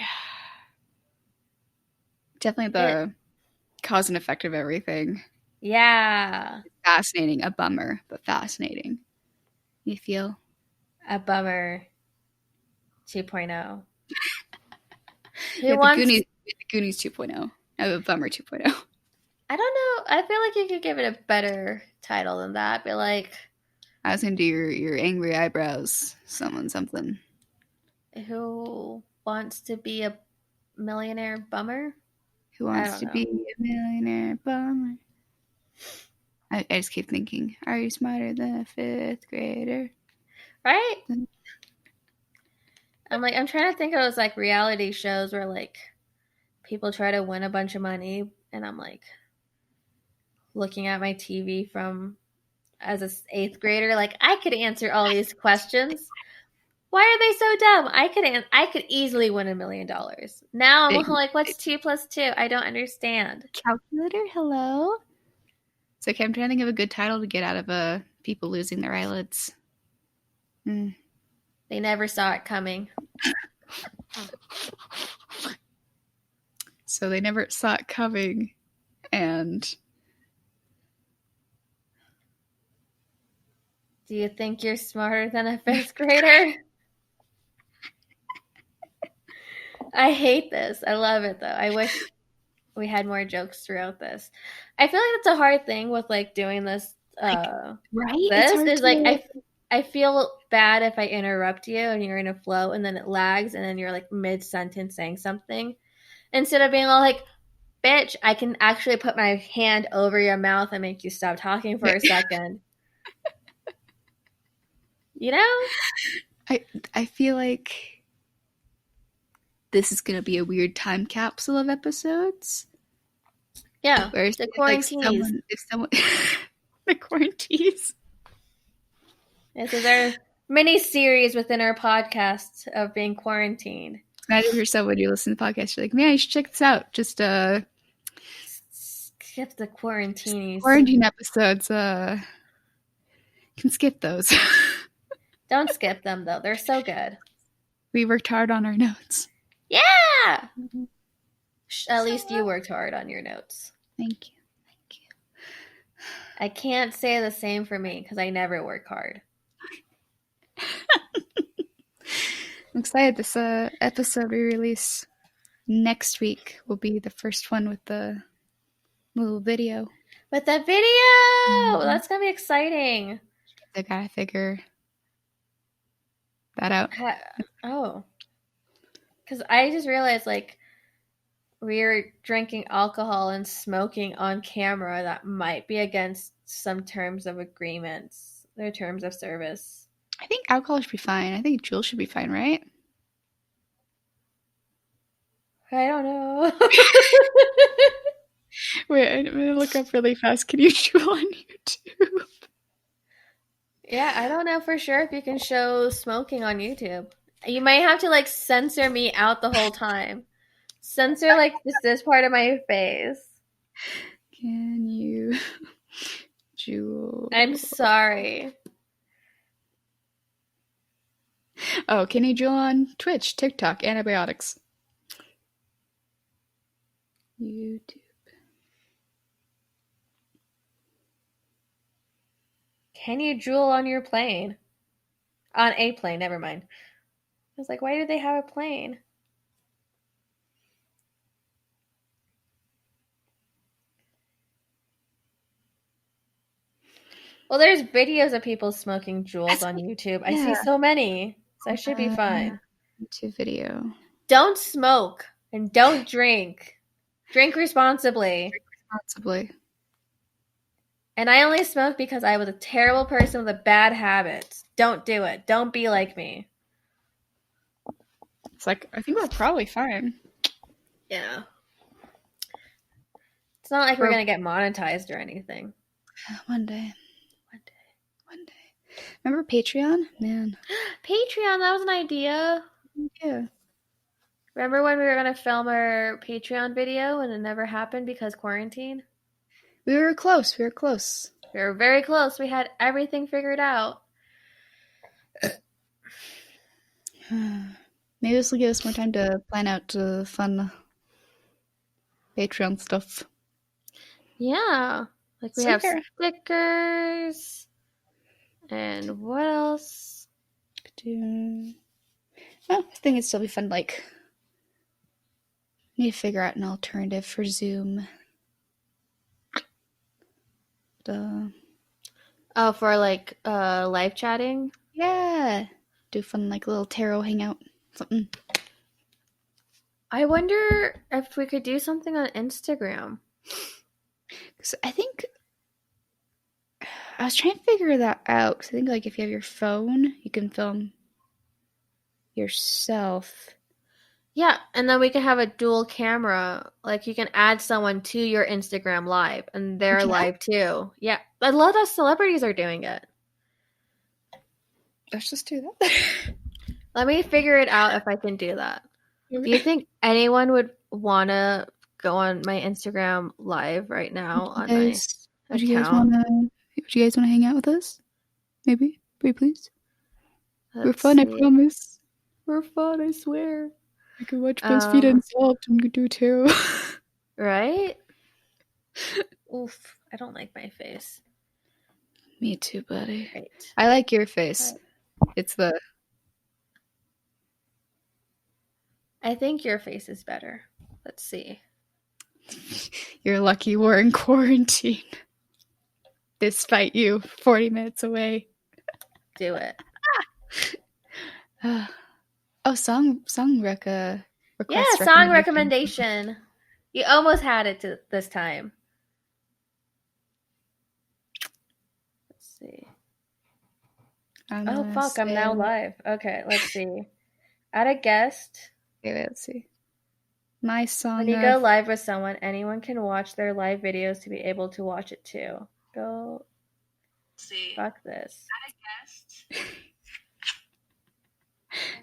definitely It, the cause and effect of everything. yeah, Fascinating. A bummer, but fascinating. You feel? a bummer 2.0. We Who had the wants Goonies, 2.0. I have a bummer 2.0. I don't know. I feel like you could give it a better title than that. Be like, I was gonna do your angry eyebrows. Something. who wants to be a millionaire bummer? Who I wants don't to know. be a millionaire bummer? I just keep thinking, are you smarter than a fifth grader? Right? I'm trying to think of those like reality shows where like people try to win a bunch of money, and I'm like looking at my TV from as a eighth grader, like I could answer all these questions. Why are they so dumb? I could easily win $1 million. Now I'm Big like, what's 2 plus 2? I don't understand. calculator, hello? It's okay, I'm trying to think of a good title to get out of people losing their eyelids. Mm. They never saw it coming. So they never saw it coming, and Do you think you're smarter than a fifth grader? I hate this. I love it though. I wish we had more jokes throughout this. I feel like that's a hard thing with like doing this. like, right? It's This hard is like to. I feel bad if I interrupt you and you're in a flow and then it lags and then you're like mid sentence saying something instead of being all like, "Bitch, I can actually put my hand over your mouth and make you stop talking for a second." You know? I feel like this is gonna be a weird time capsule of episodes. Yeah. Where The like quarantines. if someone the quarantines. This is our mini series within our podcast of being quarantined. Imagine if you're someone you listen to the podcast, you're like, man, you should check this out. Just Skip the quarantines. quarantine episodes, can skip those. Don't skip them though. They're so good. We worked hard on our notes. Yeah. At least you worked hard on your notes. Thank you. I can't say the same for me because I never work hard. I'm excited. This episode we release next week will be the first one with the little video. With the video! That's going to be exciting. I gotta figure that out. Oh. Because I just realized, like, we're drinking alcohol and smoking on camera. That might be against some terms of agreements, their terms of service. I think alcohol should be fine. I think Jules should be fine, right? I don't know. Wait, I'm gonna look up really fast. Can you Jewel on YouTube? Yeah, I don't know for sure if you can show smoking on YouTube. You might have to like censor me out the whole time. Censor like this part of my face. Can you Jewel? I'm sorry. Oh, can you Jewel on Twitch, TikTok, antibiotics? YouTube. Can you drool on your plane? On a plane, never mind. I was like, why do they have a plane? Well, there's videos of people smoking jewels on YouTube. I see so many, so I should be fine. YouTube video. Don't smoke and don't drink. Drink responsibly. Responsibly. And I only smoke because I was a terrible person with a bad habit. Don't do it. Don't be like me. It's like, I think we're probably fine. Yeah. It's not like we're going to get monetized or anything. One day. Remember Patreon? Man. Patreon, that was an idea. Yeah. Remember when we were going to film our Patreon video and it never happened because quarantine? We were close. We were very close. We had everything figured out. Maybe this will give us more time to plan out fun Patreon stuff. Yeah. Like we have stickers. And what else? Oh, I think it'd still be fun. Like, need to figure out an alternative for Zoom. Oh, for like live chatting? Yeah. Do fun like little tarot hangout. Something. I wonder if we could do something on Instagram. So I think I was trying to figure that out because I think like if you have your phone, you can film yourself. Yeah, and then we can have a dual camera. Like you can add someone to your Instagram live and they're Yeah. live too. Yeah. A lot of celebrities are doing it. Let's just do that. Let me figure it out if I can do that. Do you think anyone would want to go on my Instagram live right now on my Would you guys account? wanna hang out with us? Maybe? Pretty please? We're Let's fun, I see. promise. We're fun, I swear. We can watch BuzzFeed Unsolved and we can do tarot. Right? Oof, I don't like my face. Me too, buddy. Right. I like your face. It's the I think your face is better. Let's see. you're lucky we're in quarantine. Despite you 40 minutes away. Do it. Oh, song request. Yeah, song recommendation. You almost had it this time. Let's see. Oh, fuck, I'm now live. Okay, let's see. Add a guest. Okay, wait, let's see. My song. When you go live with someone, anyone can watch their live videos to be able to watch it too. Go. See. Fuck this. Add a guest. When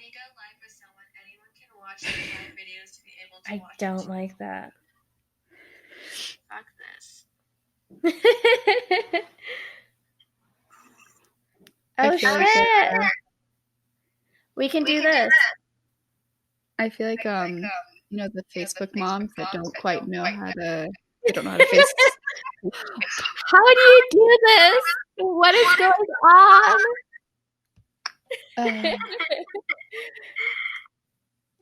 you go live with someone, anyone can watch their live videos to be able to watch it. I don't like that. Fuck this. Oh shit! We can do this. I feel like you know the Facebook moms that don't quite know how to. They don't know how to face. How do you do this? What is going on?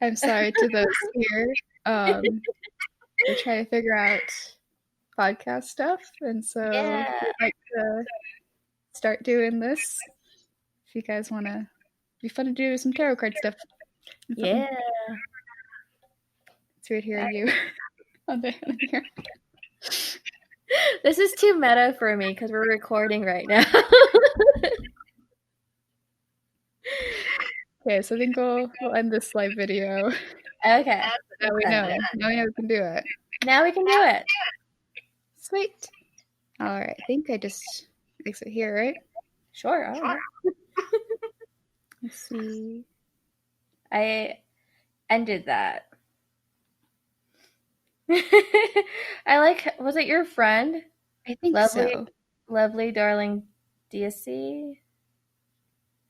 I'm sorry to those here. We're trying to figure out podcast stuff, and so we'd like to start doing this. If you guys want to, be fun to do some tarot card stuff. Yeah. It's weird hearing you on here. This is too meta for me because we're recording right now. Okay, so I think we'll end this live video. Okay. Now we know. Now we know we can do it. Now we can do it. Sweet. All right. I think I just exit here, right? Sure. All right. Let's see. I ended that. I like. Was it your friend? I think so. Lovely, darling, Dyotlov.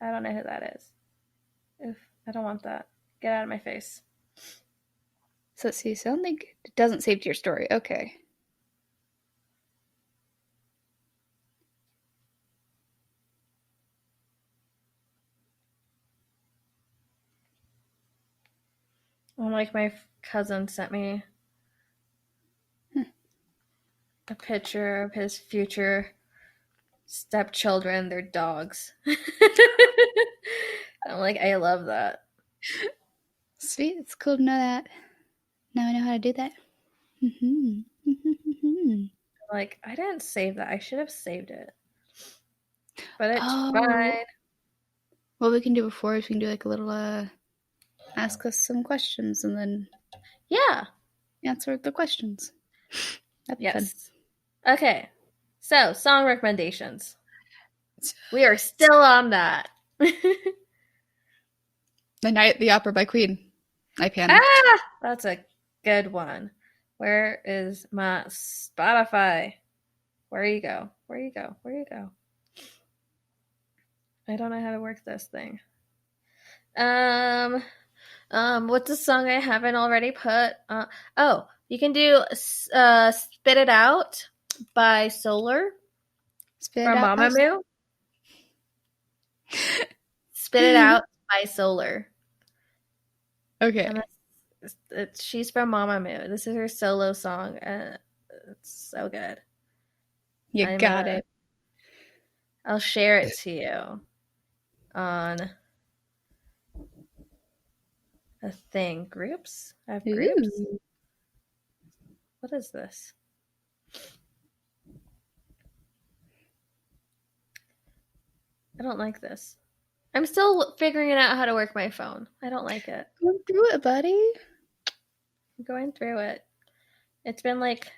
I don't know who that is. I don't want that. Get out of my face. So let's see. So I don't think it doesn't save to your story. Okay. Like my cousin sent me a picture of his future stepchildren, their dogs. I'm like, I love that. Sweet. It's cool to know that. Now I know how to do that. Like, I didn't save that. I should have saved it. But it's fine. What we can do before is we can do like a little ask us some questions and then answer the questions. That'd be fun. Okay. So, song recommendations. We are still on that. The Night at the Opera by Queen. I panicked. That's a good one. Where is my Spotify? Where you go? Where you go? Where you go? I don't know how to work this thing. What's a song I haven't already put? You can do "Spit It Out" by Solar from Mamamoo. "Spit It Out" by Solar. Okay. She's from Mamamoo. This is her solo song. It's so good. You got it. I'll share it to you on a thing. Groups? I have groups? Ooh. What is this? I don't like this. I'm still figuring out how to work my phone. I don't like it. Going through it, buddy. I'm going through it. It's been like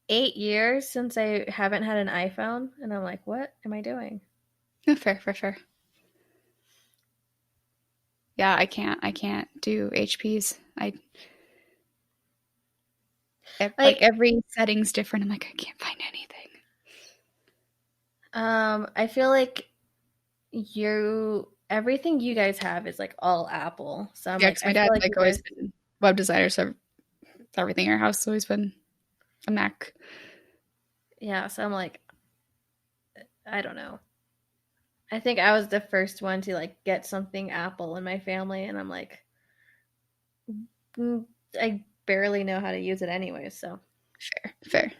8 years since I haven't had an iPhone, and I'm like, what am I doing? Oh, fair. Yeah, I can't do HPs. Like every setting's different. I'm like, I can't find anything. I feel like everything you guys have is like all Apple. So I'm like, My I feel dad's like like always been web designer, so everything in our house has always been a Mac. Yeah, so I'm like, I don't know. I think I was the first one to like get something Apple in my family, and I'm like, I barely know how to use it anyway. So Fair.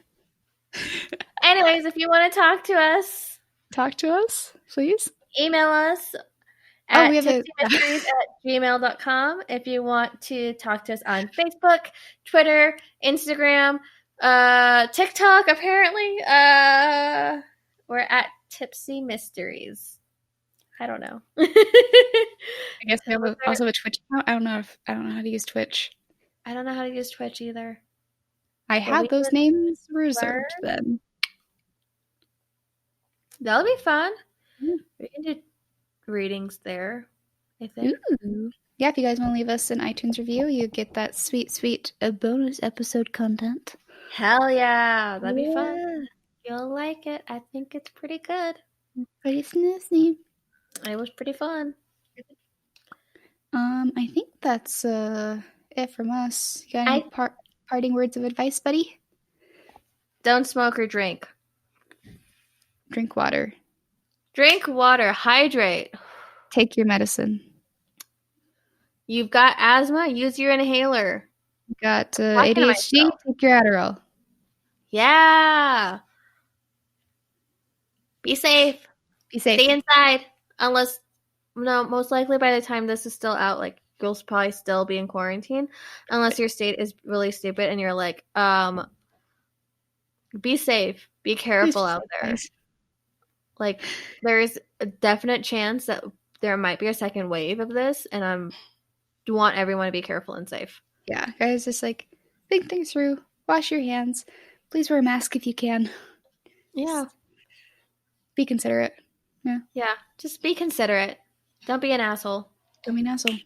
anyways, if you want to talk to us, Talk to us, please. email us at tipsymysteries@gmail.com. If you want to talk to us on Facebook, Twitter, Instagram, TikTok, apparently, we're at Tipsy Mysteries. I don't know. I guess we have also a Twitch account. I don't know how to use Twitch. I don't know how to use Twitch either. I had those names reserved then. That'll be fun. We can do readings there, I think. Ooh. Yeah, if you guys want to leave us an iTunes review, you get that sweet bonus episode content. Hell yeah. That'd be fun. You'll like it. I think it's pretty good. Pretty snazzy. It was pretty fun. I think that's it from us. You got any parting words of advice, buddy? Don't smoke or drink. Drink water. Drink water. Hydrate. Take your medicine. You've got asthma? Use your inhaler. You got ADHD? Take your Adderall. Yeah. Be safe. Stay inside. Unless, no, most likely by the time this is still out, like, you'll probably still be in quarantine. Unless your state is really stupid and you're like, be safe. Be careful out there. Like, there's a definite chance that there might be a second wave of this, and I want everyone to be careful and safe. Yeah, guys, just like, think things through. Wash your hands. Please wear a mask if you can. Yeah. Be considerate. Yeah. Yeah, just be considerate. Don't be an asshole. Don't be an asshole.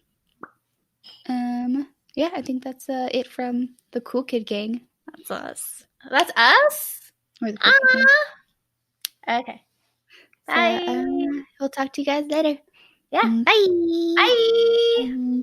Yeah, I think that's it from the Cool Kid Gang. That's us. That's us? Or the Cool Kid Gang. Okay. Bye. So, we'll talk to you guys later. Yeah. Bye. Bye.